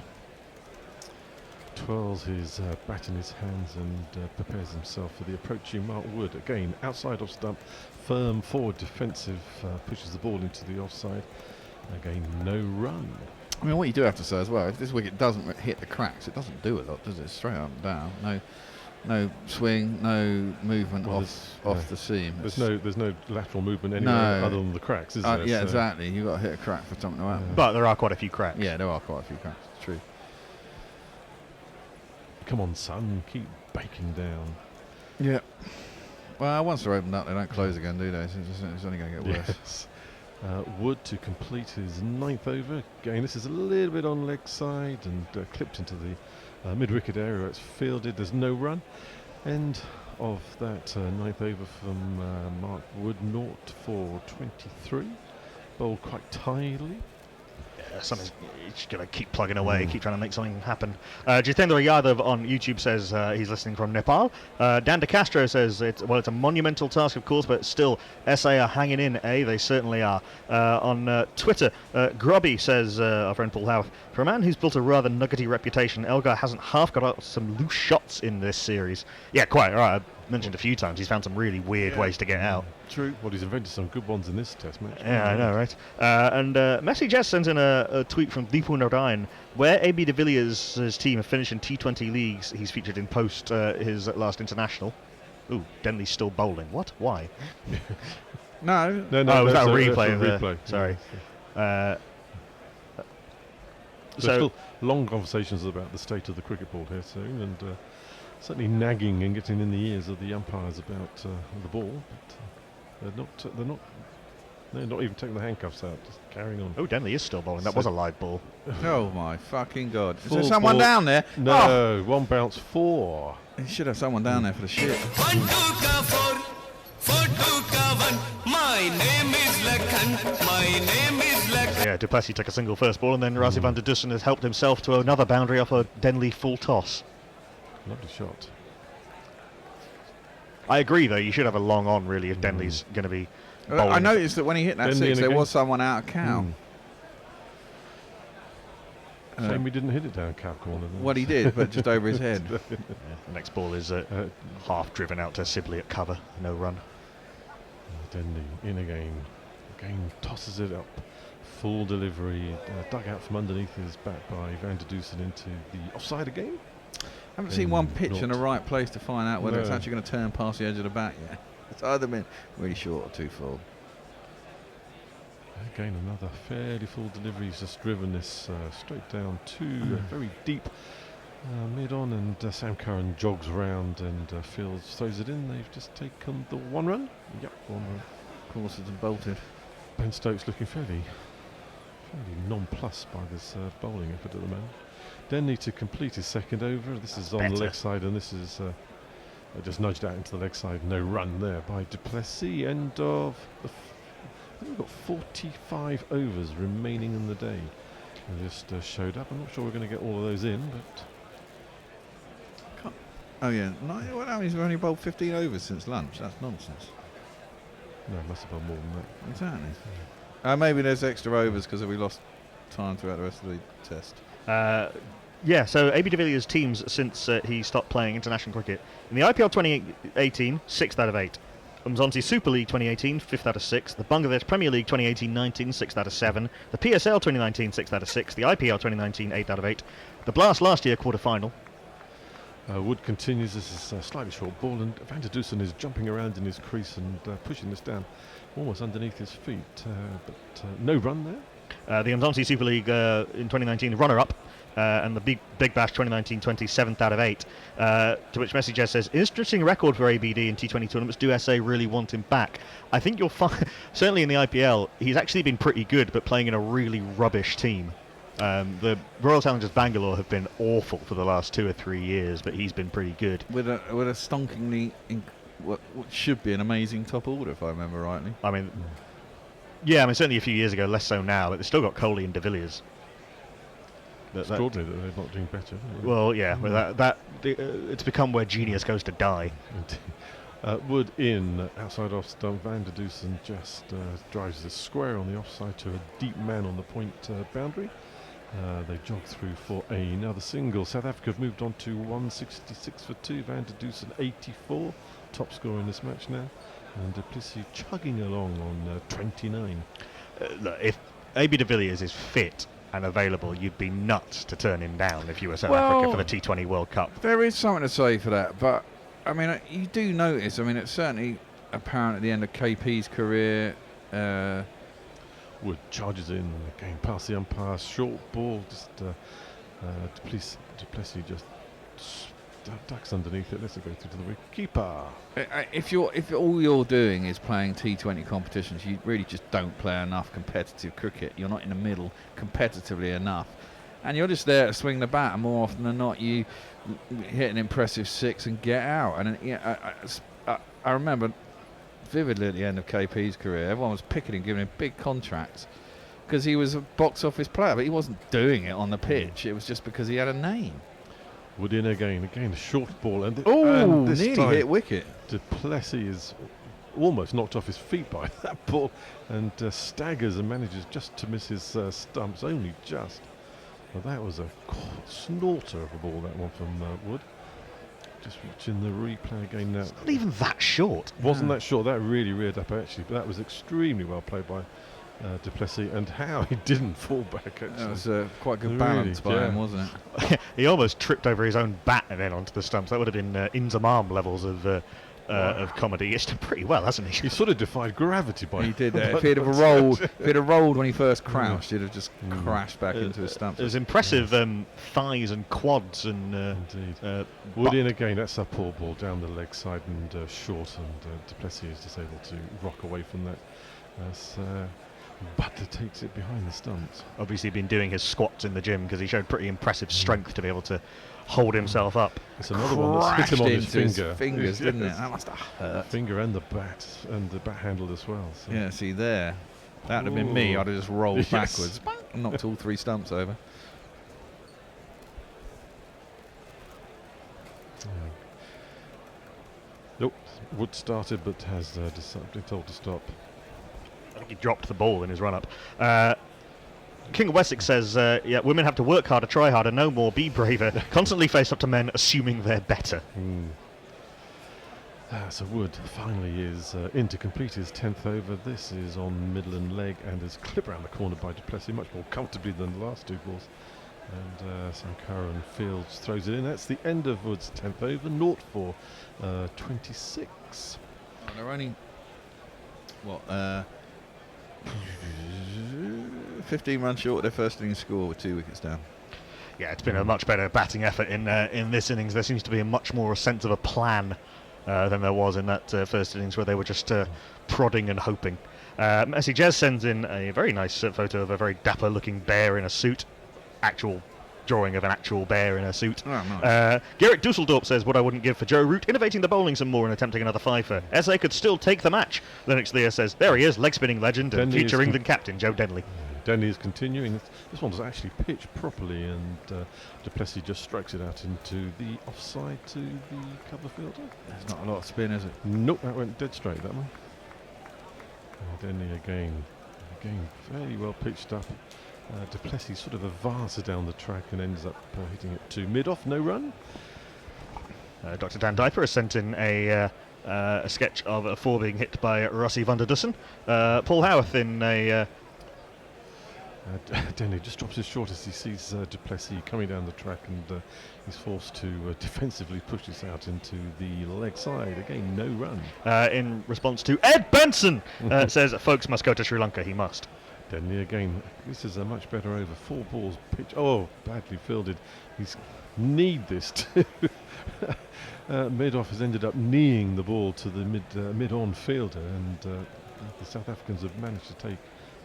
Twirls his bat in his hands and prepares himself for the approaching Mark Wood. Again, outside off stump, firm forward defensive, pushes the ball into the offside. Again, no run. I mean, what you do have to say as well, if this wicket doesn't hit the cracks, it doesn't do a lot, does it? Straight up and down. No swing, no movement off the seam. There's no lateral movement anywhere other than the cracks, is there? Yeah, So exactly. You've got to hit a crack for something to happen. But there are quite a few cracks. Yeah, there are quite a few cracks. It's true. Come on, son, keep baking down. Yeah. Well, once they're opened up, they don't close again, do they? It's only going to get worse. Yes. Wood to complete his 9th over. Again, this is a little bit on leg side and clipped into the mid-wicket area. It's fielded. There's no run. End of that 9th over from Mark Wood. 0 for 23. Bowled quite tidily. Something's just going to keep plugging away, keep trying to make something happen. Jitendra Yadav on YouTube says he's listening from Nepal. Dan De Castro says it's a monumental task, of course, but still, SA are hanging in, They certainly are. On Twitter, Grubby says, our friend Paul Howarth, for a man who's built a rather nuggety reputation, Elgar hasn't half got out some loose shots in this series. Yeah, quite right. I've mentioned a few times he's found some really weird ways to get out. True. Well, he's invented some good ones in this test match. Yeah, I know, right? And Messi Jazz sends in a tweet from Deepu Narayan, where AB de Villiers' team have finished in T20 leagues. He's featured in post his last international. Ooh, Denley's still bowling. What? Why? No. Oh, was that a replay? Replay. Sorry. There's still long conversations about the state of the cricket ball here soon, and certainly nagging and getting in the ears of the umpires about the ball. But they're not even taking the handcuffs out, just carrying on. Oh, Denley is still bowling. That was a live ball. Oh my fucking God! Is Full there someone ball. down there? No, one bounce 4. You should have someone down there for the shit. 1 2 4 4 2 1. My name is Lakhan. My name is Lakhan. Yeah, Duplessis took a single first ball, and then Rassi van der Dussen has helped himself to another boundary off a Denley full toss. Lovely shot. I agree, though. You should have a long on, really, if Denley's going to be bowling. I noticed that when he hit that Denley 6, there again. was someone out of cow. Shame we didn't hit it down cow corner. Then. What he did, but just over his head. The next ball is half driven out to Sibley at cover. No run. Denley in again. Again tosses it up. Full delivery. Dug out from underneath his bat by Van der Dussen into the offside again. I haven't seen one pitch in the right place to find out whether it's actually going to turn past the edge of the bat yet. It's either been really short or too full. Again, another fairly full delivery. He's just driven this straight down to very deep mid-on, and Sam Curran jogs round and Fields throws it in. They've just taken the 1 run. Yep, 1 run. Of course, it's bolted. Ben Stokes looking fairly nonplussed by this bowling effort at the moment. Denley to complete his 2nd over. This is on the leg side, and this is just nudged out into the leg side. No run there by Duplessis. End of the. I think we've got 45 overs remaining in the day. They just showed up. I'm not sure we're going to get all of those in, but. Oh yeah, what happens? We've only bowled 15 overs since lunch. That's nonsense. No, it must have been more than that. Exactly. Maybe there's extra overs because we lost time throughout the rest of the test. Yeah, so AB de Villiers' teams since he stopped playing international cricket. In the IPL 2018, 6th out of 8. Mzansi Super League 2018, 5th out of 6. The Bangladesh Premier League 2018-19, 6th out of 7. The PSL 2019, 6th out of 6. The IPL 2019, 8th out of 8. The Blast last year, quarter-final. Wood continues. This is a slightly short ball, and Van der Dussen is jumping around in his crease and pushing this down almost underneath his feet, but no run there. The Mzansi Super League in 2019, runner-up. And the Big Bash 2019-20, 7th out of 8. To which Messi Jazz says, interesting record for ABD in T20 tournaments. Do SA really want him back? I think you'll find, certainly in the IPL, he's actually been pretty good, but playing in a really rubbish team. The Royal Challengers Bangalore have been awful for the last 2 or 3 years, but he's been pretty good. With a stonkingly, what should be an amazing top order, if I remember rightly. I mean, Yeah, I mean, certainly a few years ago, less so now, but they've still got Coley and de Villiers. Extraordinary that they're not doing better. Well, yeah, well, it's become where genius goes to die. Wood in, outside off stump. Van der Dusen just drives the square on the offside to a deep man on the point boundary. They jog through for another single. South Africa have moved on to 166 for 2. Van der Dusen 84, top scorer in this match now. And du Plessis chugging along on 29. Look, if AB de Villiers is fit and available, you'd be nuts to turn him down if you were South Africa for the T20 World Cup. There is something to say for that, but I mean, you do notice. I mean, it's certainly apparent at the end of KP's career. Wood charges in, going past the umpire, short ball. Just du Plessis just ducks underneath it. Let's go through to the keeper. If all you're doing is playing T20 competitions, you really just don't play enough competitive cricket. You're not in the middle competitively enough, and you're just there to swing the bat. And more often than not, you hit an impressive 6 and get out. And I remember vividly at the end of KP's career, everyone was picking him, giving him big contracts because he was a box office player, but he wasn't doing it on the pitch. It was just because he had a name. Wood in again a short ball, and this nearly time hit wicket. Du Plessis is almost knocked off his feet by that ball, and staggers and manages just to miss his stumps, only just. Well, that was a snorter of a ball, that one from Wood. Just watching the replay again now. It's not even that short. Wasn't that short? That really reared up actually, but that was extremely well played by du Plessis, and how he didn't fall back actually. That was quite good balance by him, wasn't it? He almost tripped over his own bat and then onto the stumps. That would have been Inzamam levels of comedy. He's done pretty well, hasn't he? He sort of defied gravity by. He did. If he'd have rolled when he first crouched, he'd have just crashed back into his stumps. It was impressive thighs and quads and. Indeed. Wood in again. That's a poor ball down the leg side and short, and du Plessis is just able to rock away from that. Butler takes it behind the stumps. Obviously been doing his squats in the gym because he showed pretty impressive strength to be able to hold himself up. It's another one that's hit him on his finger. Fingers, didn't it? That must have hurt. The finger and the bat handle as well. So. Yeah, see there. That would have been me. I'd have just rolled backwards and knocked all 3 stumps over. Nope. Wood started but has been told to stop. I think he dropped the ball in his run-up. King of Wessex says, women have to work harder, try harder, no more, be braver, constantly face up to men, assuming they're better. So Wood finally is in to complete his 10th over. This is on middle and leg and is clipped around the corner by du Plessis, much more comfortably than the last 2 balls. And Sankaran Fields throws it in. That's the end of Wood's 10th over, 0 for 26. And they're only, 15 runs short of their first innings score with 2 wickets down. Yeah, it's been a much better batting effort in this innings. There seems to be a much more sense of a plan than there was in that first innings where they were just prodding and hoping. Messi Jez sends in a very nice photo of a very dapper looking bear in a suit. Actual drawing of an actual bear in a suit. Oh, nice. Gerrit Dusseldorp says, what I wouldn't give for Joe Root, innovating the bowling some more and attempting another fifer. SA could still take the match. Lennox Lear says, there he is, leg spinning legend and future England captain Joe Denley. Denley is continuing. This one was actually pitched properly, and du Plessis just strikes it out into the offside to the cover fielder. There's not a lot of spin, is it? Nope, that went dead straight, that one. And Denley again very well pitched up. Du Plessis sort of advances down the track and ends up hitting it to mid-off, no run. Dr. Dan Diper has sent in a sketch of a 4 being hit by Rossi van der Dussen. Paul Howarth in a... Denley just drops his short as he sees du Plessis coming down the track, and he's forced to defensively push this out into the leg side. Again, no run. In response to Ed Benson, says, folks must go to Sri Lanka, he must. Denley again. This is a much better over. 4 balls pitch. Oh, badly fielded. He's kneed this too. Mid-off has ended up kneeing the ball to the mid-on fielder, and the South Africans have managed to take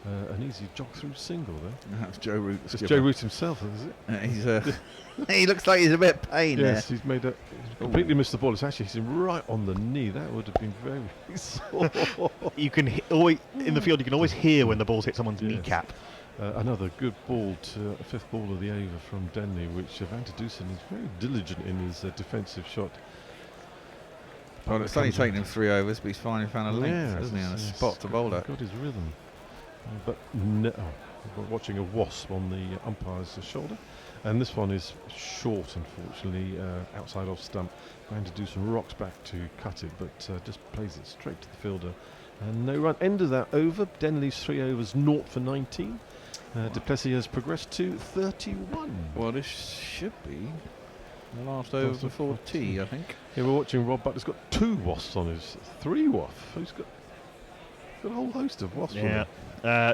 An easy jog through single there. That's Joe Root. It's Joe Root himself, is it? He's he looks like he's a bit of pain yes, there. he's made he's completely missed the ball. It's actually hitting right on the knee. That would have been very sore. You can always in the field. You can always hear when the balls hit someone's kneecap. Another good ball to fifth ball of the over from Denley, which Van der Dusen is very diligent in his defensive shot. Well, it's only taken him 3 overs, but he's finally found a length, hasn't he, and a yes, spot to bowl at. Got his rhythm. But no, we're watching a wasp on the umpire's shoulder. And this one is short, unfortunately, outside off stump. Van der Dusen rocks back to cut it, but just plays it straight to the fielder. And no run. End of that over. Denley's 3 overs, 0 for 19. Du Plessis has progressed to 31. Well, this should be the last over before tea, I think. Here we're watching Rob Butler's got 2 wasps on his 3 waff. He's got a whole host of wasps. Yeah.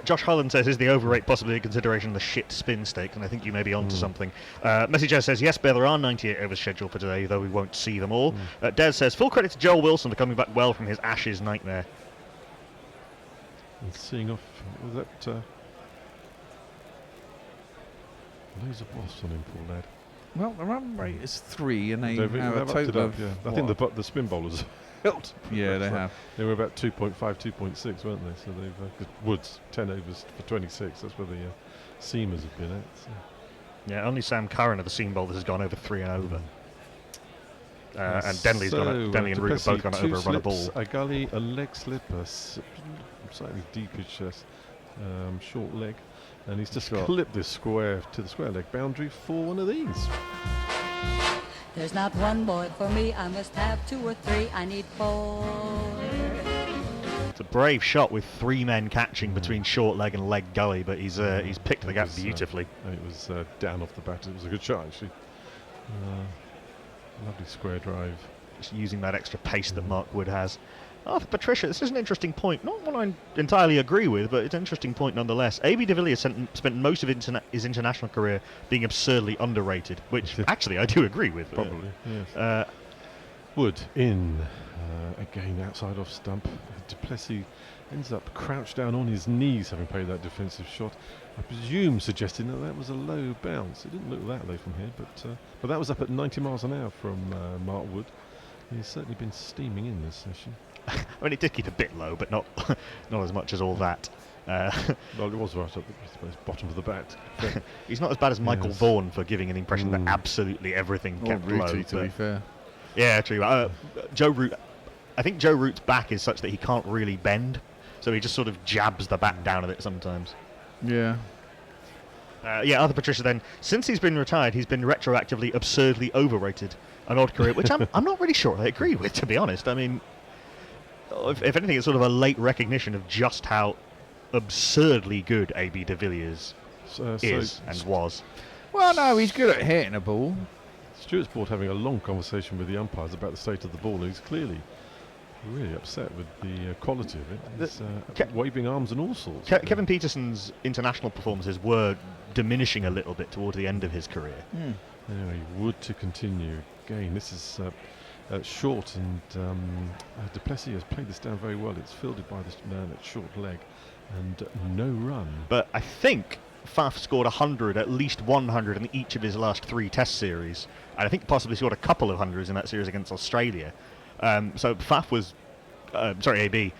Josh Holland says, is the overrate possibly a consideration of the shit spin stake? And I think you may be onto something. Messenger says, yes, Bear, there are 98 overs scheduled for today, though we won't see them all. Des says, full credit to Joel Wilson for coming back well from his Ashes nightmare. And seeing off, was that loads of wasps on him, poor lad. Well, the run rate is 3, and they They've have a total of... I think the spin bowlers helped. Yeah, they have. They were about 2.5, 2.6, weren't they? So they've Woods 10 overs for 26. That's where the seamers have been at. So. Yeah, only Sam Curran of the seam bowlers has gone over 3 and over. And Denley's Denley and Root have both gone over a run of ball. A gully, a leg slip, a slightly deepish short leg, and he's just clipped this square to the square leg boundary for one of these. There's not one boy for me, I must have 2 or 3, I need 4. It's a brave shot with 3 men catching between short leg and leg gully, but he's picked the gap beautifully. It was down off the bat. It was a good shot, actually. Lovely square drive. Just using that extra pace that Mark Wood has. Arthur Patricia, this is an interesting point. Not one I entirely agree with, but it's an interesting point nonetheless. A.B. de Villiers spent most of his international career being absurdly underrated, which actually I do agree with. Probably, yes. Wood in, again outside off stump. Du Plessis ends up crouched down on his knees having played that defensive shot. I presume suggesting that was a low bounce. It didn't look that low from here, but that was up at 90 miles an hour from Mark Wood. He's certainly been steaming in this session. I mean, it did keep a bit low, but not as much as all that. Well, it was right up the bottom of the bat. He's not as bad as Michael Vaughan for giving an impression that absolutely everything kept low. To be fair. Yeah, true. Joe Root. I think Joe Root's back is such that he can't really bend, so he just sort of jabs the bat down a bit sometimes. Yeah. Arthur Patricia then, since he's been retired, he's been retroactively absurdly overrated. An odd career, which I'm not really sure I agree with, to be honest. I mean, if anything, it's sort of a late recognition of just how absurdly good A.B. de Villiers is and was. Well, no, he's good at hitting a ball. Stuart's board having a long conversation with the umpires about the state of the ball, and he's clearly really upset with the quality of it. He's waving arms and all sorts. Kevin Peterson's international performances were diminishing a little bit towards the end of his career. Anyway, Wood to continue. Again, this is short, and Du Plessis has played this down very well. It's fielded by this man at short leg, and no run. But I think Faf scored 100, at least 100 in each of his last 3 test series, and I think possibly scored a couple of hundreds in that series against Australia. So Faf was, AB,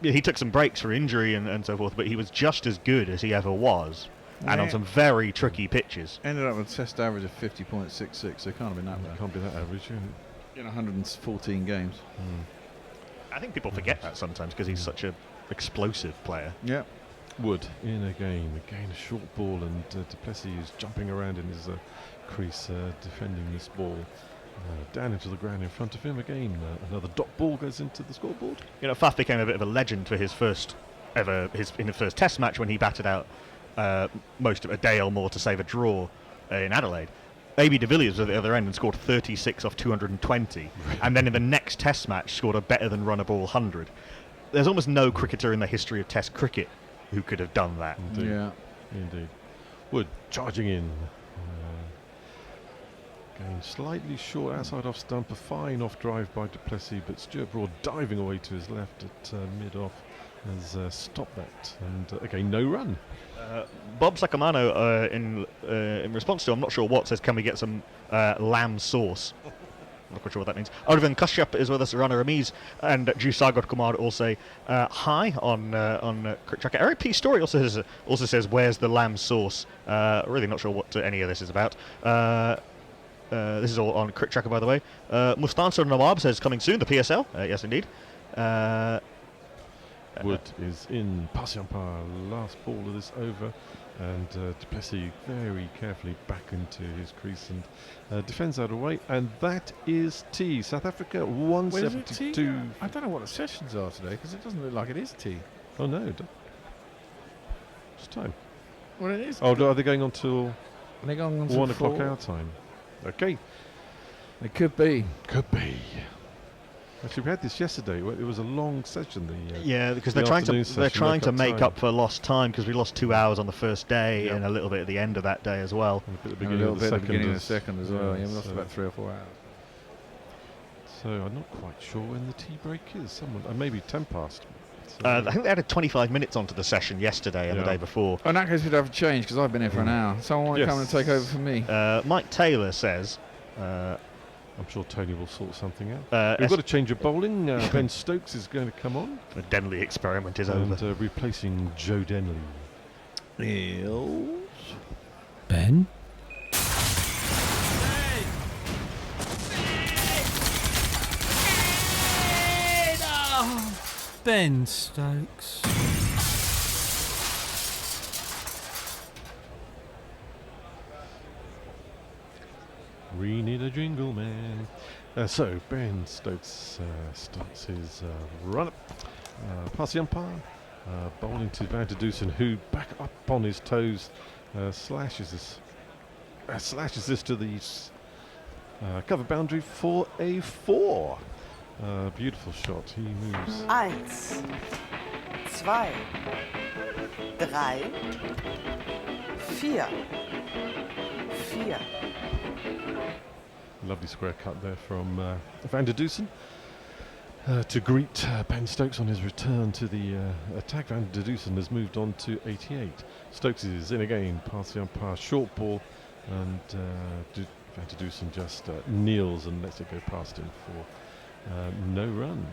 he took some breaks for injury and so forth, but he was just as good as he ever was, and on some very tricky pitches. Ended up with a test average of 50.66, so it can't have been that bad. Can't be that average, in 114 games. I think people forget that sometimes because he's such a explosive player. Yeah. Wood in again a short ball, and Du Plessis is jumping around in his crease defending this ball. Down into the ground in front of him again. Another dot ball goes into the scoreboard. You know, Faf became a bit of a legend for his first test match when he batted out most of a day or more to save a draw in Adelaide. A.B. de Villiers was at the other end and scored 36 off 220, and then in the next test match scored a better than run a ball 100. There's almost no cricketer in the history of test cricket who could have done that. Indeed. Yeah, indeed. Wood charging in. Again, slightly short outside off stump. A fine off drive by Du Plessis, but Stuart Broad diving away to his left at mid off. has stopped that. And again, no run. Bob Sacamano, in response to I'm not sure what, says, can we get some lamb sauce? I'm not quite sure what that means. Arvind Kashyap is with us, Rana Ramiz, and Jusagar Kumar all say hi on Crick Tracker. Eric P. Story also says, where's the lamb sauce? Really not sure what any of this is about. This is all on Crick Tracker, by the way. Mustansar Nawab says, coming soon, the PSL. Yes, indeed. Wood is in. Pasiampa, last ball of this over. And Duplessis very carefully back into his crease and defends out away. And that is tea. South Africa 172. I don't know what the sessions are today because it doesn't look like it is tea. Oh no. It's time. Well, it is. Oh, are they going on till Are they going on till 1 o'clock 4? our time? Okay. It could be. Could be. Actually, we had this yesterday. It was a long session. Because they're trying to make up for lost time because we lost 2 hours on the first day and a little bit at the end of that day as well. And a bit at the And a little bit at the beginning of the second second as well. Yeah, we lost about 3 or 4 hours. So I'm not quite sure when the tea break is. Maybe 10 past. So I think they added 25 minutes onto the session yesterday and the day before. In that case, we'd have to change because I've been here for an hour. Someone want to come and take over for me. Mike Taylor says... I'm sure Tony will sort something out. We've got to change of bowling. Ben Stokes is going to come on. The Denley experiment is and, over. Replacing Joe Denley. Ben? Ben Stokes. We need a jingle man. So Ben Stokes starts his run-up. Past the umpire. Bowling to Van der Dusen, who back up on his toes slashes this to the cover boundary for a 4. Beautiful shot. He moves. 1, 2, 3, 4. 4. Lovely square cut there from Van der Dusen to greet Ben Stokes on his return to the attack. Van der Dusen has moved on to 88. Stokes is in again, past the umpire, short ball, and Van der Dusen just kneels and lets it go past him for no run.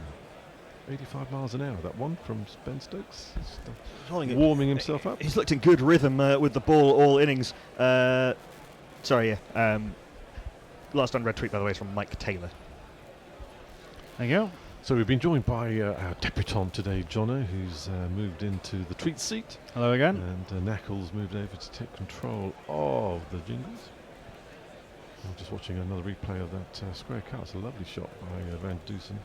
85 miles an hour, that one from Ben Stokes. Warming himself up. He's looked in good rhythm with the ball all innings. Last unread tweet, by the way, is from Mike Taylor. There you go. So we've been joined by our debutant today, Jono, who's moved into the tweet seat. Hello again. And Knackles moved over to take control of the jingles. I'm just watching another replay of that square cut. It's a lovely shot by Van Dusen.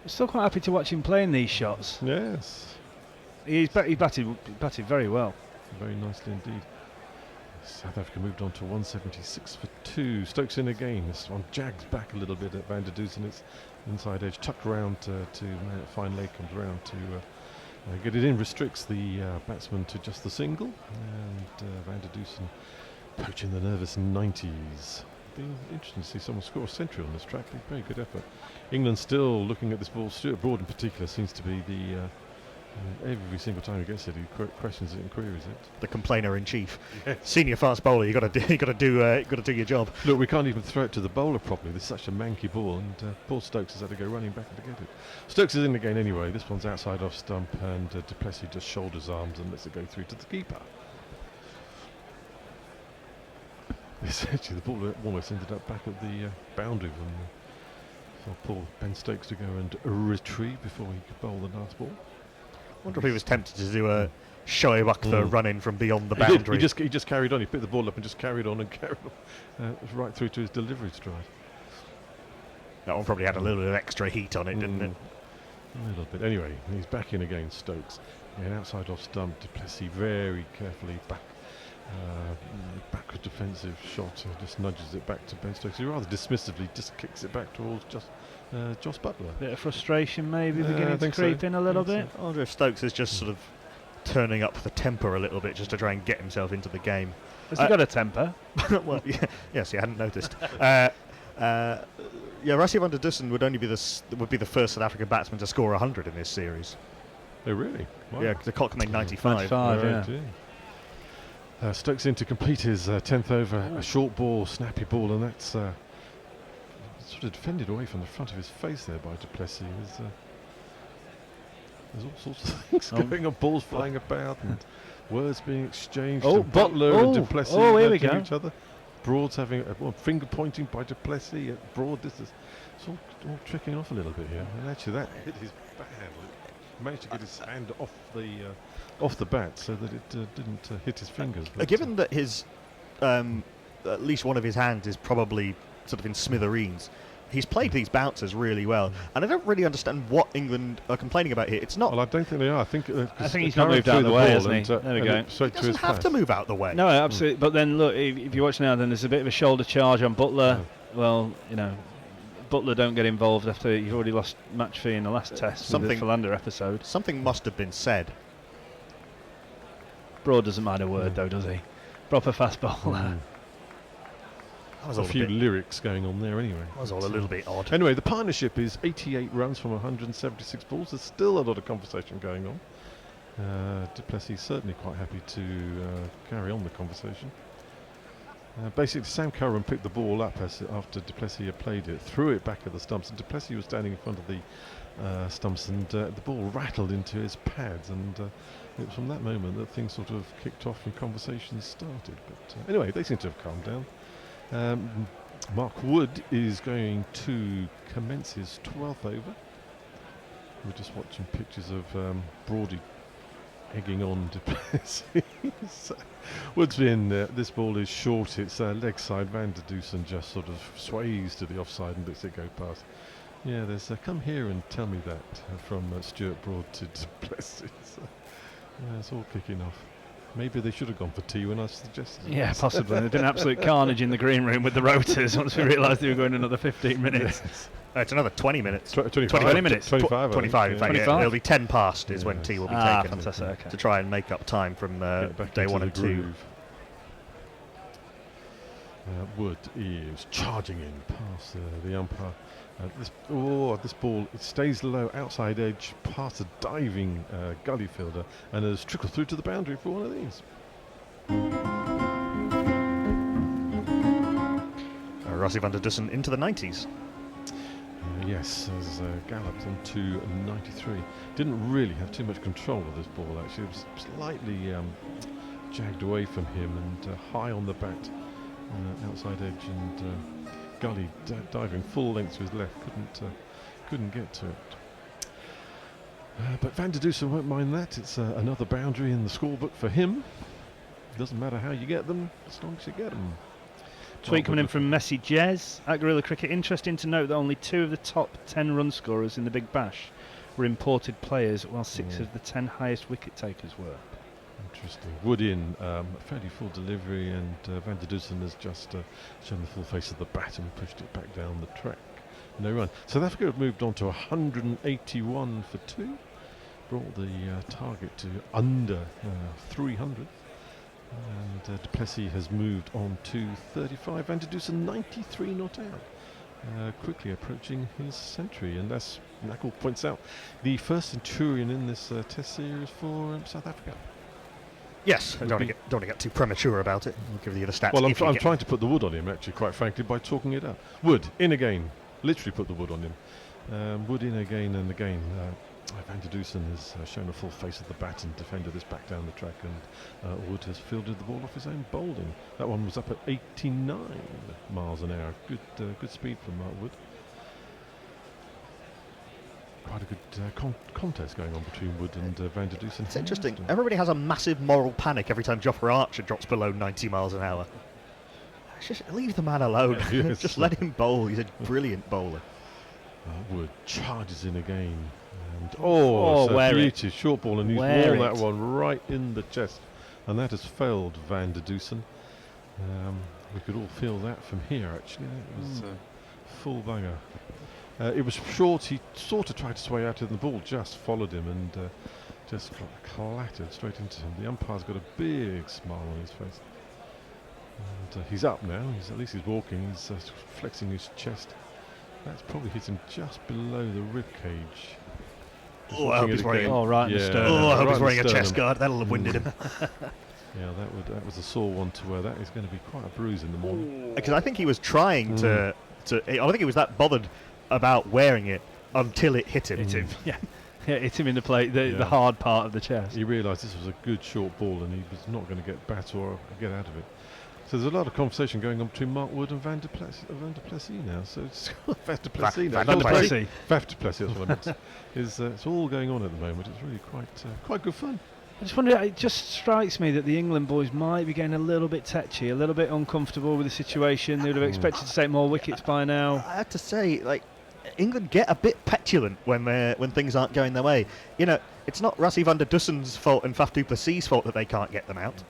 I'm still quite happy to watch him playing these shots. Yes. He batted very well. Very nicely indeed. South Africa moved on to 176 for 2. Stokes in again. This one jags back a little bit at Van der Dusen. It's inside edge, tucked round to fine leg, comes round to get it in, restricts the batsman to just the single. And Van der Dusen poaching the nervous 90s. Been interesting to see someone score a century on this track. Very good effort. England still looking at this ball. Stuart Broad in particular seems to be the every single time he gets it, he questions it and queries it. The complainer in chief, senior fast bowler. You got to do your job. Look, we can't even throw it to the bowler properly. This is such a manky ball, and poor Stokes has had to go running back to get it. Stokes is in again anyway. This one's outside off stump, and Duplessis just shoulders arms and lets it go through to the keeper. Essentially, the ball almost ended up back at the boundary. So poor Ben Stokes to go and retrieve before he could bowl the last ball. I wonder if he was tempted to do a Shoaib Akhtar run in from beyond the boundary. He just carried on. He picked the ball up and just carried on right through to his delivery stride. That one probably had a little bit of extra heat on it, didn't it? A little bit. Anyway, he's back in again, Stokes. An outside off stump. Duplessis very carefully backward defensive shot. Just nudges it back to Ben Stokes. He rather dismissively just kicks it back towards Joss Butler. Bit of frustration maybe beginning to creep in a little bit. I wonder if Stokes is just sort of turning up the temper a little bit just to try and get himself into the game. Has he got a temper? Well, yes, you hadn't noticed. Rassie van der Dusen would be the first South African batsman to score 100 in this series. Oh, really? Wow. Yeah, the clock made 95. 95, Right, yeah. Stokes in to complete his 10th over, a short ball, snappy ball, and that's sort of defended away from the front of his face there by Duplessis. There's all sorts of things going on, balls flying about and words being exchanged. Oh, and Butler and Duplessis here we nudging go. each other. Broad's having finger pointing by Duplessis at Broad. It's all tricking off a little bit here. And actually, that hit his bad. He managed to get his hand off the bat so that it didn't hit his fingers. But Given that his at least one of his hands is probably sort of in smithereens, he's played these bouncers really well, and I don't really understand what England are complaining about here. It's not. Well, I don't think they are. I think he's not moved out of the way, hasn't he? There we go. He doesn't have to move out the way. No, absolutely. But then look, if you watch now, then there's a bit of a shoulder charge on Butler. Well, Butler don't get involved after you've already lost match fee in the last test with the Philander episode. Something must have been said. Broad doesn't mind a word though, does he? Proper fast bowler. That was a few lyrics going on there anyway. That was all a little bit odd. Anyway, the partnership is 88 runs from 176 balls. There's still a lot of conversation going on. Duplessis certainly quite happy to carry on the conversation. Basically, Sam Curran picked the ball up after Duplessis had played it, threw it back at the stumps, and Duplessis was standing in front of the stumps, and the ball rattled into his pads, and it was from that moment that things sort of kicked off and conversations started. But anyway, they seem to have calmed down. Mark Wood is going to commence his 12th over. We're just watching pictures of Brody egging on Duplessis. Wood's in. This ball is short. It's leg side. Van der Dusen just sort of sways to the offside and lets it go past. Yeah, there's come here and tell me that from Stuart Broad to Duplessis. It's all kicking off. Maybe they should have gone for tea when I suggested it. Yeah, possibly. There'd been absolute carnage in the green room with the rotors once we realised they were going another 15 minutes. It's another 20 minutes. 20 minutes. 25, 25 in fact. 25? Yeah, it'll be 10 past is when tea will be taken. Fantastic, okay. To try and make up time from day 1 and 2. Groove. Wood is charging in past the umpire. This ball, it stays low, outside edge, past a diving gully fielder, and has trickled through to the boundary for one of these. Rossi van der Dussen into the 90s. Yes, has galloped into 93. Didn't really have too much control of this ball, actually. It was slightly jagged away from him and high on the bat, outside edge, and gully diving full length to his left, couldn't get to it. But Van der Dusen won't mind that. It's another boundary in the scorebook for him. Doesn't matter how you get them, as long as you get them. Tweet coming in from Messi Jez at Guerrilla Cricket. Interesting to note that only 2 of the top 10 run scorers in the Big Bash were imported players, while 6 of the 10 highest wicket takers were. Interesting. Wood in, a fairly full delivery, and Van der Dusen has just shown the full face of the bat and pushed it back down the track. No run. South Africa have moved on to 181 for 2. Brought the target to under 300. And Duplessis has moved on to 35. Van der Dusen 93 not out. Quickly approaching his century, and as Knuckle points out, the first centurion in this test series for South Africa. Yes, I don't want to get too premature about it. I'll give you the stats. Well, I'm trying to put the wood on him, actually, quite frankly, by talking it up. Wood, in again. Literally put the wood on him. Wood in again and again. Van der Dusen has shown a full face of the bat and defended this back down the track, and Wood has fielded the ball off his own bowling. That one was up at 89 miles an hour. Good speed from Mark Wood. Quite a good contest going on between Wood and Van der Dusen. It's interesting. Everybody has a massive moral panic every time Jofra Archer drops below 90 miles an hour. Just leave the man alone. Yes. Just let him bowl. He's a brilliant bowler. Wood charges in again. And wear beauty, it. short ball, and he's worn that one right in the chest, and that has failed Van der Dusen. We could all feel that from here, actually. It was full banger. It was short. He sort of tried to sway out of the ball, just followed him and just clattered straight into him. The umpire's got a big smile on his face. And he's up now. At least he's walking. He's flexing his chest. That's probably hit him just below the rib cage. Just Oh, I hope watching he's it wearing again. Oh, right in the sternum. Oh, I hope right he's in wearing the a chest sternum. guard. That'll have winded him. Yeah, that was a sore one to wear. That is going to be quite a bruise in the morning. Because I think he was trying to. I don't think he was that bothered about wearing it until it hit him. Hit him, yeah. Yeah, hit him in the plate, the hard part of the chest. He realised this was a good short ball and he was not going to get bat or get out of it. So there's a lot of conversation going on between Mark Wood and Van du Plessis now. So it's Van du Plessis now. Van du Plessis. Van du Plessis, that's what I meant. It's all going on at the moment. It's really quite good fun. I just wonder, it just strikes me that the England boys might be getting a little bit tetchy, a little bit uncomfortable with the situation. They would have expected to take more wickets by now. I have to say, like, England get a bit petulant when things aren't going their way. You know, it's not Rassie van der Dussen's fault and Faf du Plessis' fault that they can't get them out.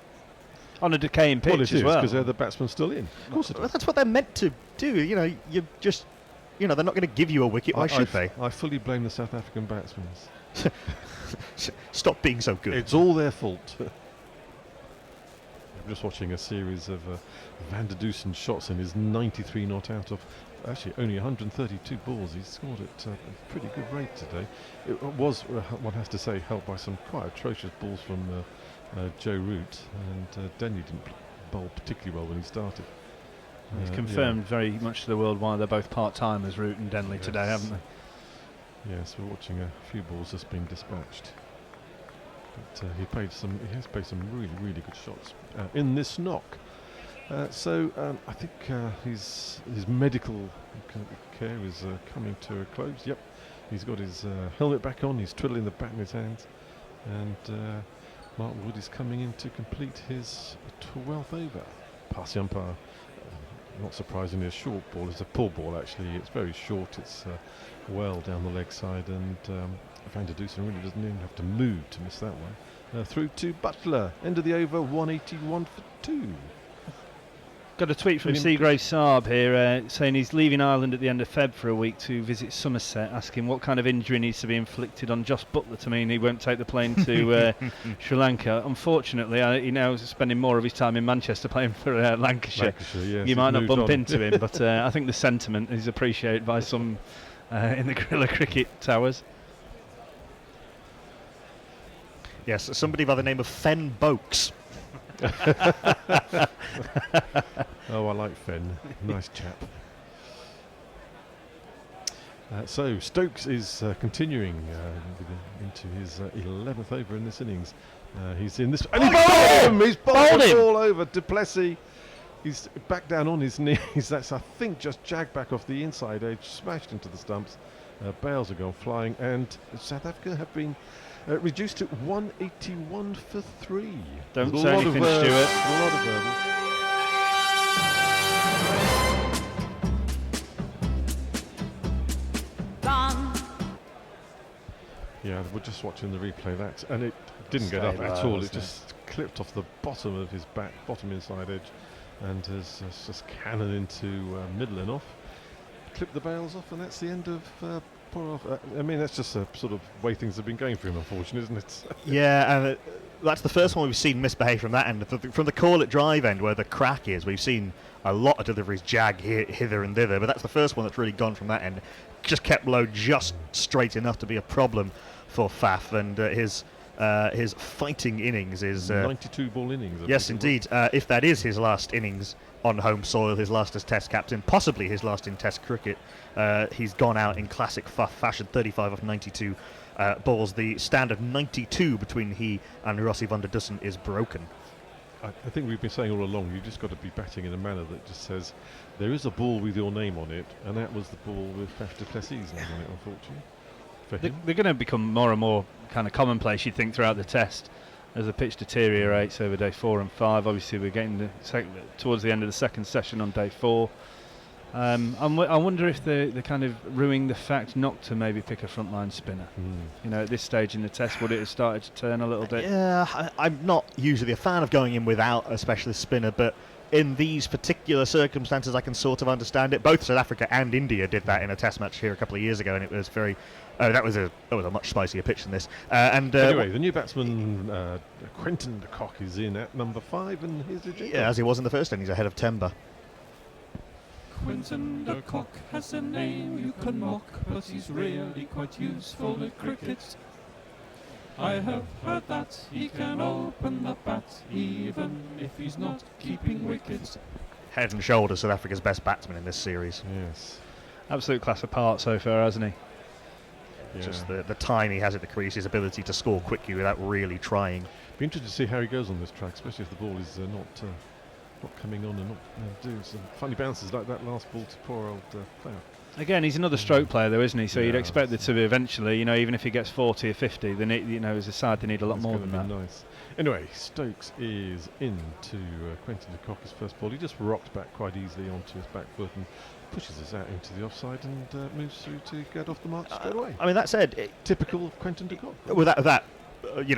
On a decaying pitch it as well. because they're the batsmen still in. Of course it is. Well, that's what they're meant to do. You know, you just, they're not going to give you a wicket. Why should they? I fully blame the South African batsmen. Stop being so good. It's all their fault. I'm just watching a series of Van der Dusen shots and his 93 not out of actually only 132 balls. He's scored at a pretty good rate today. It was, one has to say, helped by some quite atrocious balls from Joe Root, and Denny didn't bowl particularly well when he started. It's confirmed very much to the world why they're both part-timers, Root and Denley, today, haven't they? Yes, we're watching a few balls just being dispatched. But he has played some really, really good shots in this knock. So I think his medical care is coming to a close. Yep, he's got his helmet back on. He's twiddling the bat in his hands, and Mark Wood is coming in to complete his 12th over. Past the umpire. Not surprisingly, a short ball. It's a pull ball, actually. It's very short. It's well down the leg side, and Van der Dusen really doesn't even have to move to miss that one. Through to Butler. End of the over, 181 for 2. Got a tweet from Seagrave Saab here saying he's leaving Ireland at the end of Feb for a week to visit Somerset, asking what kind of injury needs to be inflicted on Josh Butler to mean he won't take the plane to Sri Lanka. Unfortunately, he now is spending more of his time in Manchester playing for Lancashire. Yes, you might not bump into him, but I think the sentiment is appreciated by some in the Gorilla Cricket Towers. Yes, somebody by the name of Fen Boakes. Oh, I like Fen. Nice chap. So Stokes is continuing into his 11th over in this innings. He's in this. And he's bowled him all over. Du Plessis. He's back down on his knees. That's, I think, just jagged back off the inside edge, smashed into the stumps. Bales have gone flying, and South Africa have been reduced to 181 for 3. Don't say anything, Stuart. A lot of verbals. Yeah, we're just watching the replay of that, and it didn't get up at all. It just clipped off the bottom of his back, bottom inside edge, and has just cannon into middle and off. Clip the bails off, and that's the end of poor off. I mean, that's just a sort of way things have been going for him, unfortunately, isn't it? Yeah, and that's the first one we've seen misbehave from that end. From the call at drive end, where the crack is, we've seen a lot of deliveries jag hither and thither, but that's the first one that's really gone from that end. Just kept low just straight enough to be a problem for Faf, and his fighting innings is 92 ball innings. Yes, indeed. If that is his last innings on home soil, his last as Test captain, possibly his last in Test cricket, he's gone out in classic Faf fashion, 35 of 92 balls. The stand of 92 between he and Rassie van der Dussen is broken. I think we've been saying all along, you've just got to be batting in a manner that just says there is a ball with your name on it, and that was the ball with Faf du Plessis' name on it, unfortunately. They're going to become more and more kind of commonplace, you'd think, throughout the Test as the pitch deteriorates over day 4 and 5. Obviously, we're getting towards the end of the second session on day 4. I wonder if they're kind of ruining the fact not to maybe pick a frontline spinner. You know, at this stage in the Test, would it have started to turn a little bit? Yeah, I'm not usually a fan of going in without a specialist spinner, but in these particular circumstances, I can sort of understand it. Both South Africa and India did that in a Test match here a couple of years ago, and it was very. That was a much spicier pitch than this. Anyway, the new batsman Quentin de Kock is in at number 5, and here's the jingle. Yeah, as he was in the first innings, ahead of Temba. Quentin de Kock has a name you can mock, but he's really quite useful at cricket. I have heard that he can open the bat even if he's not keeping wickets. Head and shoulders South Africa's best batsman in this series. Yes. Absolute class apart so far, hasn't he? Yeah. Just the time he has at the crease, his ability to score quickly without really trying. Be interested to see how he goes on this track, especially if the ball is not coming on and not doing some funny bounces like that last ball to poor old Flower. Again, he's another stroke player, though, isn't he? So you'd expect it to be eventually, even if he gets 40 or 50, they need, as a side, they need a lot more than that. Nice. Anyway, Stokes is into Quentin de Kock's first ball. He just rocked back quite easily onto his back foot and pushes us out into the offside and moves through to get off the mark straight away. I mean, that said, typical of Quentin de Kock. Well,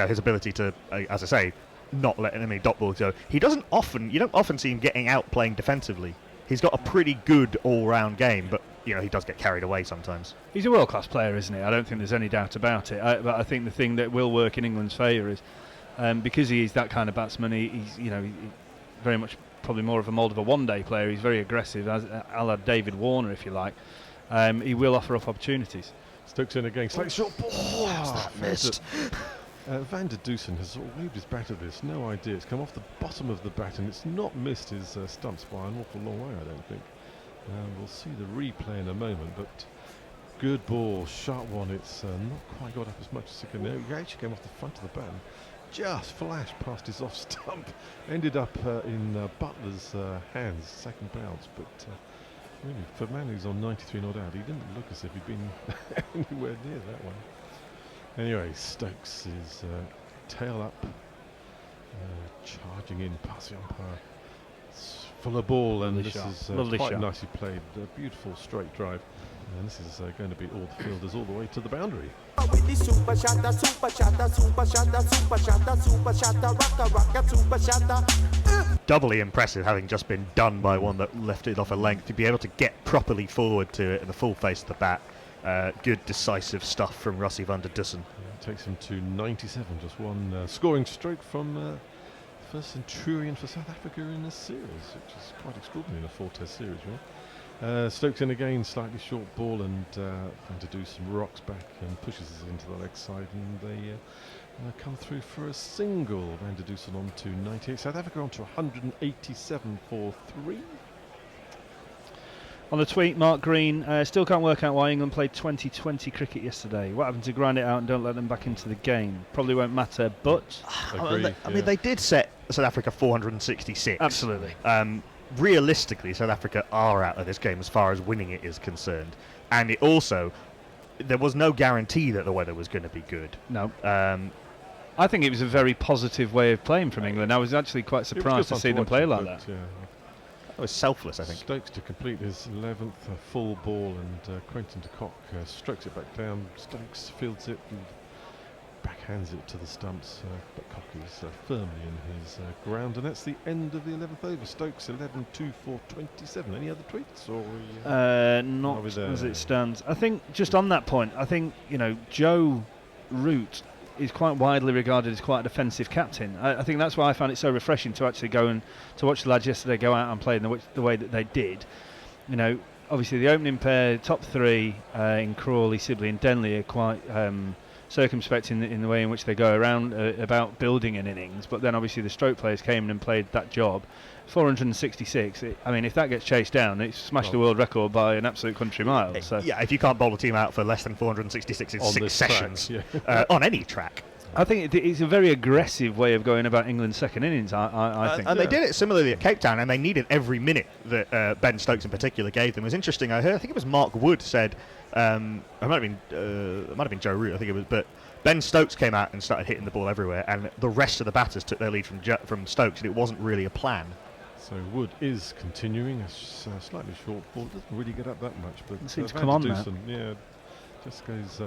his ability to, as I say, not let any dot balls go. You don't often see him getting out playing defensively. He's got a pretty good all-round game, but he does get carried away sometimes. He's a world-class player, isn't he? I don't think there's any doubt about it. But I think the thing that will work in England's favour is because he is that kind of batsman. He's very much probably more of a mould of a one-day player. He's very aggressive, a la David Warner, if you like. He will offer up opportunities. Stokes in again. Slight short ball. That missed. Van der Dusen has sort of waved his bat at this. No idea. It's come off the bottom of the bat and it's not missed his stumps by an awful long way, I don't think. We'll see the replay in a moment, but good ball, sharp one. It's not quite got up as much as it can. He actually came off the front of the bat and just flashed past his off stump. Ended up in Butler's hands, second bounce, but really, for a man who's on 93 not out, he didn't look as if he'd been anywhere near that one. Anyway, Stokes is tail up, charging in past the umpire. It's full of ball, and this is quite nicely played. A beautiful straight drive, and this is going to be all the fielders all the way to the boundary. With the super shatter, super shatter, super shatter, super shatter, super shatter, rocka, super shatter. Doubly impressive, having just been done by one that left it off a length, to be able to get properly forward to it in the full face of the bat. Good decisive stuff from Rassie van der Dussen. Takes him to 97, just one scoring stroke from first centurion for South Africa in this series, which is quite extraordinary in a 4-test series, really. Stokes in again, slightly short ball, and Van der Dussen rocks back and pushes us into the leg side, and they come through for a single. Van der Dussen on to 98. South Africa on to 187 for 3. On the tweet, Mark Green still can't work out why England played 2020 cricket yesterday. What happened to grind it out and don't let them back into the game? Probably won't matter, but... I mean, they did set South Africa 466. Absolutely. Realistically, South Africa are out of this game as far as winning it is concerned. And it also... There was no guarantee that the weather was going to be good. No. I think it was a very positive way of playing from England. I was actually quite surprised to see them play like that. Yeah. That was selfless, I think. Stokes to complete his 11th full ball, and Quentin de Kock strokes it back down. Stokes fields it and backhands it to the stumps, but Kock is firmly in his ground, and that's the end of the 11th over. Stokes 11-2 for 27. Any other tweets? Or not as it stands. I think just on that point, I think Joe Root is quite widely regarded as quite a defensive captain. I think that's why I found it so refreshing to actually go and to watch the lads yesterday go out and play in the way that they did. Obviously the opening pair, top three in Crawley, Sibley and Denley are quite circumspect in the way in which they go around about building an innings, but then obviously the stroke players came in and played that job. 466, if that gets chased down, it's smashed the world record by an absolute country mile. So yeah, if you can't bowl a team out for less than 466 in 6 sessions on any track. I think it's a very aggressive way of going about England's second innings, I think. And they did it similarly at Cape Town, and they needed every minute that Ben Stokes in particular gave them. It was interesting, I think it was Mark Wood said, it might have been Joe Root, I think it was, but Ben Stokes came out and started hitting the ball everywhere, and the rest of the batters took their lead from Stokes, and it wasn't really a plan. So Wood is continuing a slightly short ball. Doesn't really get up that much, but it seems to come on now. Yeah, just goes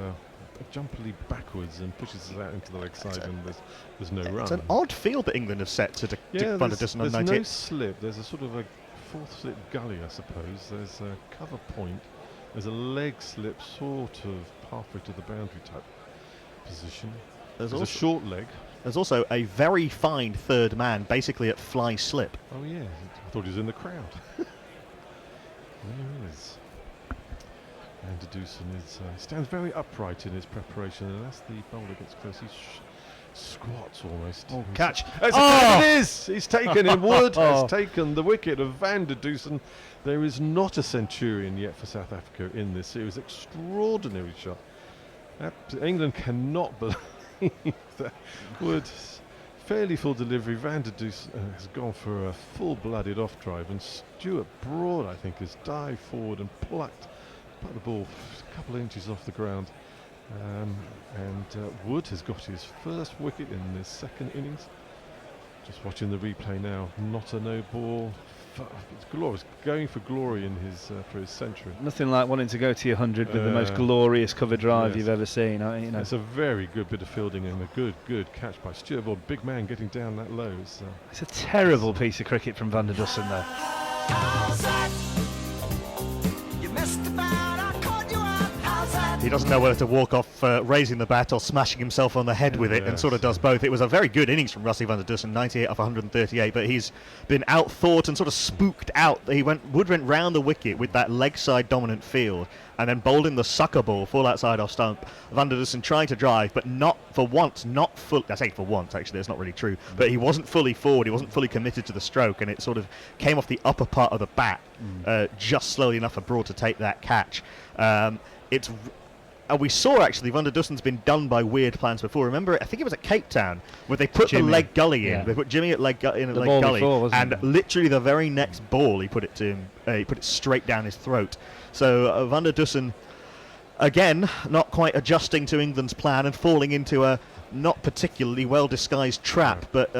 jumpily backwards and pushes us out into the leg side, and there's no run. It's an odd field that England have set to Van der Dussen on 98. There's no slip. There's a sort of a fourth slip gully, I suppose. There's a cover point. There's a leg slip, sort of halfway to the boundary type position. There's a short leg. There's also a very fine third man, basically at fly slip. Oh yeah, I thought he was in the crowd. There he is. Van der Dusen stands very upright in his preparation, and as the bowler gets close, he squats almost. Oh, catch! It is! He's taken him. Wood has taken the wicket of Van der Dusen. There is not a centurion yet for South Africa in this series. Extraordinary shot. England cannot believe that Wood. Fairly full delivery. Van der Dusen has gone for a full-blooded off-drive, and Stuart Broad, I think, has dived forward and plucked the ball a couple of inches off the ground. Wood has got his first wicket in this second innings. Just watching the replay now. Not a no ball. It's glorious, going for glory in his for his century. Nothing like wanting to go to your 100 with the most glorious cover drive you've ever seen. It's a very good bit of fielding and a good catch by Stuart Broad. Big man getting down that low. It's a terrible piece of cricket from Van der Dusen though. He doesn't know whether to walk off raising the bat or smashing himself on the head with it, and sort of does both. It was a very good innings from Rassie van der Dusen, 98 off 138, but he's been outthought and sort of spooked out. Wood went round the wicket with that leg side dominant field, and then bowled in the sucker ball, full outside off stump. Van der Dusen trying to drive, but not for once, not full. I say for once, actually, it's not really true, but he wasn't fully forward, he wasn't fully committed to the stroke, and it sort of came off the upper part of the bat, just slowly enough for Broad to take that catch. We saw actually Van der Dusen's been done by weird plans before. Remember, I think it was at Cape Town where they put Jimmy. The leg gully in. Yeah. They put Jimmy at leg gully, and literally the very next ball he put it to him. He put it straight down his throat. So Van der Dusen, again, not quite adjusting to England's plan and falling into a not particularly well disguised trap. But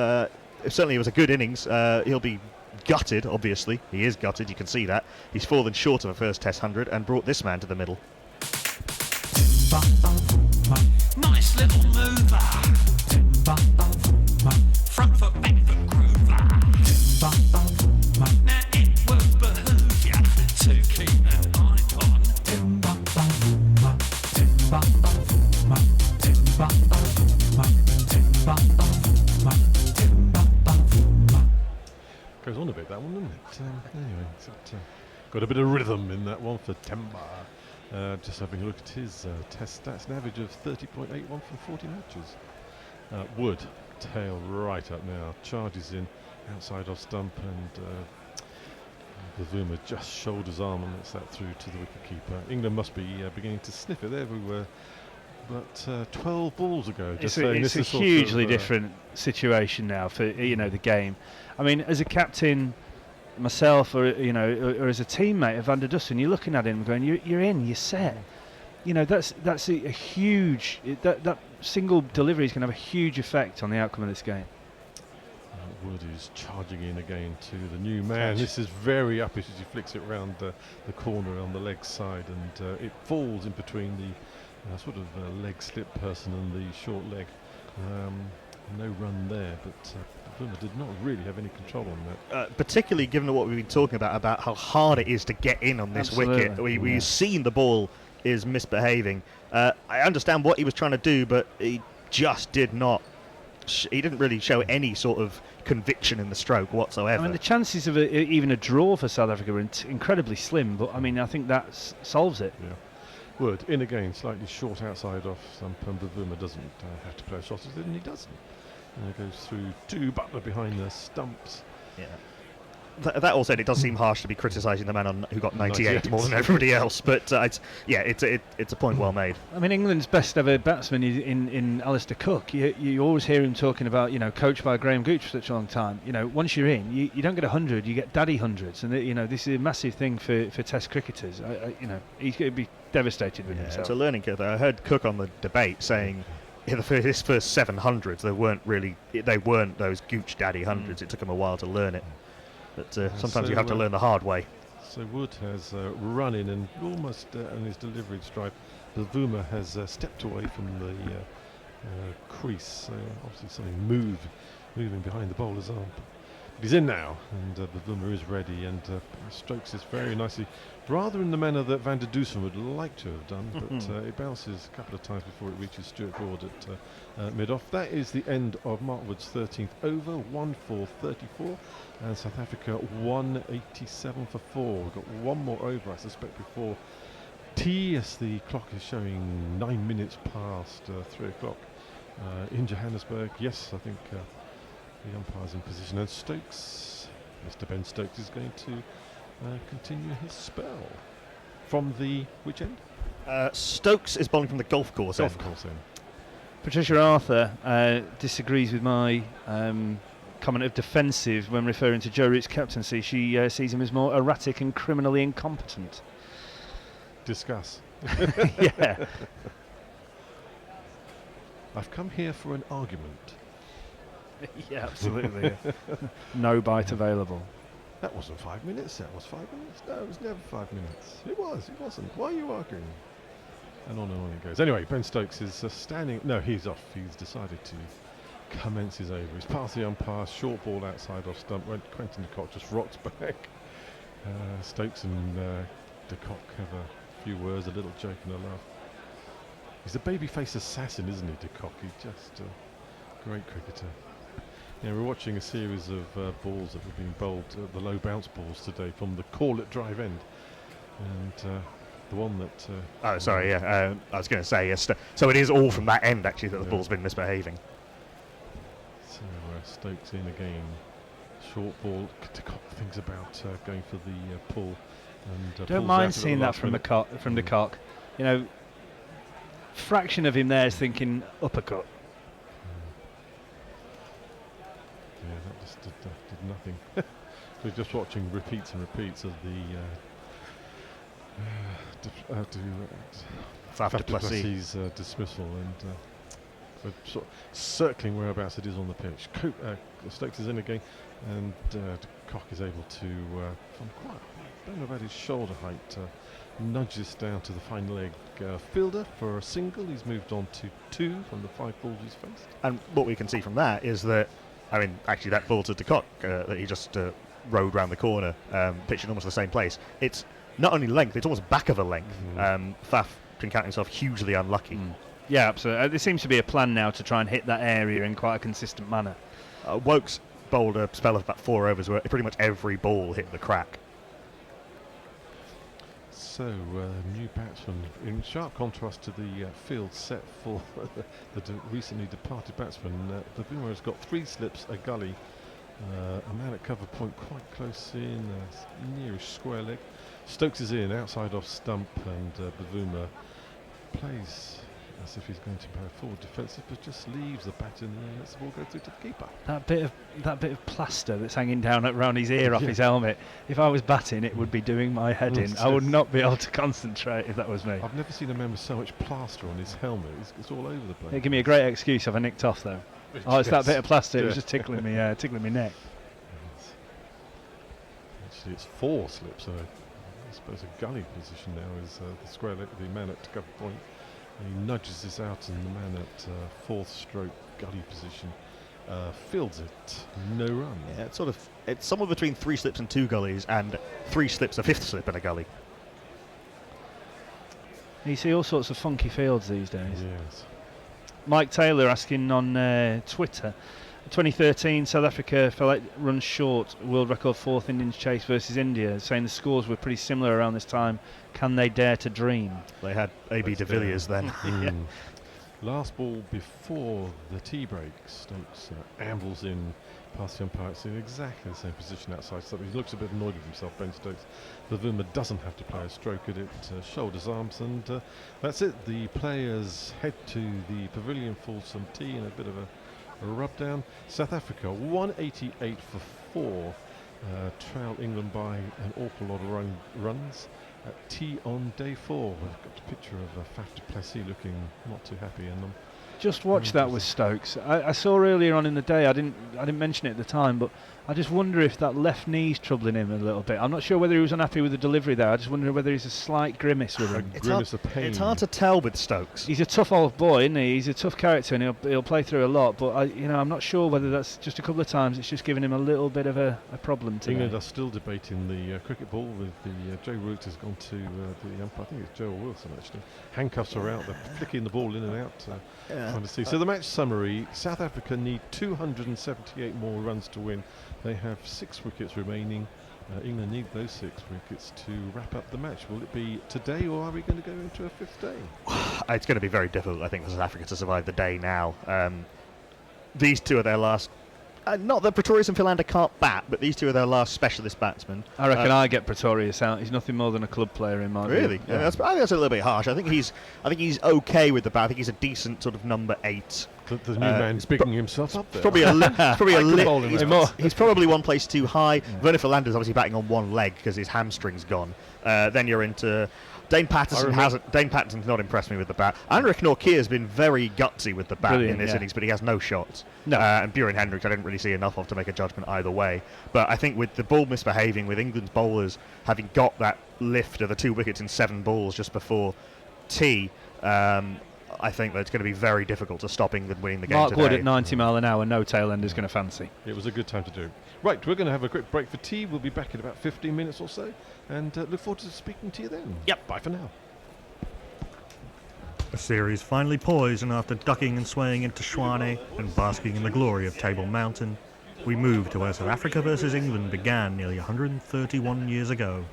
certainly it was a good innings. He'll be gutted, obviously. He is gutted. You can see that. He's fallen short of a first Test 100 and brought this man to the middle. Nice little mover. Front foot, back foot groover. Now it will behoove ya to keep an eye on. Goes on a bit, that one, doesn't it? Anyway, got a bit of rhythm in that one for Temba. Just having a look at his Test stats, an average of 30.81 from 40 matches. Wood, tail right up now, charges in outside off stump, and Bavuma just shoulders arm and lets that through to the wicketkeeper. England must be beginning to sniff it. There we were, but 12 balls ago. It's a hugely different situation now for the game. I mean, as a captain myself, or as a teammate of Van der Dusen, you're looking at him going, you're in, you're set. That's a huge. That single delivery is going to have a huge effect on the outcome of this game. Wood is charging in again to the new man. This is very uppish as he flicks it round the corner on the leg side, and it falls in between the sort of leg slip person and the short leg. No run there, but Bavuma did not really have any control on that. Particularly given what we've been talking about how hard it is to get in on this wicket. We've seen the ball is misbehaving. I understand what he was trying to do, but he just did not. He didn't really show any sort of conviction in the stroke whatsoever. I mean, the chances of even a draw for South Africa are incredibly slim, but I mean, I think that solves it. Yeah. Wood in again, slightly short outside off stump, and Bavuma doesn't have to play a shot, and he doesn't. And it goes through to Butler behind the stumps. Yeah. That all said, it does seem harsh to be criticising the man who got 98 more than everybody else, but it's a point well made. I mean, England's best ever batsman in Alistair Cook. You always hear him talking about, coached by Graham Gooch for such a long time. Once you're in, you don't get 100, you get daddy hundreds, and this is a massive thing for Test cricketers. He's going to be devastated with himself. It's a learning curve. I heard Cook on the debate saying his first 700s, they weren't those Gooch daddy hundreds. It took him a while to learn it. But sometimes you have to learn the hard way. So Wood has run in and almost in his delivery stripe. Bavuma has stepped away from the crease. Obviously something moving behind the bowler's arm. But he's in now, and Bavuma is ready and strokes this very nicely. Rather in the manner that Van der Dusen would like to have done, but it bounces a couple of times before it reaches Stuart Broad at mid-off. That is the end of Mark Wood's 13th over, 1-4-34, and South Africa 187 for 4. We've got one more over, I suspect, before tea. Yes, the clock is showing 9 minutes past 3 o'clock in Johannesburg. Yes, I think the umpire's in position. And Stokes, Mr. Ben Stokes, is going to continue his spell. From the which end? Stokes is bowling from the golf course end. Patricia Arthur disagrees with my comment of defensive when referring to Joe Root's captaincy. She sees him as more erratic and criminally incompetent. Discuss. Yeah. I've come here for an argument. Yeah, absolutely. No bite available. That wasn't 5 minutes. That was 5 minutes. No, it was never 5 minutes. It wasn't. Why are you arguing? And on it goes. Anyway, Ben Stokes is standing. No, he's off. He's decided to commence his over. He's past the umpire. Short ball outside off stump. Quentin de Kock just rocks back. Stokes and de Kock have a few words, a little joke and a laugh. He's a baby-faced assassin, isn't he, de Kock? He's just a great cricketer. Yeah, we're watching a series of balls that were being bowled, the low bounce balls today from the call-it drive end. And the one that... oh, sorry, yeah. I was going to say, yes. So it is all from that end, actually, that the ball's been misbehaving. So Stokes in again. Short ball. De Kock thinks about going for the pull. And, don't mind seeing that from de Kock. You know, fraction of him there is thinking uppercut. Yeah, that just did nothing. We're just watching repeats and repeats of the Faf du Plessis' dismissal, and we're sort of circling whereabouts it is on the pitch. Stokes is in again, and de Kock is able to, from quite don't know about his shoulder height, nudge this down to the fine leg fielder for a single. He's moved on to 2 from the 5 balls he's faced. And what we can see from that is that, I mean, actually that ball to de Kock that he just rode round the corner, pitched in almost the same place. It's not only length, it's almost back of a length. Faf can count himself hugely unlucky. Yeah, absolutely. There seems to be a plan now to try and hit that area in quite a consistent manner. Woke's bowled a spell of about 4 overs where pretty much every ball hit the crack. So, new batsman, in sharp contrast to the field set for the recently departed batsman. Bavuma has got 3 slips, a gully, a man at cover point quite close in, nearish square leg. Stokes is in, outside off stump, and Bavuma plays as if he's going to play forward defensive, but just leaves the bat in the air and lets the ball go through to the keeper. That bit of plaster that's hanging down around his ear off his helmet. If I was batting, it would be doing my head in. I would not be able to concentrate if that was me. I've never seen a man with so much plaster on his helmet. It's all over the place. It'd give me a great excuse if I nicked off though. Oh, it's that bit of plaster. It was just tickling me, tickling my neck. Actually, it's 4 slips. I suppose a gully position now is the square leg, the man at cover point. He nudges this out, and the man at 4th stroke gully position fields it. No run. Yeah, it's somewhere between 3 slips and 2 gullies, and 3 slips, a 5th slip in a gully. You see all sorts of funky fields these days. Yes. Mike Taylor asking on Twitter, 2013 South Africa fell 8 runs short, world record 4th innings chase versus India, saying the scores were pretty similar around this time. Can they dare to dream? They had A.B. de Villiers then. Yeah. Last ball before the tea break, Stokes ambles in past the umpire. It's in exactly the same position outside. So he looks a bit annoyed with himself, Ben Stokes. Bavuma doesn't have to play a stroke at it, shoulders, arms, and that's it. The players head to the pavilion for some tea and a bit of a rub down. South Africa 188 for 4, trail England by an awful lot of runs. Tea on day 4. We've got a picture of Faf du Plessis looking not too happy, and just watch that with Stokes. I saw earlier on in the day, I didn't mention it at the time, but I just wonder if that left knee's troubling him a little bit. I'm not sure whether he was unhappy with the delivery there. I just wonder whether he's a slight grimace with him. It's hard to tell with Stokes. He's a tough old boy, isn't he? He's a tough character, and he'll play through a lot. But I'm not sure whether that's just a couple of times. It's just giving him a little bit of a problem today. England are still debating the cricket ball with the Joe Root has gone to the umpire. I think it's Joe Wilson actually. Handcuffs are out. They're flicking the ball in and out. Trying to see. So the match summary: South Africa need 278 more runs to win. They have 6 wickets remaining. England need those 6 wickets to wrap up the match. Will it be today, or are we going to go into a 5th day? It's going to be very difficult, I think, for South Africa to survive the day now. These two are their last. Not that Pretorius and Philander can't bat, but these two are their last specialist batsmen. I reckon I get Pretorius out. He's nothing more than a club player in my view. Really? Yeah. I think that's a little bit harsh. I think he's okay with the bat. I think he's a decent sort of number 8. The new man's bigging himself up there. Probably he's probably one place too high. Werner Philander's obviously batting on one leg because his hamstring's gone. Then you're into Dane Patterson. Dane Patterson's not impressed me with the bat. Anrik Nortje has been very gutsy with the bat in this innings, but he has no shots. No. And Buren Hendricks, I didn't really see enough of to make a judgment either way. But I think with the ball misbehaving, with England's bowlers having got that lift of the 2 wickets in 7 balls just before tea, I think that it's going to be very difficult to stop England winning the game Mark today. Wood at 90 mile an hour, no tail end is going to fancy. It was a good time to do it. Right, we're going to have a quick break for tea. We'll be back in about 15 minutes or so, and look forward to speaking to you then. Yep. Bye for now. The series finally poised, and after ducking and swaying into Schwane and basking in the glory of Table Mountain, we moved to where South Africa versus England began nearly 131 years ago,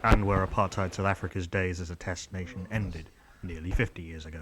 and where apartheid South Africa's days as a test nation ended nearly 50 years ago.